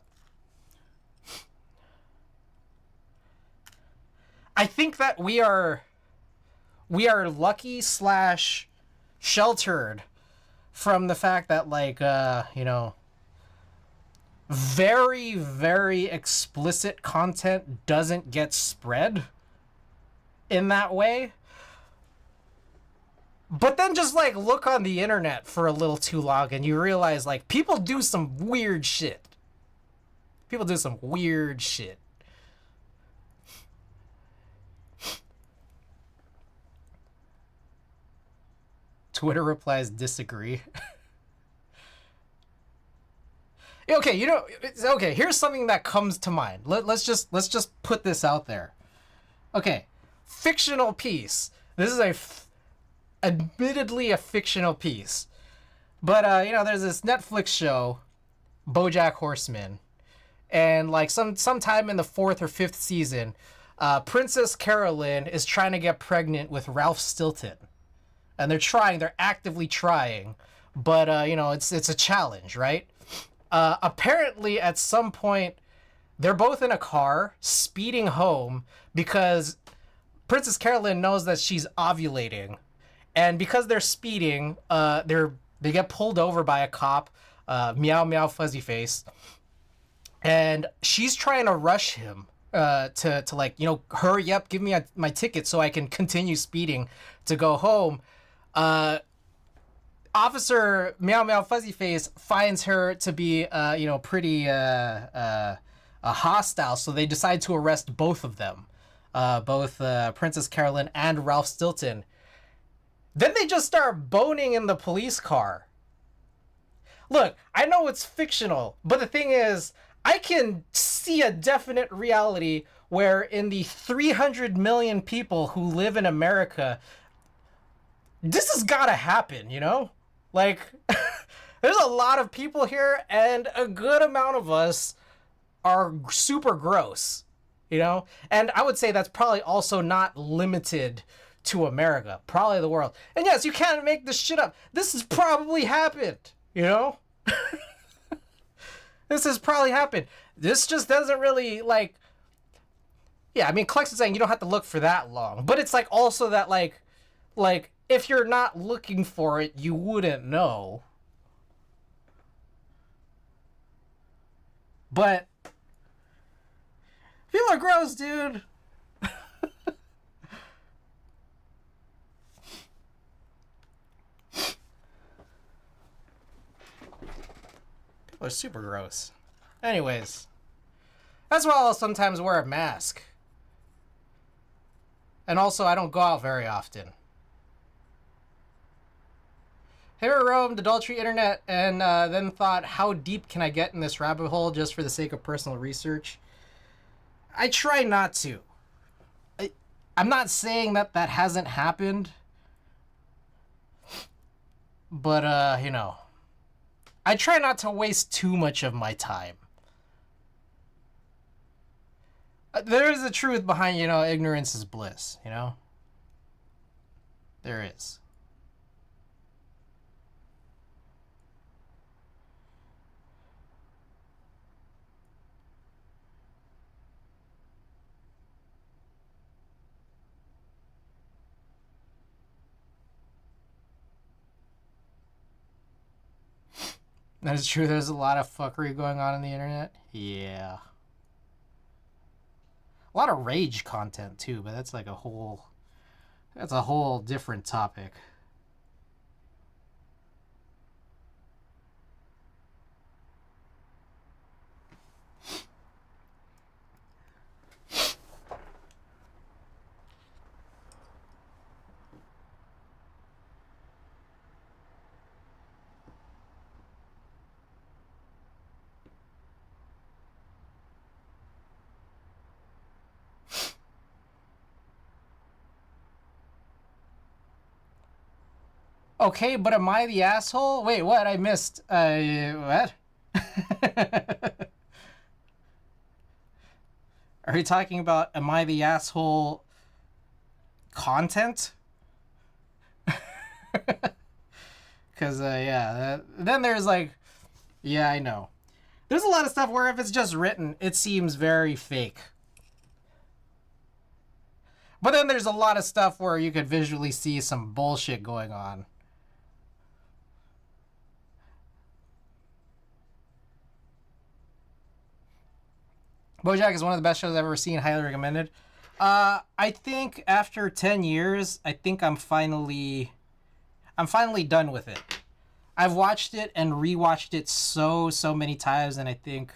think that we are lucky / sheltered from the fact that, like, very, very explicit content doesn't get spread in that way. But then just, like, look on the internet for a little too long and you realize, like, people do some weird shit. Twitter replies disagree. Okay, okay, here's something that comes to mind. Let's just put this out there. Okay, fictional piece. This is admittedly a fictional piece. But there's this Netflix show, BoJack Horseman. And like sometime in the 4th or 5th season, Princess Carolyn is trying to get pregnant with Ralph Stilton. And they're actively trying, but it's a challenge, right? Apparently at some point they're both in a car speeding home because Princess Carolyn knows that she's ovulating, and because they're speeding, they get pulled over by a cop, meow meow fuzzy face, and she's trying to rush him to like, hurry up, give me my ticket so I can continue speeding to go home. Officer Meow Meow Fuzzy Face finds her to be, pretty hostile, so they decide to arrest both of them, both Princess Carolyn and Ralph Stilton. Then they just start boning in the police car. Look, I know it's fictional, but the thing is, I can see a definite reality where in the 300 million people who live in America, this has got to happen, you know? Like, there's a lot of people here, and a good amount of us are super gross, you know? And I would say that's probably also not limited to America, probably the world. And yes, you can't make this shit up. This has probably happened, you know? This has probably happened. This just doesn't really, like... Yeah, I mean, Klex is saying you don't have to look for that long. But it's, like, also that, like, if you're not looking for it, you wouldn't know. But... people are gross, dude. People are super gross. Anyways. That's why I'll sometimes wear a mask. And also, I don't go out very often. Here roamed adultery internet and then thought, how deep can I get in this rabbit hole just for the sake of personal research? I try not to. I'm not saying that that hasn't happened. But, you know, I try not to waste too much of my time. There is a truth behind, you know, ignorance is bliss, you know? There is. That is true. There's a lot of fuckery going on the internet. Yeah. A lot of rage content too, but that's like a whole... that's a whole different topic. Okay, but am I the asshole? Wait, what? I missed. What? Are you talking about am I the asshole content? Because, yeah. Then there's like, yeah, I know. There's a lot of stuff where if it's just written, it seems very fake. But then there's a lot of stuff where you could visually see some bullshit going on. BoJack is one of the best shows I've ever seen. Highly recommended. I think after 10 years, I think I'm finally done with it. I've watched it and rewatched it so many times, and I think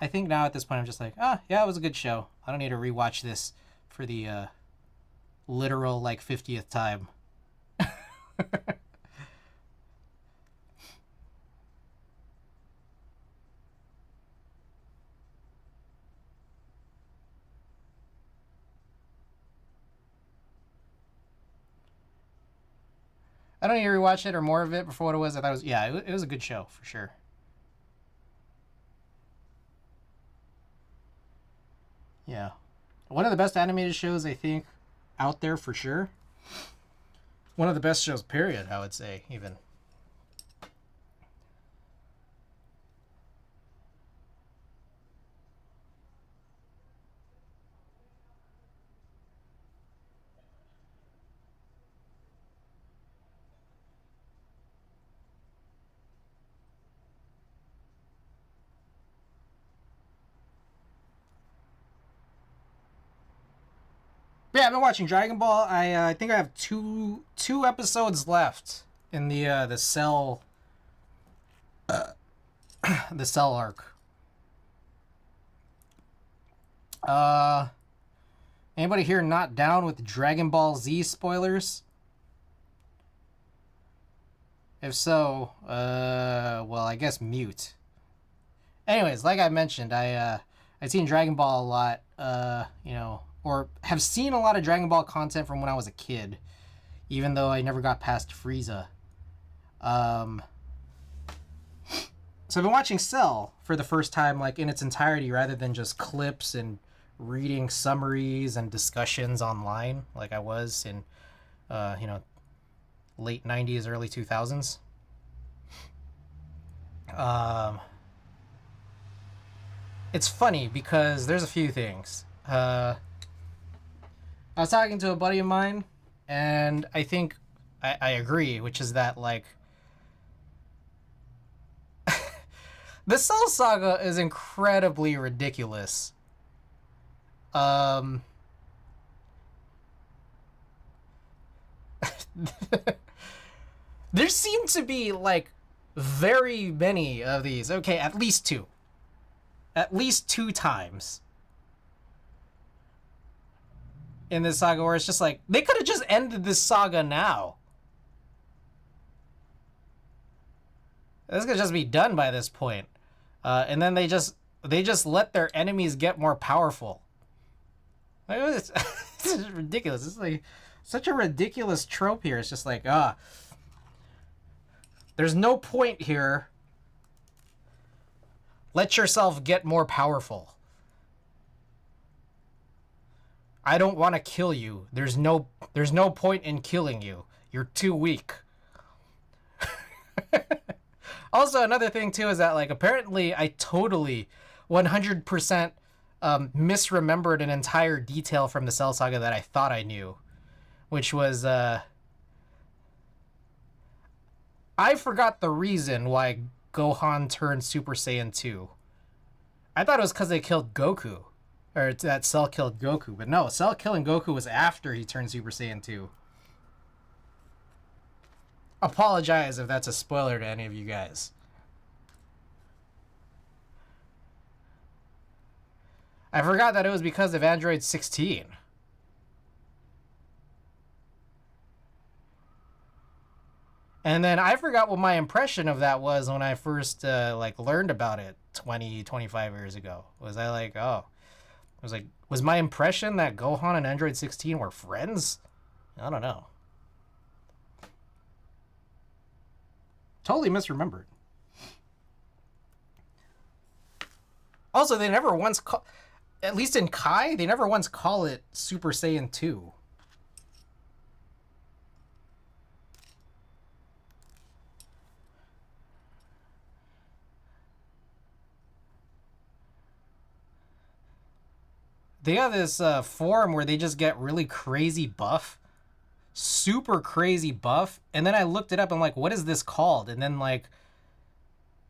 now at this point I'm just like, yeah, it was a good show. I don't need to rewatch this for the literal like 50th time. I don't need to rewatch it or more of it before what it was. I thought it was, yeah, it was a good show for sure. Yeah. One of the best animated shows, I think, out there for sure. One of the best shows, period, I would say, even. But yeah, I've been watching Dragon Ball. I think I have two episodes left in the Cell the Cell arc. Uh, Anybody here not down with Dragon Ball Z spoilers? If so, well, I guess mute. Anyways, like I mentioned, I've seen Dragon Ball a lot, or have seen a lot of Dragon Ball content from when I was a kid, even though I never got past Frieza. So I've been watching Cell for the first time, like in its entirety, rather than just clips and reading summaries and discussions online, like I was in, late '90s, early 2000s. It's funny because there's a few things. I was talking to a buddy of mine, and I think I agree, which is that, like, the Cell Saga is incredibly ridiculous. There seem to be, like, very many of these. Okay, at least two. At least two times in this saga where it's just like, they could have just ended this saga now. This could just be done by this point. And then they just let their enemies get more powerful. Like, this is ridiculous. It's like such a ridiculous trope here. It's just like, there's no point here. Let yourself get more powerful. I don't want to kill you. There's no point in killing you. You're too weak. Also, another thing too is that, like, apparently I totally 100% misremembered an entire detail from the Cell Saga that I thought I knew, which was I forgot the reason why Gohan turned Super Saiyan 2. I thought it was because they killed Goku, or that Cell killed Goku, but no, Cell killing Goku was after he turned Super Saiyan 2. Apologize if that's a spoiler to any of you guys. I forgot that it was because of Android 16. And then I forgot what my impression of that was when I first learned about it 25 years ago. Was my impression that Gohan and Android 16 were friends? I don't know. Totally misremembered. Also, they never once at least in Kai, they never once call it Super Saiyan 2. They have this form where they just get really crazy buff. Super crazy buff. And then I looked it up and, like, what is this called? And then, like,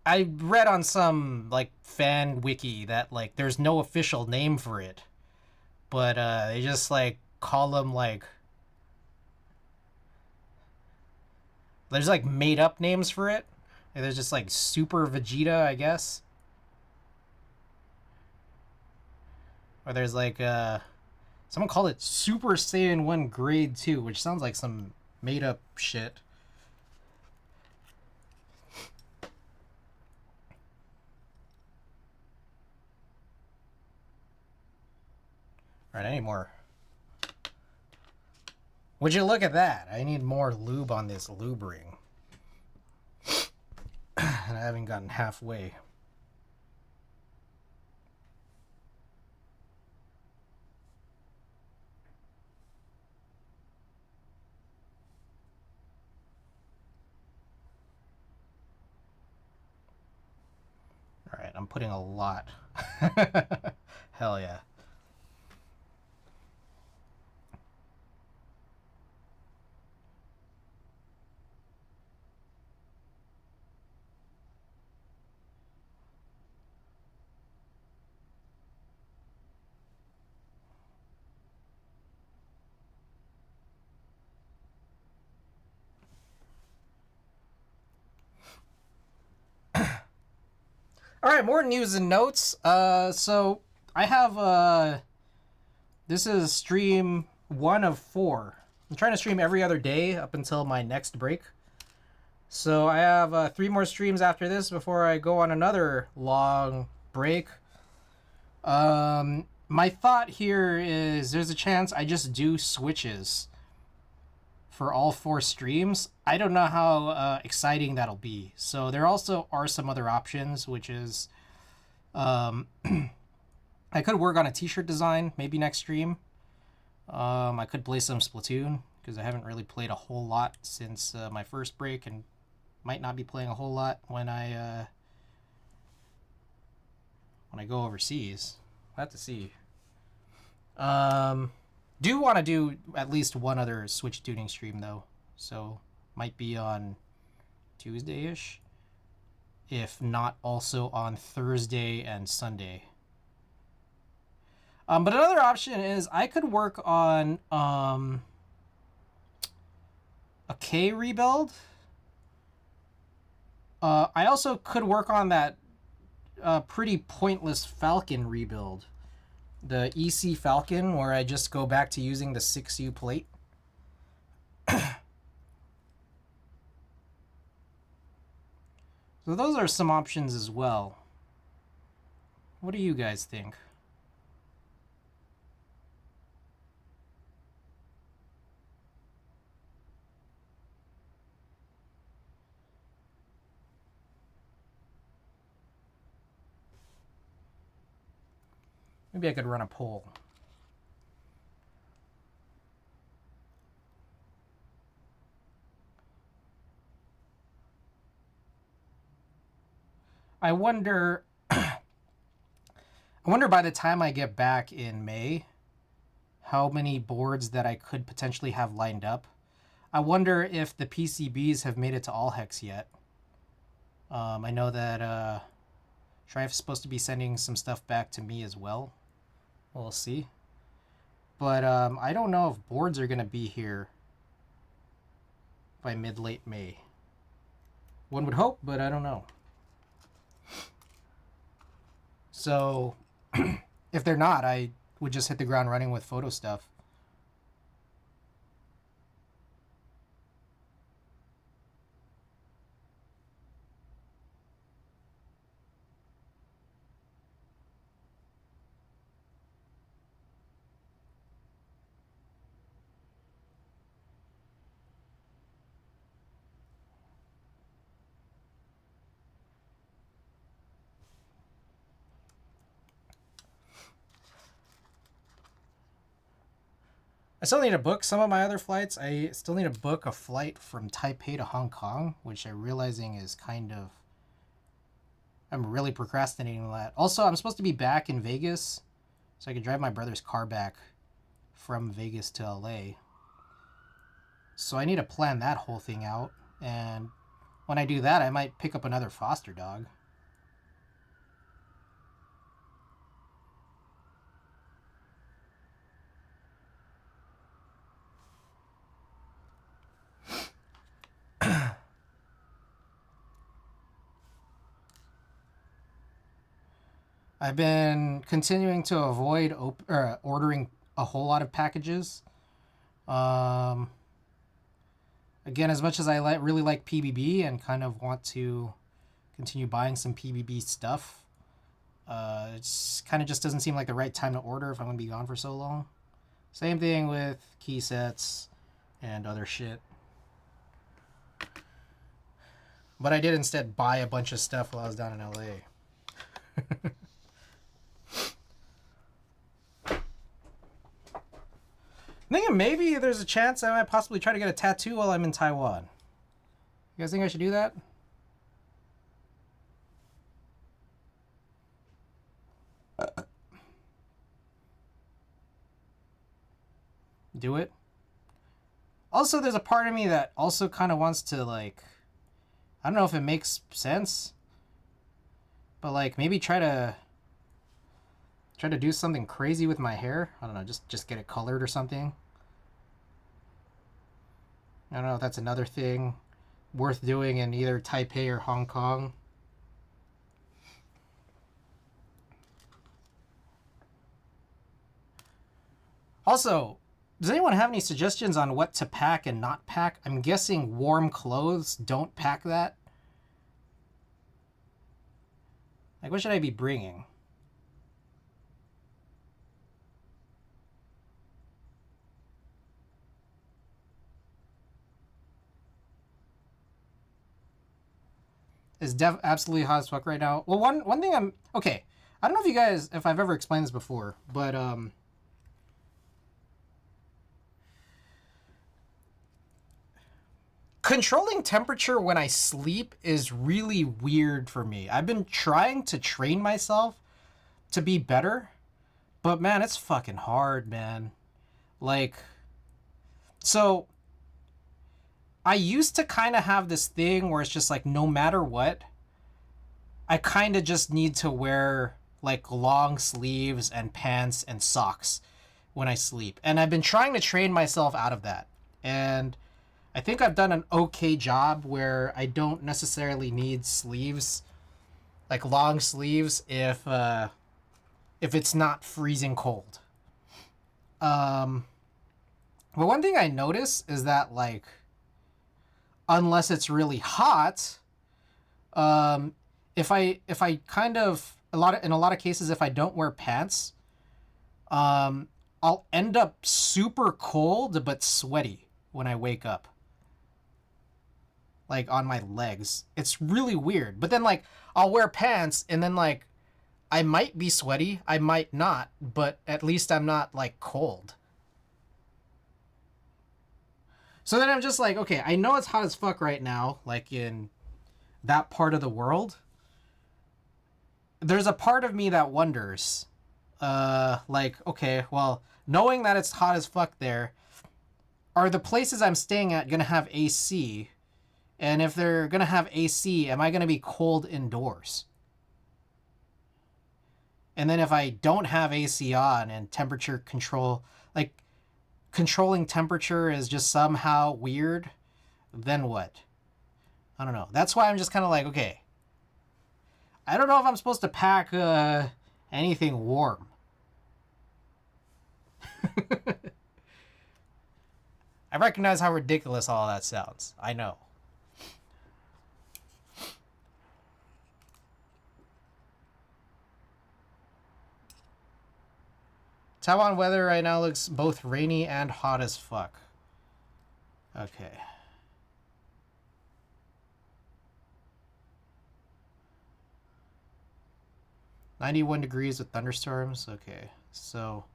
I read on some, like, fan wiki that, like, there's no official name for it. But they just, like, call them, like... There's, like, made-up names for it. And there's just, like, Super Vegeta, I guess. Or there's, like, someone called it Super Saiyan 1 Grade 2, which sounds like some made-up shit. Alright, I need more. Would you look at that? I need more lube on this lube ring. And I haven't gotten halfway. Alright, I'm putting a lot. Hell yeah. All right, more news and notes. So I have this is stream 1 of 4. I'm trying to stream every other day up until my next break. So I have 3 more streams after this before I go on another long break. My thought here is there's a chance I just do switches for all 4 streams. I don't know how exciting that'll be. So there also are some other options, which is I could work on a t-shirt design maybe next stream. I could play some Splatoon because I haven't really played a whole lot since my first break, and might not be playing a whole lot when I go overseas. I'll have to see. Do want to do at least one other Switch tuning stream though, so might be on Tuesday-ish, if not also on Thursday and Sunday. But another option is I could work on a K rebuild. I also could work on that pretty pointless Falcon rebuild. The EC Falcon, where I just go back to using the 6U plate. So those are some options as well. What do you guys think? Maybe I could run a poll. I wonder by the time I get back in May, how many boards that I could potentially have lined up. I wonder if the PCBs have made it to All Hex yet. I know that Shrife's supposed to be sending some stuff back to me as well. We'll see. But I don't know if boards are going to be here by mid-late May. One would hope, but I don't know. So if they're not, I would just hit the ground running with photo stuff. I still need to book some of my other flights. I still need to book a flight from Taipei to Hong Kong, which I'm realizing is kind of... I'm really procrastinating on that. Also, I'm supposed to be back in Vegas, so I can drive my brother's car back from Vegas to LA. So I need to plan that whole thing out. And when I do that, I might pick up another foster dog. I've been continuing to avoid ordering a whole lot of packages. Again, as much as I really like PBB and kind of want to continue buying some PBB stuff, it's kind of just doesn't seem like the right time to order if I'm going to be gone for so long. Same thing with key sets and other shit. But I did instead buy a bunch of stuff while I was down in LA. I'm thinking maybe there's a chance I might possibly try to get a tattoo while I'm in Taiwan. You guys think I should do that? Do it. Also, there's a part of me that also kind of wants to, like... I don't know if it makes sense. But, like, maybe try to do something crazy with my hair. I don't know, just get it colored or something. I don't know if that's another thing worth doing in either Taipei or Hong Kong. Also, does anyone have any suggestions on what to pack and not pack? I'm guessing warm clothes, don't pack that. Like, what should I be bringing? It's absolutely hot as fuck right now. Well, one thing I'm... Okay, I don't know if I've ever explained this before, but, controlling temperature when I sleep is really weird for me. I've been trying to train myself to be better, but man, it's fucking hard, man. Like, so I used to kind of have this thing where it's just like no matter what, I kind of just need to wear like long sleeves and pants and socks when I sleep. And I've been trying to train myself out of that. And I think I've done an okay job where I don't necessarily need sleeves, like long sleeves, if it's not freezing cold. But one thing I notice is that, like, unless it's really hot, if I kind of in a lot of cases, if I don't wear pants, I'll end up super cold but sweaty when I wake up, like on my legs. It's really weird. But then, like, I'll wear pants and then, like, I might be sweaty, I might not, but at least I'm not like cold. So then I'm just like, okay, I know it's hot as fuck right now, like in that part of the world. There's a part of me that wonders, like, okay, well, knowing that it's hot as fuck there, are the places I'm staying at gonna have AC? And if they're gonna have AC, am I gonna be cold indoors? And then if I don't have AC on and temperature control, like, controlling temperature is just somehow weird, then what? I don't know. That's why I'm just kind of like, okay, I don't know if I'm supposed to pack anything warm. I recognize how ridiculous all that sounds. I know. Taiwan weather right now looks both rainy and hot as fuck. Okay. "91 degrees with thunderstorms." Okay, so...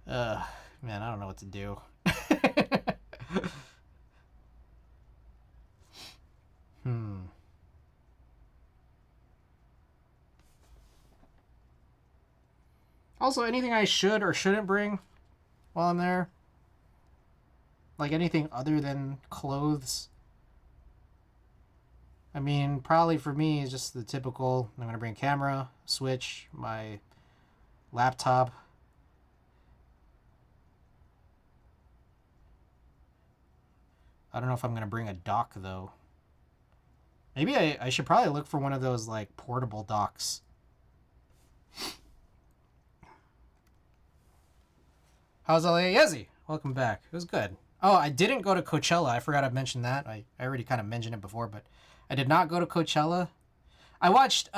man, I don't know what to do. Also, anything I should or shouldn't bring while I'm there? Like anything other than clothes? I mean, probably for me, it's just the typical, I'm going to bring camera, Switch, my laptop. I don't know if I'm going to bring a dock, though. Maybe I should probably look for one of those, like, portable docks. How's LA? Yezi? Welcome back. It was good. Oh, I didn't go to Coachella. I forgot to mention that. I already kind of mentioned it before, but I did not go to Coachella. I watched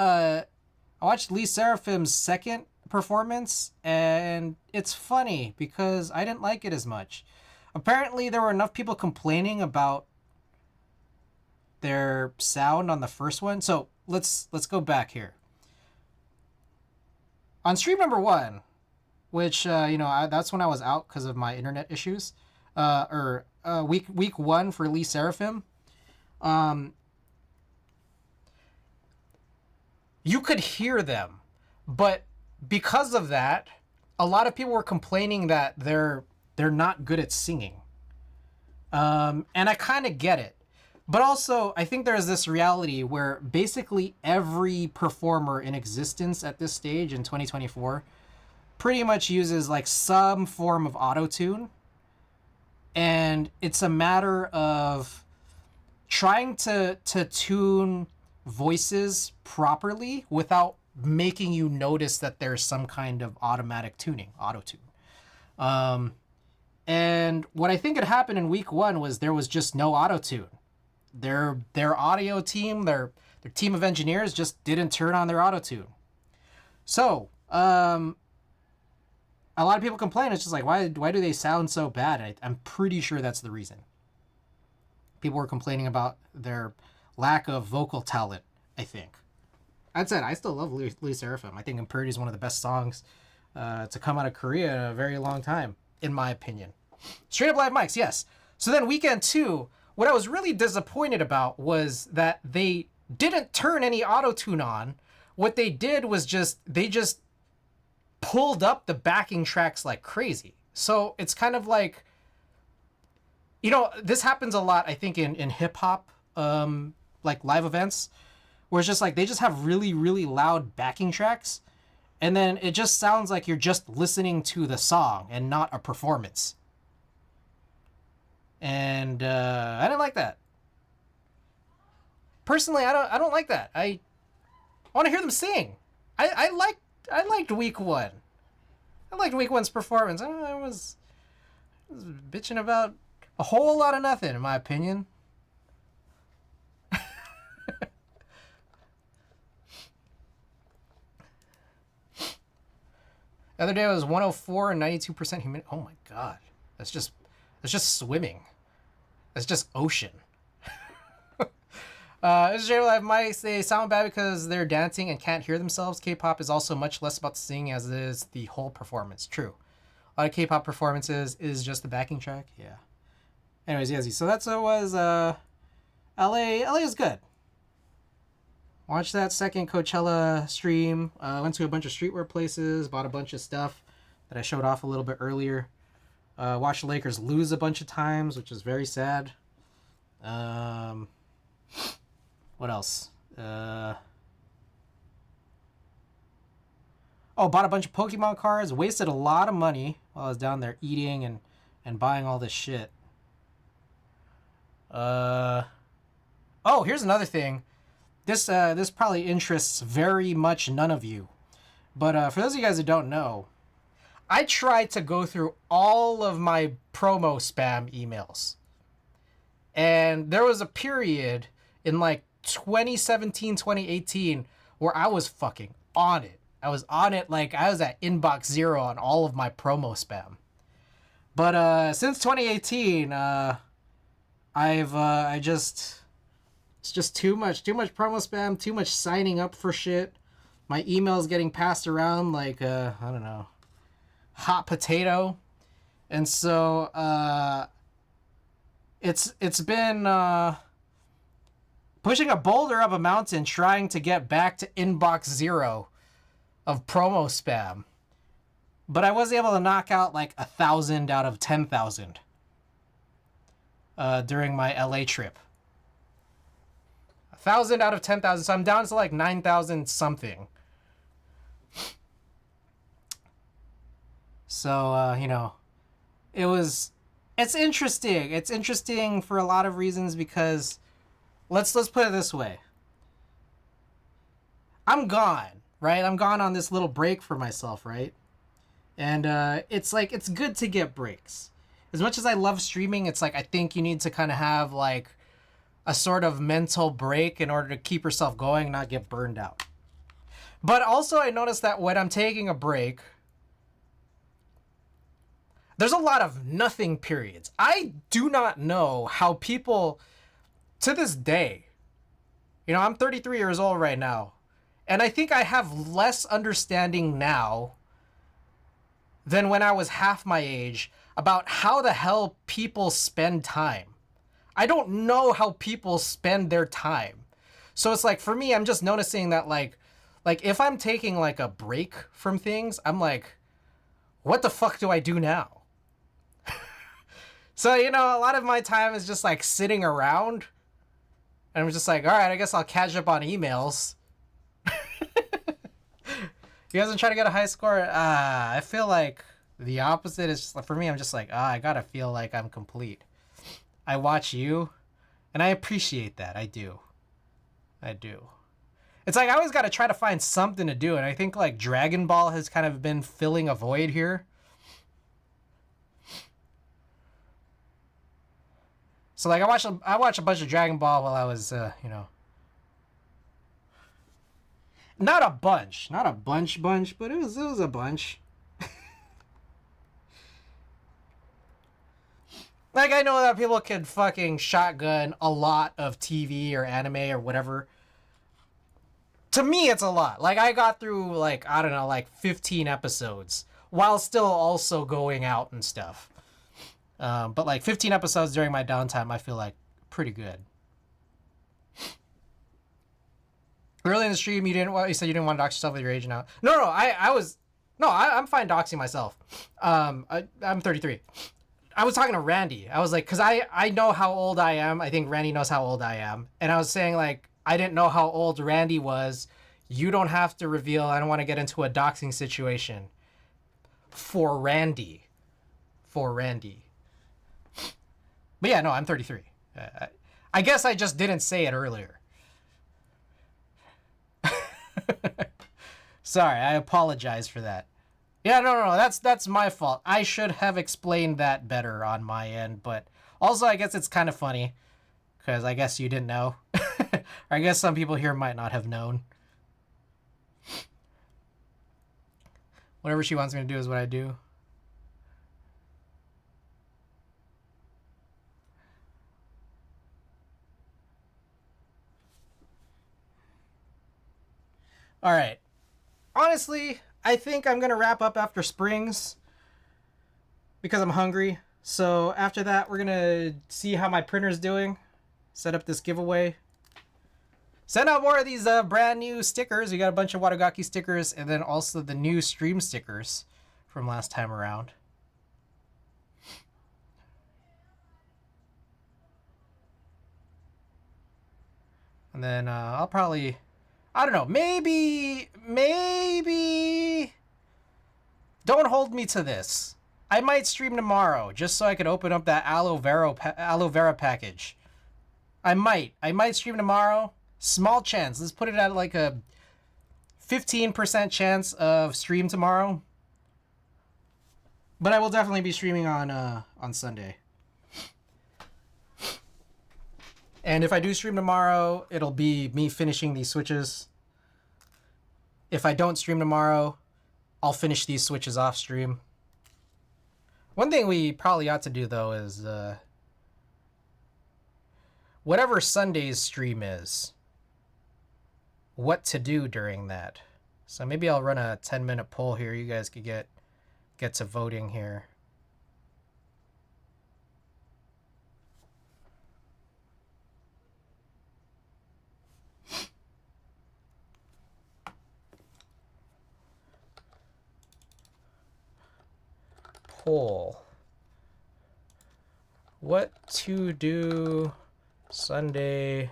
Lee Seraphim's second performance, and it's funny because I didn't like it as much. Apparently, there were enough people complaining about their sound on the first one. So let's go back here. On stream number 1, which that's when I was out because of my internet issues, week 1 for Lee Seraphim. You could hear them, but because of that, a lot of people were complaining that they're not good at singing. And I kind of get it. But also, I think there's this reality where basically every performer in existence at this stage in 2024 pretty much uses like some form of auto-tune. And it's a matter of trying to tune voices properly without making you notice that there's some kind of automatic tuning, auto tune. And what I think had happened in week 1 was there was just no auto tune. Their audio team, their team of engineers just didn't turn on their auto tune. So a lot of people complain. It's just like, why do they sound so bad? I'm pretty sure that's the reason. People were complaining about their lack of vocal talent, I think. That said, I still love Lee Seraphim. I think Impurity is one of the best songs to come out of Korea in a very long time, in my opinion. Straight Up Live Mics, yes. So then weekend 2, what I was really disappointed about was that they didn't turn any auto-tune on. What they did was they just pulled up the backing tracks like crazy. So it's kind of like, this happens a lot, I think, in hip-hop, like live events, where it's just like they just have really, really loud backing tracks, and then it just sounds like you're just listening to the song and not a performance. And I didn't like that. Personally, I don't like that. I want to hear them sing. I liked week 1. I liked week 1's performance. I was bitching about a whole lot of nothing, in my opinion. The other day it was 104 and 92% humidity. Oh my god. That's just swimming. That's just ocean. This is J Live Mics. They sound bad because they're dancing and can't hear themselves. K-pop is also much less about the singing as it is the whole performance. True. A lot of K-pop performances is just the backing track. Yeah. Anyways, yeah. So that's what it was. LA is good. Watched that second Coachella stream. Went to a bunch of streetwear places. Bought a bunch of stuff that I showed off a little bit earlier. Watched the Lakers lose a bunch of times, which is very sad. What else? Bought a bunch of Pokemon cards. Wasted a lot of money while I was down there eating and buying all this shit. Here's another thing. This probably interests very much none of you. But for those of you guys who don't know, I tried to go through all of my promo spam emails. And there was a period in like 2017, 2018 where I was fucking on it. I was on it like I was at inbox 0 on all of my promo spam. But since 2018, it's just too much promo spam, too much signing up for shit. My email's getting passed around like I don't know, hot potato. And so it's been pushing a boulder up a mountain trying to get back to inbox 0 of promo spam. But I was able to knock out like 1,000 out of 10,000 during my LA trip. 1,000 out of 10,000, so I'm down to like 9,000 something. So it's interesting. It's interesting for a lot of reasons because let's put it this way. I'm gone, right? I'm gone on this little break for myself, right? And it's like it's good to get breaks. As much as I love streaming, it's like I think you need to kind of have like a sort of mental break in order to keep yourself going and not get burned out. But also I noticed that when I'm taking a break, there's a lot of nothing periods. I do not know how people, to this day, I'm 33 years old right now, and I think I have less understanding now than when I was half my age about how the hell people spend time. I don't know how people spend their time. So it's like, for me, I'm just noticing that like if I'm taking like a break from things, I'm like, what the fuck do I do now? So, a lot of my time is just like sitting around and I'm just like, all right, I guess I'll catch up on emails. You guys are trying to get a high score? I feel like the opposite is just, for me, I'm just like, I gotta feel like I'm complete. I watch you, and I appreciate that. I do. It's like I always got to try to find something to do, and I think like Dragon Ball has kind of been filling a void here. So like I watched a bunch of Dragon Ball while I was you know, not a bunch, but it was a bunch. Like I know that people can fucking shotgun a lot of TV or anime or whatever. To me, it's a lot. Like I got through like I don't know, like 15 episodes while still also going out and stuff. But like 15 episodes during my downtime, I feel like pretty good. Early in the stream, you said you didn't want to dox yourself with your age now. No, I'm fine doxing myself. I'm 33. I was talking to Randy. I was like, because I know how old I am. I think Randy knows how old I am. And I was saying, like, I didn't know how old Randy was. You don't have to reveal. I don't want to get into a doxing situation. For Randy. But yeah, no, I'm 33. I guess I just didn't say it earlier. Sorry, I apologize for that. Yeah, no, that's my fault. I should have explained that better on my end, but also I guess it's kind of funny because I guess you didn't know. Or I guess some people here might not have known. Whatever she wants me to do is what I do. All right. Honestly, I think I'm going to wrap up after Springs because I'm hungry. So after that, we're going to see how my printer's doing. Set up this giveaway. Send out more of these brand new stickers. We got a bunch of Watagaki stickers and then also the new stream stickers from last time around. And then I'll probably, I don't know, maybe, don't hold me to this. I might stream tomorrow just so I could open up that aloe vera package. I might stream tomorrow. Small chance. Let's put it at like a 15% chance of stream tomorrow. But I will definitely be streaming on Sunday. And if I do stream tomorrow, it'll be me finishing these switches. If I don't stream tomorrow, I'll finish these switches off stream. One thing we probably ought to do though is whatever Sunday's stream is, what to do during that. So maybe I'll run a 10-minute poll here. You guys could get to voting here. Poll. What to do Sunday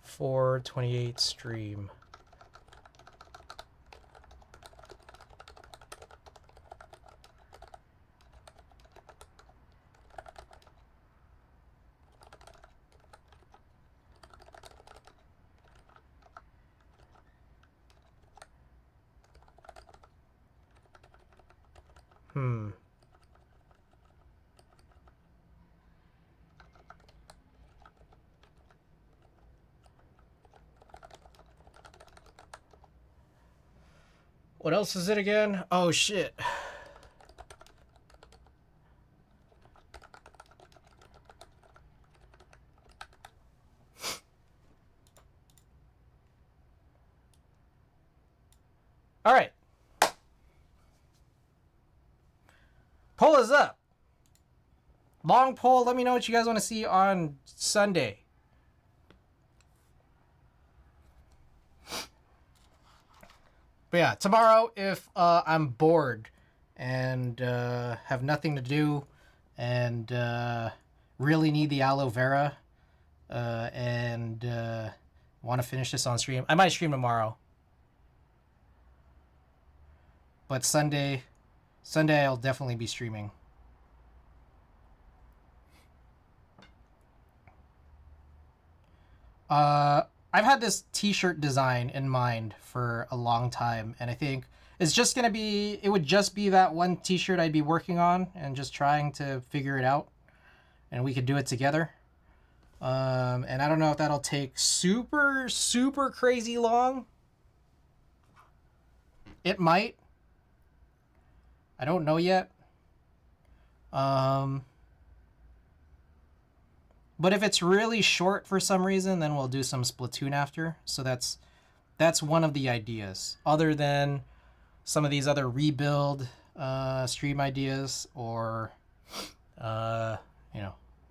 4/28 stream? What else is it again? Oh, shit. All right. Poll is up. Long poll. Let me know what you guys want to see on Sunday. But yeah, tomorrow, if I'm bored and have nothing to do and really need the aloe vera and want to finish this on stream, I might stream tomorrow. But Sunday I'll definitely be streaming. I've had this t-shirt design in mind for a long time, and I think it's just gonna be, it would just be that one t-shirt I'd be working on and just trying to figure it out, and we could do it together. And I don't know if that'll take super, super crazy long. It might. I don't know yet. But if it's really short for some reason, then we'll do some Splatoon after. So that's one of the ideas. Other than some of these other rebuild stream ideas or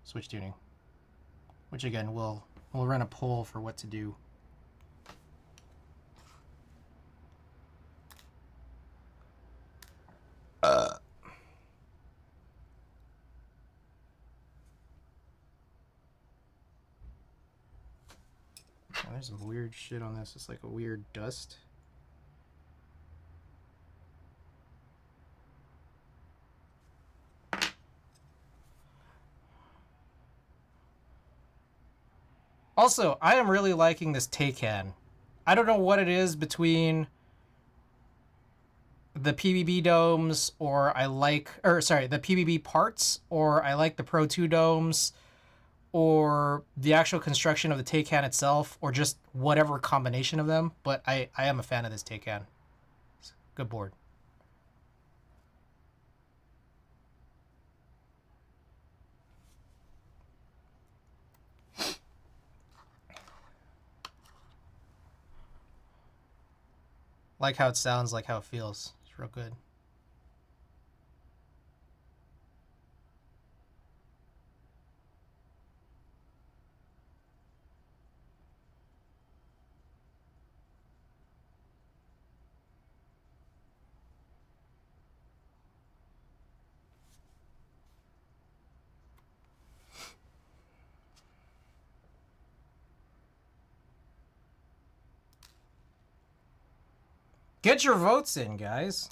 Switch tuning. Which again we'll run a poll for what to do. Oh, there's some weird shit on this. It's like a weird dust. Also, I am really liking this Taycan. I don't know what it is between the PBB domes the PBB parts, or I like the Pro 2 domes, or the actual construction of the Taycan itself, or just whatever combination of them. But I am a fan of this Taycan. It's a good board. Like how it sounds, like how it feels. It's real good. Get your votes in, guys.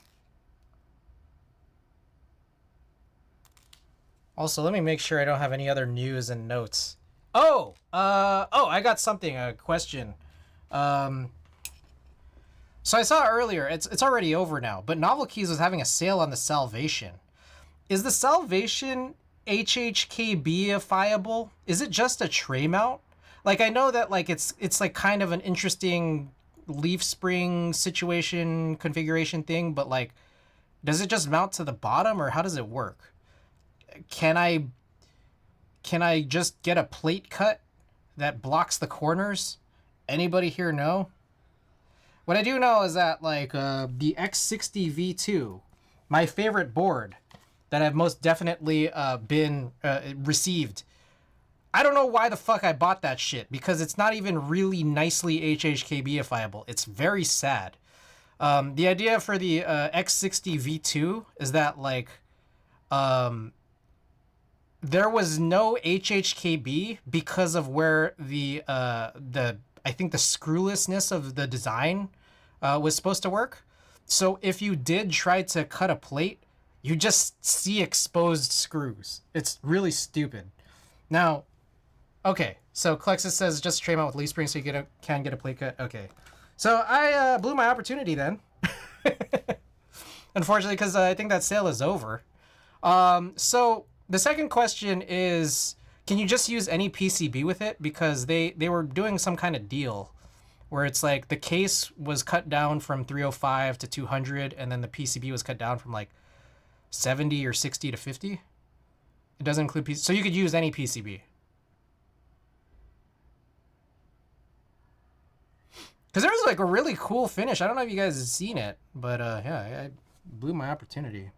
Also, let me make sure I don't have any other news and notes. I got something, a question. So I saw earlier, it's already over now, but Novel Keys was having a sale on the Salvation. Is the Salvation HHKB-ifiable? Is it just a tray mount? Like, I know that like it's like kind of an interesting leaf spring situation configuration thing, but like, does it just mount to the bottom, or how does it work? Can I just get a plate cut that blocks the corners? Anybody here know? What I do know is that like the X60 V2, my favorite board that I've most definitely been received. I don't know why the fuck I bought that shit, because it's not even really nicely HHKB-ifiable. It's very sad. The idea for the X60 V2 is that like there was no HHKB because of where the I think the screwlessness of the design was supposed to work. So if you did try to cut a plate, you just see exposed screws. It's really stupid. Now, okay, so Klexus says just tray mount with leaf spring so you can get a plate cut. Okay, so I blew my opportunity then. Unfortunately, because I think that sale is over. So the second question is, can you just use any PCB with it? Because they were doing some kind of deal where it's like the case was cut down from 305 to 200, and then the PCB was cut down from like 70 or 60 to 50. It doesn't include PCB, so you could use any PCB. Because there was like a really cool finish. I don't know if you guys have seen it, but yeah, I blew my opportunity.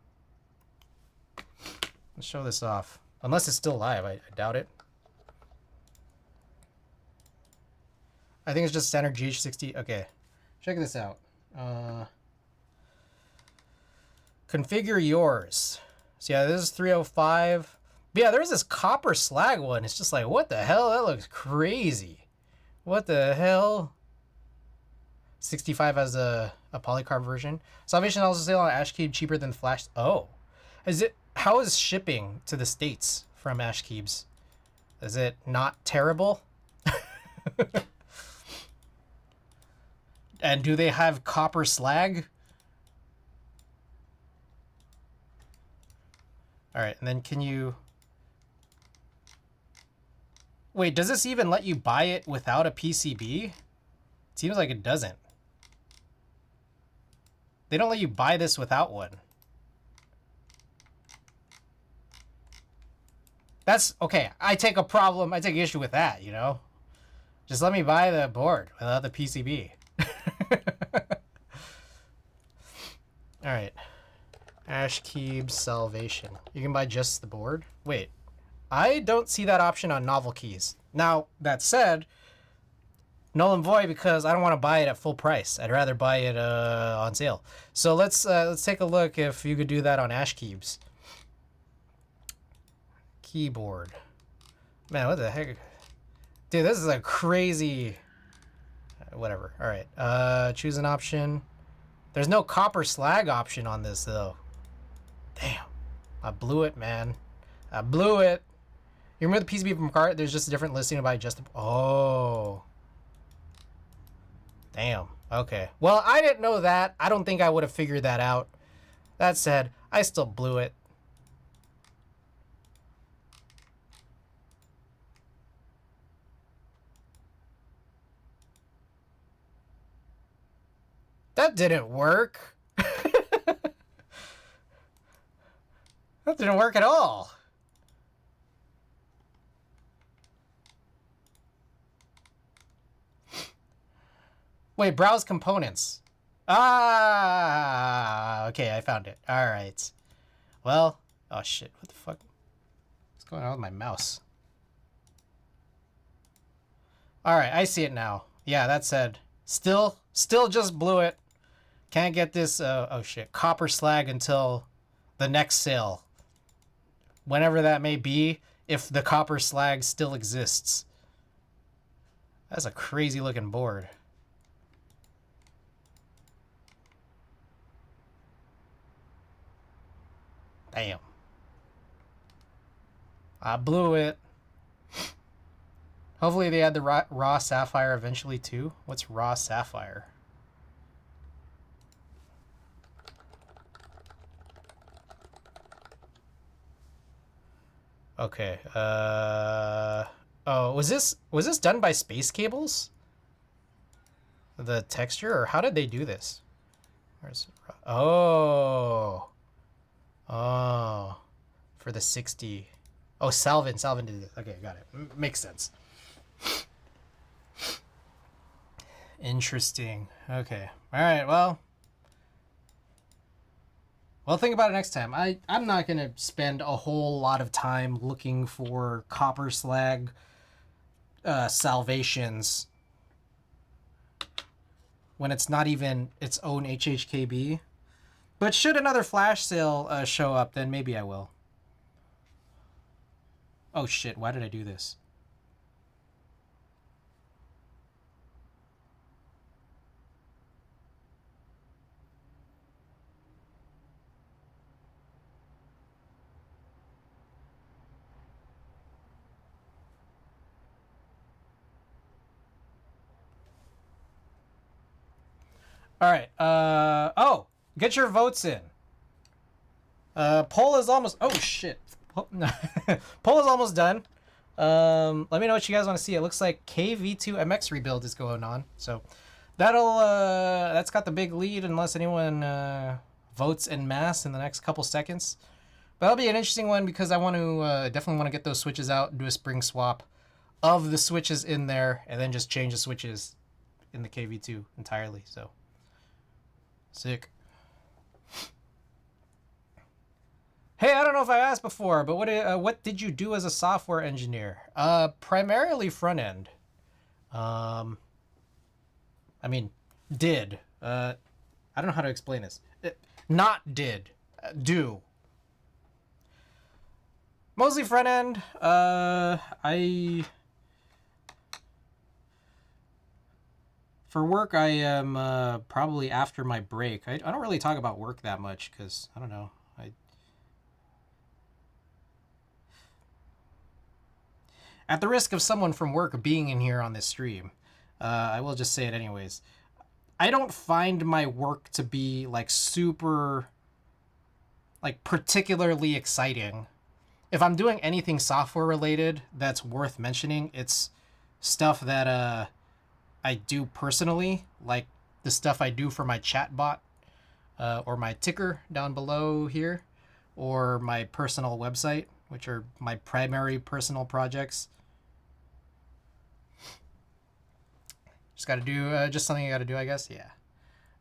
Let's show this off. Unless it's still live, I doubt it. I think it's just standard GH60. Okay, check this out. Configure yours. So yeah, this is 305. But yeah, there's this copper slag one. It's just like, what the hell? That looks crazy. What the hell? 65 has a polycarb version. Salvation also sale on Ashkeeb cheaper than Flash. Oh, is it? How is shipping to the States from Ashkeebs? Is it not terrible? And do they have copper slag? All right, and then can you... Wait, does this even let you buy it without a PCB? It seems like it doesn't. They don't let you buy this without one. That's okay. I take issue with that, you know? Just let me buy the board without the PCB. All right. Ashkeeb Salvation. You can buy just the board? Wait. I don't see that option on novel keys. Now, that said, null and void because I don't want to buy it at full price. I'd rather buy it on sale. So let's take a look if you could do that on Ashkeebs. Keyboard. Man, what the heck? Dude, this is a crazy... Whatever. All right. Choose an option. There's no copper slag option on this, though. Damn. I blew it, man. I blew it. You remember the PCB from cart? There's just a different listing about just... Oh. Damn. Okay. Well, I didn't know that. I don't think I would have figured that out. That said, I still blew it. That didn't work. That didn't work at all. Wait, browse components. Ah, okay, I found it. All right. Well, oh shit, what the fuck? What's going on with my mouse? All right, I see it now. Yeah, that said, still just blew it. Can't get this, oh shit, copper slag until the next sale. Whenever that may be, if the copper slag still exists. That's a crazy looking board. Damn. I blew it. Hopefully they add the raw sapphire eventually too. What's raw sapphire? Okay. Oh, was this done by Space Cables? The texture, or how did they do this? Where's oh. Oh. For the 60. Oh, Salvin did it. Okay, got it. Makes sense. Interesting. Okay. All right. Well, think about it next time. I'm not going to spend a whole lot of time looking for copper slag salvations when it's not even its own HHKB. But should another flash sale show up, then maybe I will. Oh shit, why did I do this? All right. Oh, get your votes in. Poll is almost... Oh, shit. Poll is almost done. Let me know what you guys want to see. It looks like KV2MX rebuild is going on. So that's got the big lead unless anyone votes en masse in the next couple seconds. But that'll be an interesting one because I want to definitely want to get those switches out and do a spring swap of the switches in there and then just change the switches in the KV2 entirely. So sick. Hey, I don't know if I asked before, but what did you do as a software engineer? Primarily front end. I mean, did. I don't know how to explain this. Not did. Do. Mostly front end. For work, I am probably after my break. I don't really talk about work that much because, I don't know. At the risk of someone from work being in here on this stream, I will just say it anyways. I don't find my work to be like super, like particularly exciting. If I'm doing anything software related that's worth mentioning, it's stuff that I do personally, like the stuff I do for my chatbot, or my ticker down below here, or my personal website, which are my primary personal projects. Just got to do just something I got to do, I guess. Yeah.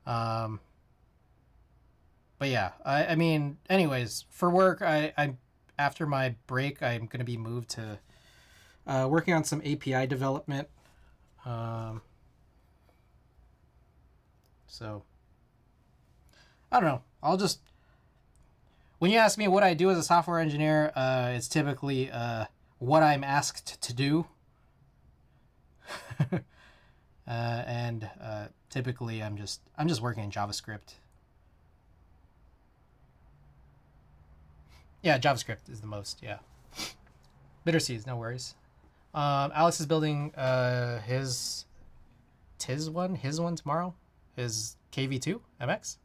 But yeah, I mean, anyways, for work, I after my break, I'm gonna be moved to working on some API development. So I don't know. I'll just, when you ask me what I do as a software engineer, it's typically what I'm asked to do. And typically I'm just working in JavaScript. Yeah, JavaScript is the most. Yeah, bitter seeds, no worries. Alex is building his one tomorrow, his KV2 MX.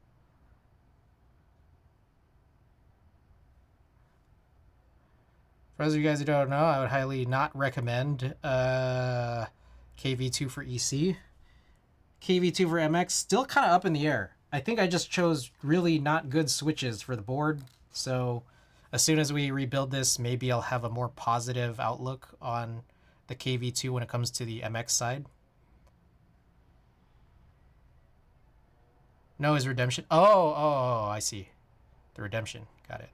For those of you guys who don't know, I would highly not recommend KV2 for EC. KV2 for MX, still kind of up in the air. I think I just chose really not good switches for the board. So as soon as we rebuild this, maybe I'll have a more positive outlook on the KV2 when it comes to the MX side. No, is redemption. Oh, I see. The redemption. Got it.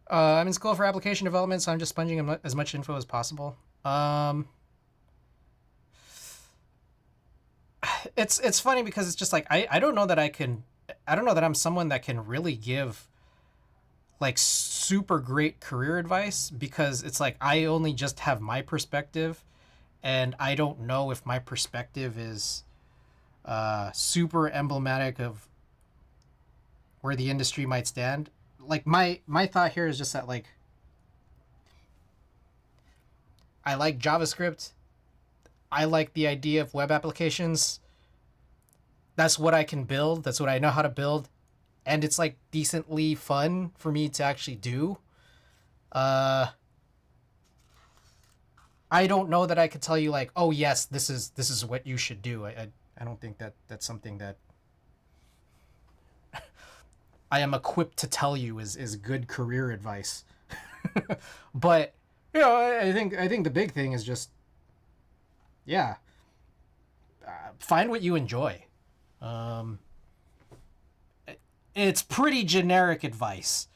I'm in school for application development, so I'm just sponging as much info as possible. It's funny because it's just like I don't know that I don't know that I'm someone that can really give like super great career advice, because it's like I only just have my perspective, and I don't know if my perspective is super emblematic of where the industry might stand. Like my thought here is just that, like, I like JavaScript. I like the idea of web applications. That's what I can build. That's what I know how to build. And it's like decently fun for me to actually do. I don't know that I could tell you like, oh yes, this is what you should do. I don't think that that's something that I am equipped to tell you is good career advice. But you know, I think the big thing is just, yeah, find what you enjoy. It's pretty generic advice,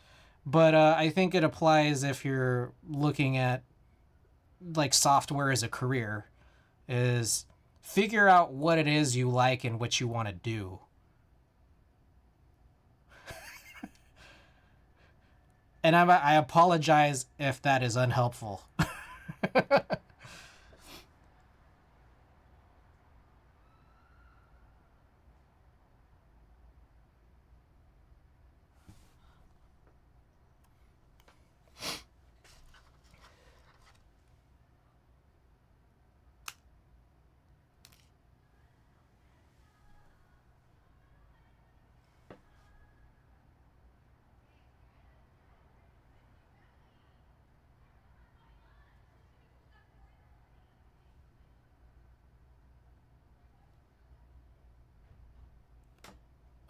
but I think it applies if you're looking at like software as a career. Is figure out what it is you like and what you want to do. And I apologize if that is unhelpful.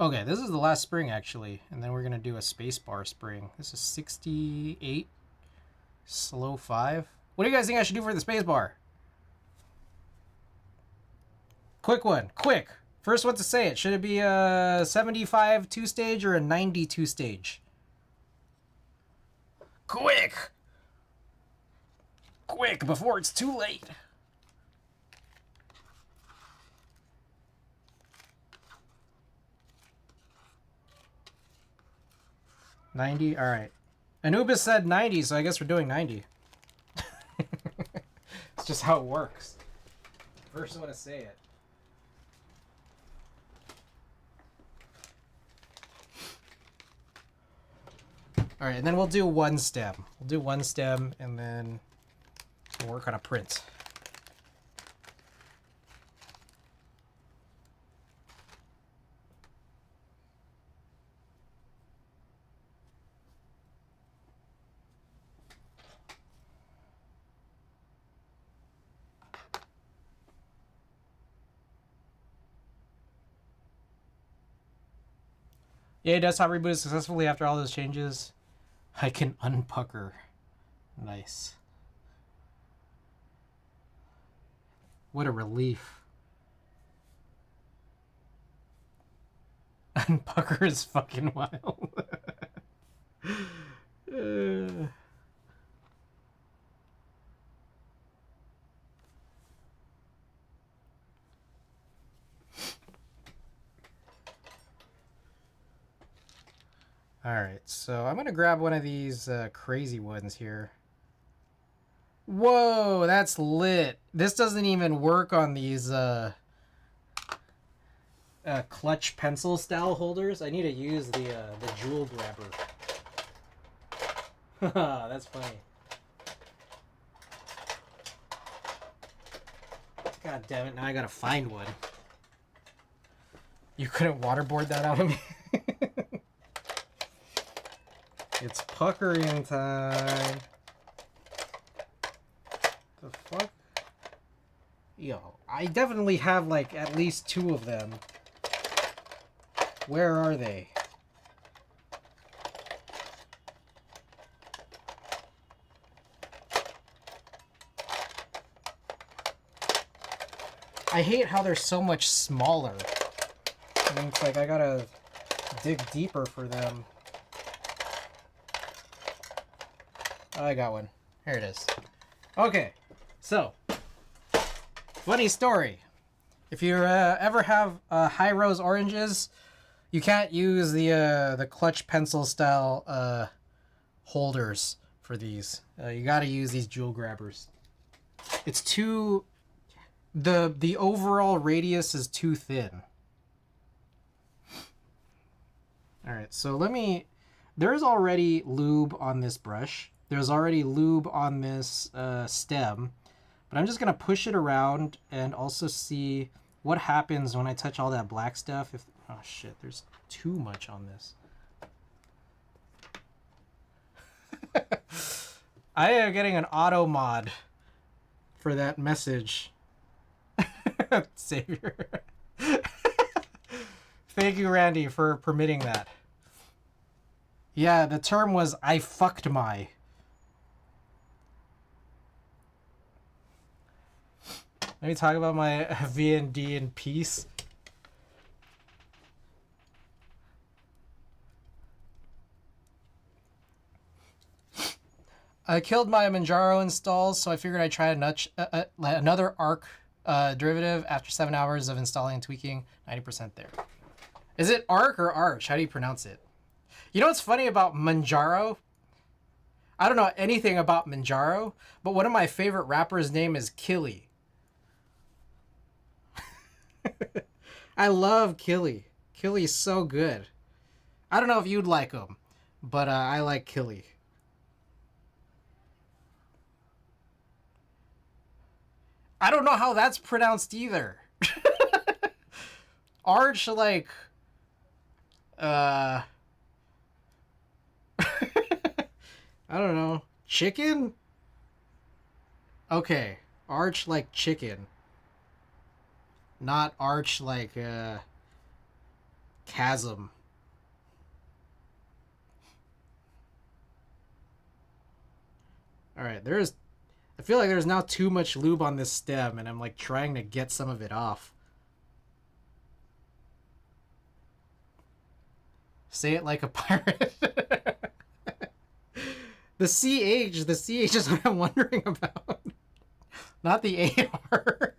Okay, this is the last spring actually, and then we're gonna do a spacebar spring. This is 68, slow 5. What do you guys think I should do for the spacebar? Quick one, quick. First one to say it. Should it be a 75 2-stage or a 90 2-stage? Quick! Quick, before it's too late. $90? Alright. Anubis said 90, so I guess we're doing 90. It's just how it works. First one to say it. All right, and then we'll do one stem. We'll do one stem, and then we'll work on a print. Yeah, desktop rebooted successfully after all those changes. I can unpucker. Nice. What a relief. Unpucker is fucking wild. Alright, so I'm gonna grab one of these crazy ones here. Whoa, that's lit. This doesn't even work on these clutch pencil style holders. I need to use the jewel grabber. That's funny. God damn it, now I gotta find one. You couldn't waterboard that out of me? It's puckering time. The fuck? Yo, I definitely have like at least 2 of them. Where are they? I hate how they're so much smaller. I mean, it's like I gotta dig deeper for them. I got one. Here it is. Okay, so funny story. If you ever have hirose oranges, you can't use the clutch pencil style holders for these. You got to use these jewel grabbers. It's too the overall radius is too thin. All right, so there's already lube on this brush. There's already lube on this stem, but I'm just gonna push it around and also see what happens when I touch all that black stuff. Oh shit, there's too much on this. I am getting an auto mod for that message. Savior. Thank you, Randy, for permitting that. Yeah, the term was I fucked my. Let me talk about my VND in peace. I killed my Manjaro installs, so I figured I'd try another ARC derivative after 7 hours of installing and tweaking. 90% there. Is it ARC or Arch? How do you pronounce it? You know what's funny about Manjaro? I don't know anything about Manjaro, but one of my favorite rappers' name is Killy. I love Killy. Killy's so good. I don't know if you'd like him, but I like Killy. I don't know how that's pronounced either. Arch, like... I don't know. Chicken? Okay. Arch like chicken. Not arch like chasm. Alright, I feel like there's now too much lube on this stem, and I'm like trying to get some of it off. Say it like a pirate. The CH is what I'm wondering about. Not the AR.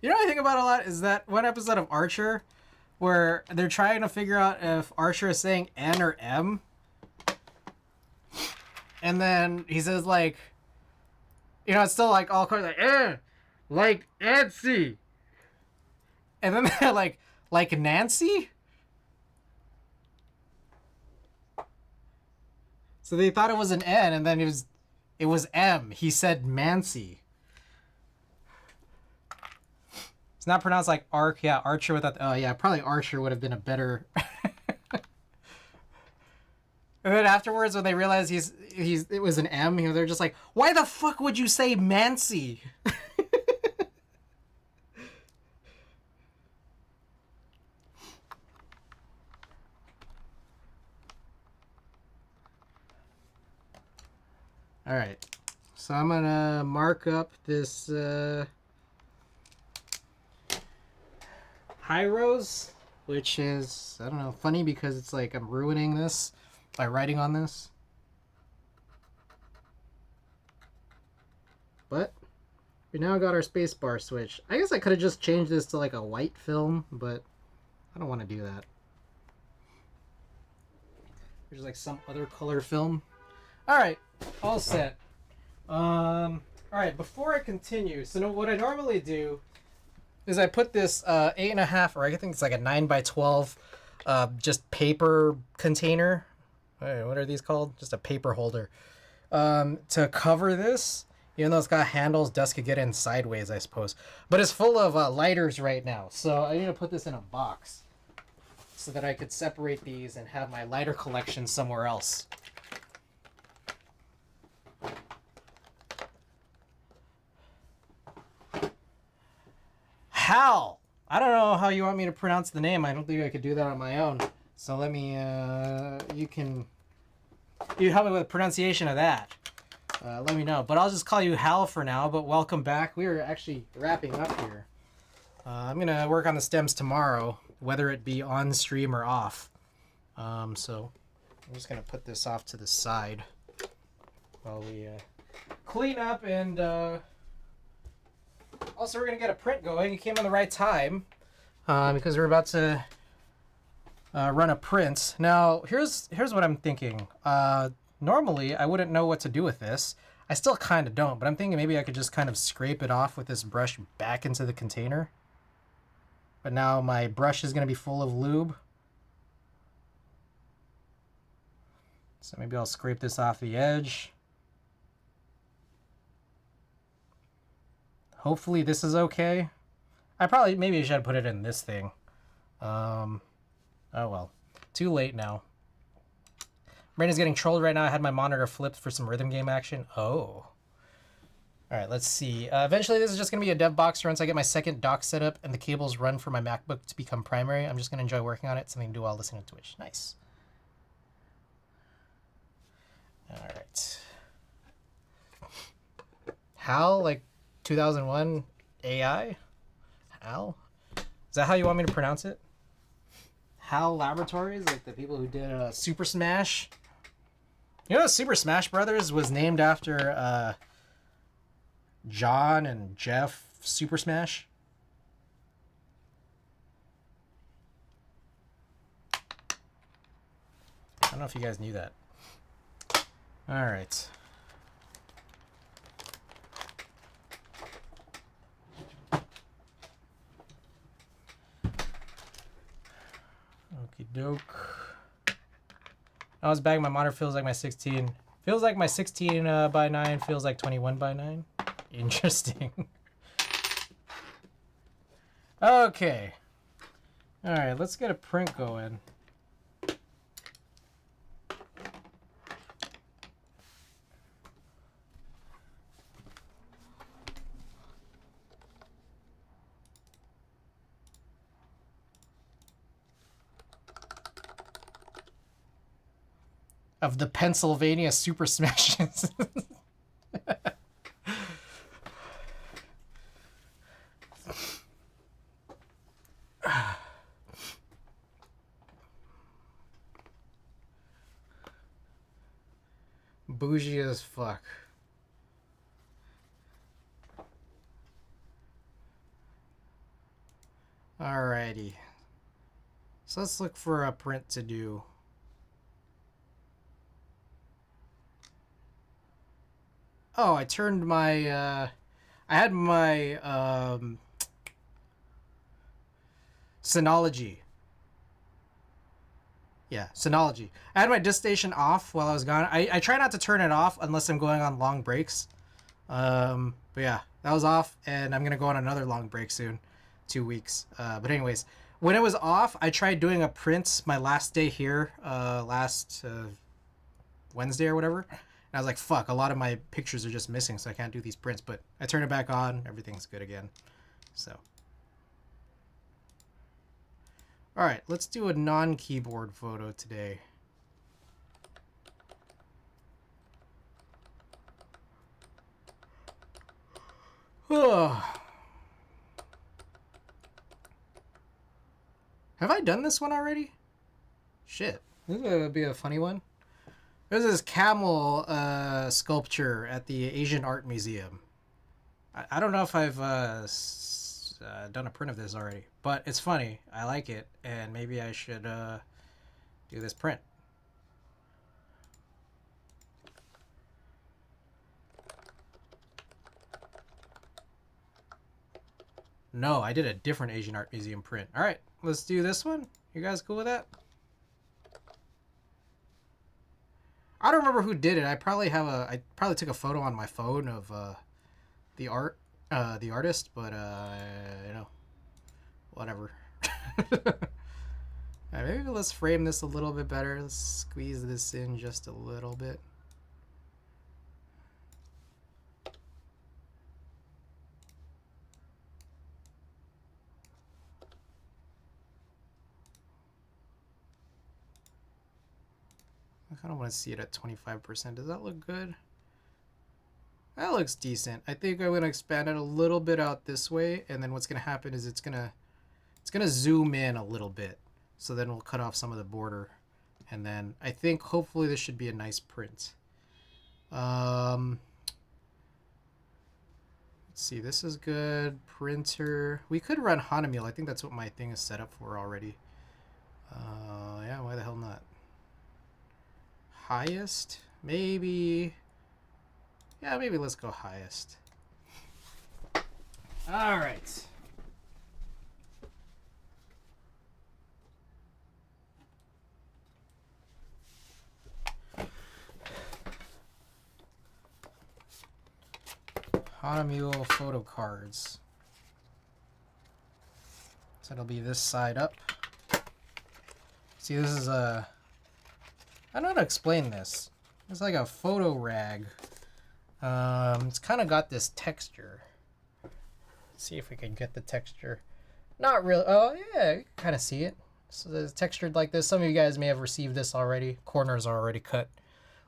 You know what I think about a lot is that one episode of Archer where they're trying to figure out if Archer is saying N or M. And then he says like, You know, it's still like all like like Nancy, and then they're like Nancy. So they thought it was an N, and then it was M. He said Mancy. It's not pronounced like Arc. Yeah, Archer without. Oh yeah, probably Archer would have been a better. And then afterwards, when they realized it was an M, you know, they're just like, why the fuck would you say Mancy? All right, so I'm gonna mark up this hirose, which is, I don't know, funny because it's like I'm ruining this by writing on this. But we now got our spacebar switch. I guess I could have just changed this to like a white film, but I don't want to do that. There's like some other color film. All right, all set. All right, before I continue, so what I normally do is I put this 8.5, or I think it's like a 9x12, just paper container. What are these called? Just a paper holder. To cover this, even though it's got handles, dust could get in sideways, I suppose. But it's full of lighters right now, so I need to put this in a box so that I could separate these and have my lighter collection somewhere else. Hal! I don't know how you want me to pronounce the name. I don't think I could do that on my own. So let me, you help me with the pronunciation of that. Let me know. But I'll just call you Hal for now, but welcome back. We are actually wrapping up here. I'm going to work on the stems tomorrow, whether it be on stream or off. So I'm just going to put this off to the side while we clean up. And also we're going to get a print going. It came on the right time because we're about to run a print. Now, here's what I'm thinking. Normally, I wouldn't know what to do with this. I still kind of don't, but I'm thinking maybe I could just kind of scrape it off with this brush back into the container. But now my brush is going to be full of lube. So maybe I'll scrape this off the edge. Hopefully this is okay. Maybe I should put it in this thing. Oh well, too late now. Brandon's getting trolled right now. I had my monitor flipped for some rhythm game action. Oh. All right, let's see. Eventually, this is just going to be a dev box once I get my second dock set up and the cables run for my MacBook to become primary. I'm just going to enjoy working on it. Something to do while listening to Twitch. Nice. All right. Hal, like 2001 AI? Hal? Is that how you want me to pronounce it? Hal Laboratories, like the people who did Super Smash. You know, Super Smash Brothers was named after John and Jeff Super Smash. I don't know if you guys knew that. All right. Okie doke. I was bagging my monitor. Feels like my 16. Feels like my 16 by 9. Feels like 21 by 9. Interesting. Okay. All right. Let's get a print going. Of the Pennsylvania Super Smashes. Bougie as fuck. Alrighty. So let's look for a print to do. Oh, I turned my, I had my, Synology. Yeah, Synology. I had my disk station off while I was gone. I try not to turn it off unless I'm going on long breaks. But yeah, that was off, and I'm going to go on another long break soon. 2 weeks. But anyways, when it was off, I tried doing a print my last day here, last Wednesday or whatever. And I was like, fuck, a lot of my pictures are just missing, so I can't do these prints. But I turn it back on, everything's good again. So. Alright, let's do a non-keyboard photo today. Have I done this one already? Shit. This is going to be a funny one. There's this camel sculpture at the Asian Art Museum. I don't know if I've done a print of this already, but it's funny. I like it, and maybe I should do this print. No, I did a different Asian Art Museum print. All right, let's do this one. You guys cool with that? I don't remember who did it. I probably took a photo on my phone of the artist, but you know, whatever. Right, maybe let's frame this a little bit better. Let's squeeze this in just a little bit. I kind of want to see it at 25%. Does that look good? That looks decent. I think I'm going to expand it a little bit out this way, and then what's going to happen is it's going to zoom in a little bit. So then we'll cut off some of the border, and then I think hopefully this should be a nice print. Let's see, this is good. Printer. We could run Hanamiel. I think that's what my thing is set up for already. Yeah, why the hell not? Highest? Maybe. Yeah, maybe let's go highest. All right. Hanamiel photo cards. So it'll be this side up. See, this is a... I don't know how to explain this. It's like a photo rag. It's kind of got this texture. Let's see if we can get the texture. Not really. Oh, yeah, you can kind of see it. So it's textured like this. Some of you guys may have received this already. Corners are already cut.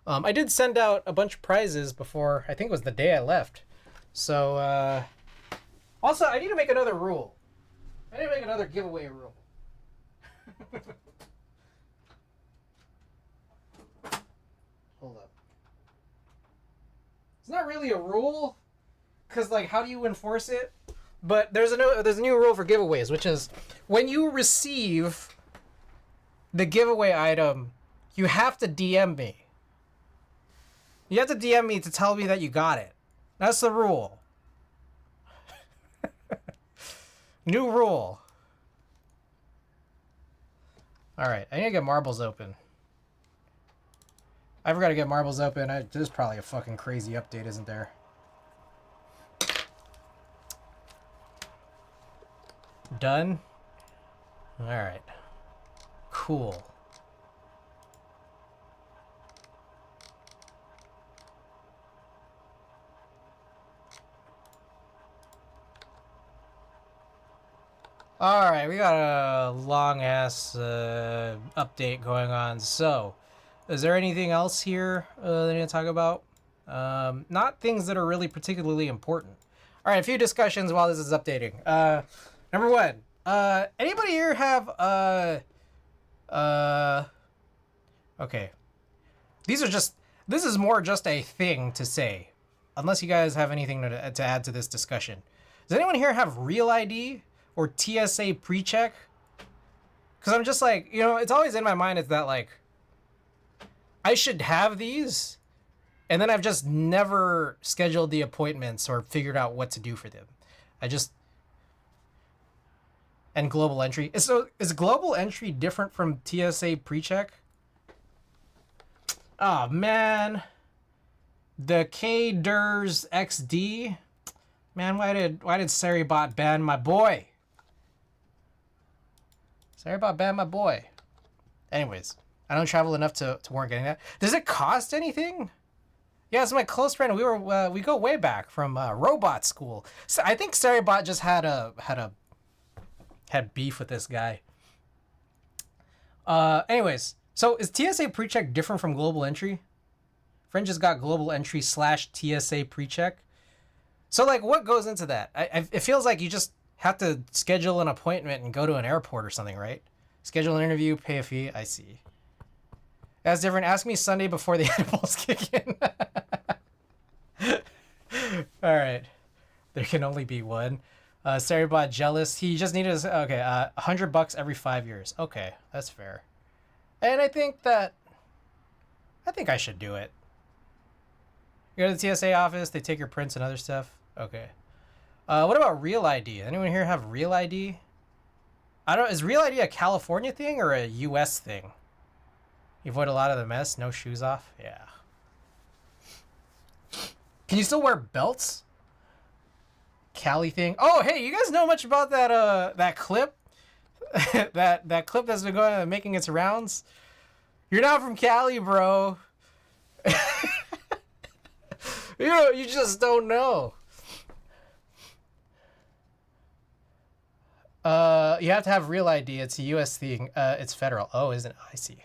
I did send out a bunch of prizes before. I think it was the day I left. So, also, I need to make another rule. I need to make another giveaway rule. Hold up. It's not really a rule, because, like, how do you enforce it? But there's a new rule for giveaways, which is when you receive the giveaway item, you have to DM me. You have to DM me to tell me that you got it. That's the rule. New rule. Alright, I need to get marbles open. I forgot to get marbles open. There's probably a fucking crazy update, isn't there? Done? Alright. Cool. Alright, we got a long-ass update going on. So, is there anything else here that I need to talk about? Not things that are really particularly important. Alright, a few discussions while this is updating. Number one, anybody here have, okay. This is more just a thing to say. Unless you guys have anything to add to this discussion. Does anyone here have Real ID or TSA pre-check? Because I'm just like, you know, it's always in my mind is that, like, I should have these, And then I've just never scheduled the appointments or figured out what to do for them. I just and global entry. So is global entry different from TSA pre-check? Oh man, the K-Durs XD. Man, why did Saribot ban my boy? Saribot ban my boy. Anyways, I don't travel enough to warrant getting that. Does it cost anything? Yeah, it's my close friend. We go way back from robot school. So I think Saribot just had beef with this guy. Anyways, so is TSA pre-check different from global entry? Friend just got global entry / TSA pre-check. So like, what goes into that? It feels like you just have to schedule an appointment and go to an airport or something, right? Schedule an interview, pay a fee. I see. That's different. Ask me Sunday before the edibles kick in. All right. There can only be one. Saribot jealous. He just needed okay. $100 every 5 years. Okay, that's fair. And I think I should do it. You go to the TSA office. They take your prints and other stuff. Okay. What about Real ID? Anyone here have Real ID? Is Real ID a California thing or a US thing? You avoid a lot of the mess. No shoes off. Yeah. Can you still wear belts? Cali thing. Oh, hey, you guys know much about that clip? that clip that's been going making its rounds? You're not from Cali, bro. You just don't know. You have to have Real ID. It's a US thing. It's federal. Oh, isn't it? I see.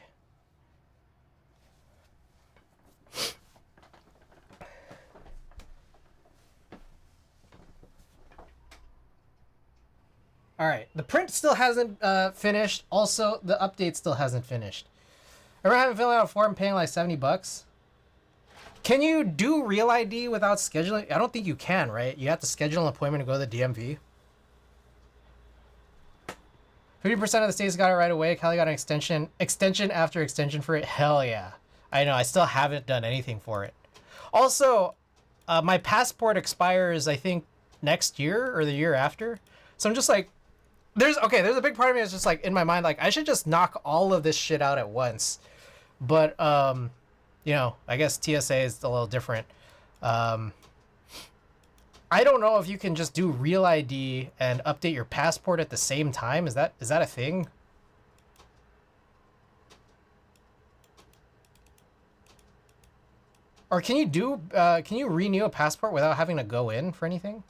All right, the print still hasn't finished. Also, the update still hasn't finished. Ever having filling out a form paying like $70? Can you do Real ID without scheduling? I don't think you can, right? You have to schedule an appointment to go to the DMV. 50% of the states got it right away. Cali got an extension after extension for it. Hell yeah. I know, I still haven't done anything for it. Also, my passport expires, I think, next year or the year after. So I'm just like, there's a big part of me that's just like in my mind, like I should just knock all of this shit out at once. But, you know, I guess TSA is a little different. I don't know if you can just do Real ID and update your passport at the same time. Is that a thing? Or can you renew a passport without having to go in for anything?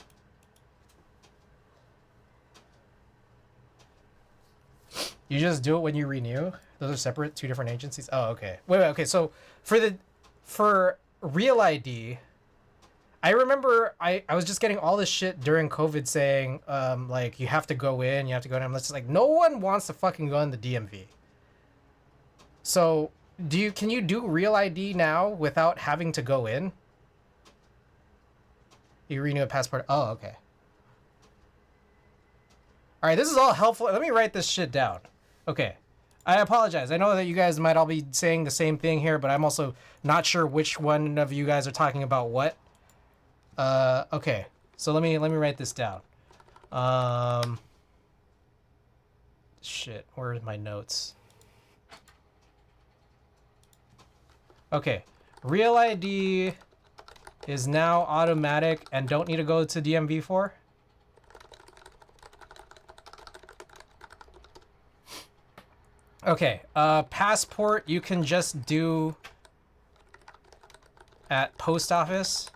You just do it when you renew? Those are separate, two different agencies? Oh, okay. Wait, okay. So for Real ID, I remember I was just getting all this shit during COVID saying, like, you have to go in. I'm just like, no one wants to fucking go in the DMV. So can you do Real ID now without having to go in? You renew a passport. Oh, okay. All right, this is all helpful. Let me write this shit down. Okay. I apologize. I know that you guys might all be saying the same thing here, but I'm also not sure which one of you guys are talking about what. Okay. So let me write this down. Shit, where are my notes? Okay. Real ID is now automatic and don't need to go to DMV for? Okay, passport you can just do at post office.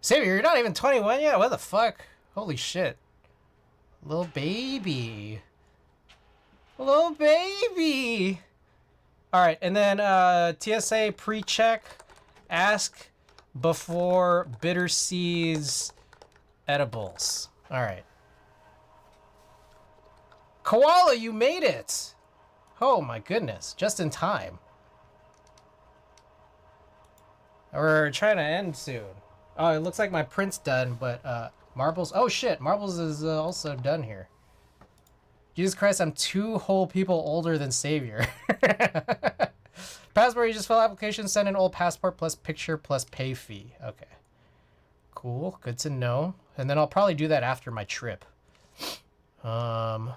Xavier, you're not even 21 yet? What the fuck? Holy shit. Little baby. Little baby. Alright, and then TSA pre-check. Ask before Bitter Seas edibles. Alright. Koala, you made it! Oh my goodness, just in time. We're trying to end soon. Oh, it looks like my print's done, but Marbles... Oh shit, Marbles is also done here. Jesus Christ, I'm 2 whole people older than Savior. Passport, you just fill application, send an old passport plus picture plus pay fee. Okay. Cool. Good to know. And then I'll probably do that after my trip. Cola,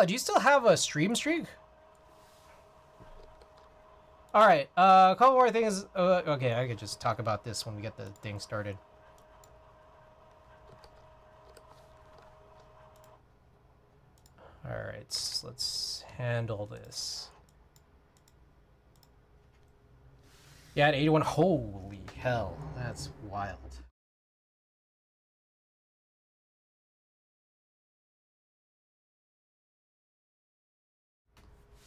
do you still have a stream streak? All right. A couple more things. Okay, I could just talk about this when we get the thing started. All right, let's handle this. Yeah, at 81. Holy hell, that's wild.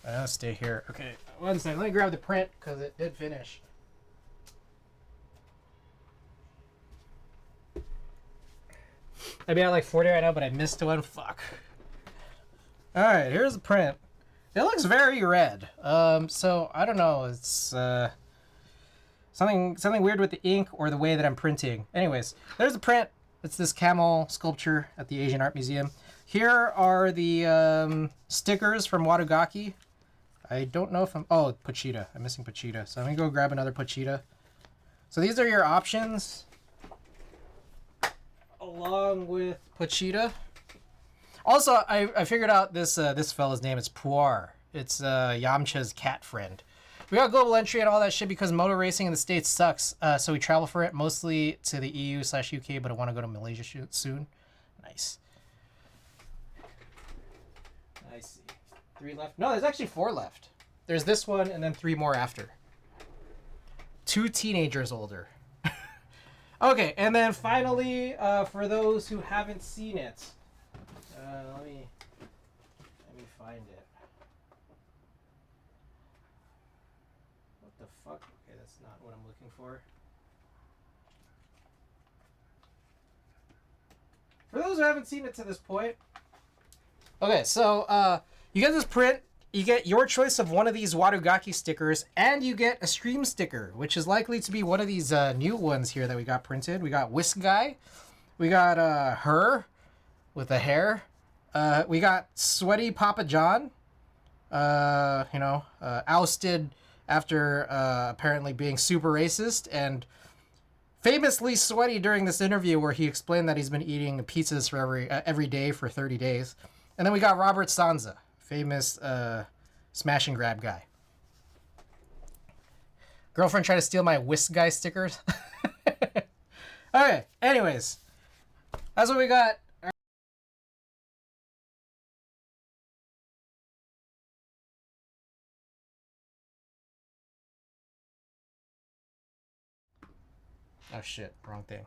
I'll stay here. Okay, one second. Let me grab the print because it did finish. I'd be at like 40 right now, but I missed one. Fuck. All right, here's the print. It looks very red. So I don't know. It's something weird with the ink or the way that I'm printing. Anyways, there's the print. It's this camel sculpture at the Asian Art Museum. Here are the stickers from Watagaki. I don't know if oh, Pochita. I'm missing Pochita. So I'm gonna go grab another Pochita. So these are your options along with Pochita. Also, I figured out this fella's name is Puar. It's Yamcha's cat friend. We got global entry and all that shit because motor racing in the States sucks. So we travel for it mostly to the EU/UK, but I want to go to Malaysia soon. Nice. I see. 3 left. No, there's actually 4 left. There's this one and then 3 more after. 2 teenagers older. Okay, and then finally, for those who haven't seen it, let me find it. What the fuck? Okay, that's not what I'm looking for. For those who haven't seen it to this point. Okay, so you get this print, you get your choice of one of these Watagaki stickers, and you get a stream sticker, which is likely to be one of these new ones here that we got printed. We got Whisk Guy, we got her with the hair, we got Sweaty Papa John, ousted after apparently being super racist and famously sweaty during this interview where he explained that he's been eating pizzas for every day for 30 days. And then we got Robert Sanza, famous smash and grab guy. Girlfriend tried to steal my Whisk Guy stickers. Okay, anyways, that's what we got. Oh shit, wrong thing.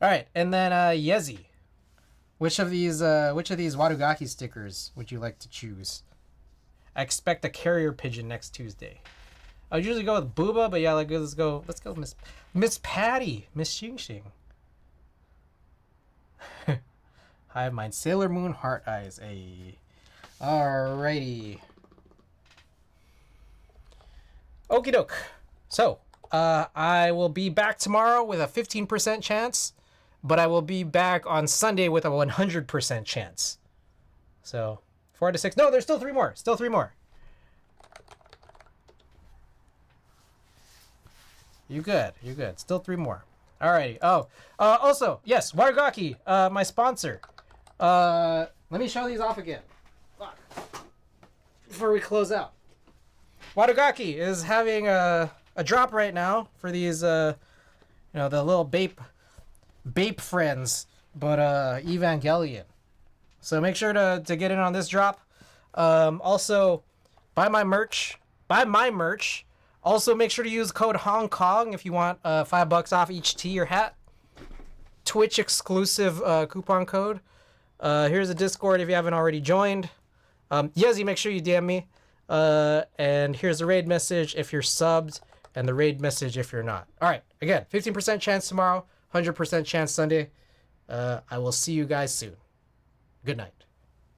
All right, and then Yezi. Which of these Watagaki stickers would you like to choose? I expect a carrier pigeon next Tuesday. I would usually go with Booba, but yeah, let's go Miss Patty, Miss Xing Xing. Hive Mind, Sailor Moon, Heart Eyes. Ay. Alrighty. Okie doke. So, I will be back tomorrow with a 15% chance, but I will be back on Sunday with a 100% chance. So, 4 out of 6. No, there's still 3 more. Still 3 more. You good. You good. Still 3 more. Alrighty. Oh, also, yes, Watagaki, my sponsor. Let me show these off again. Fuck. Before we close out. Watagaki is having a drop right now for these, the little Bape friends, but Evangelion. So make sure to get in on this drop. Also, buy my merch. Also, make sure to use code Hong Kong if you want $5 off each tee or hat. Twitch exclusive coupon code. Here's a Discord if you haven't already joined. Yezi, make sure you DM me. And here's the raid message if you're subbed, and the raid message if you're not. All right, again, 15% chance tomorrow, 100% chance Sunday. I will see you guys soon. Good night.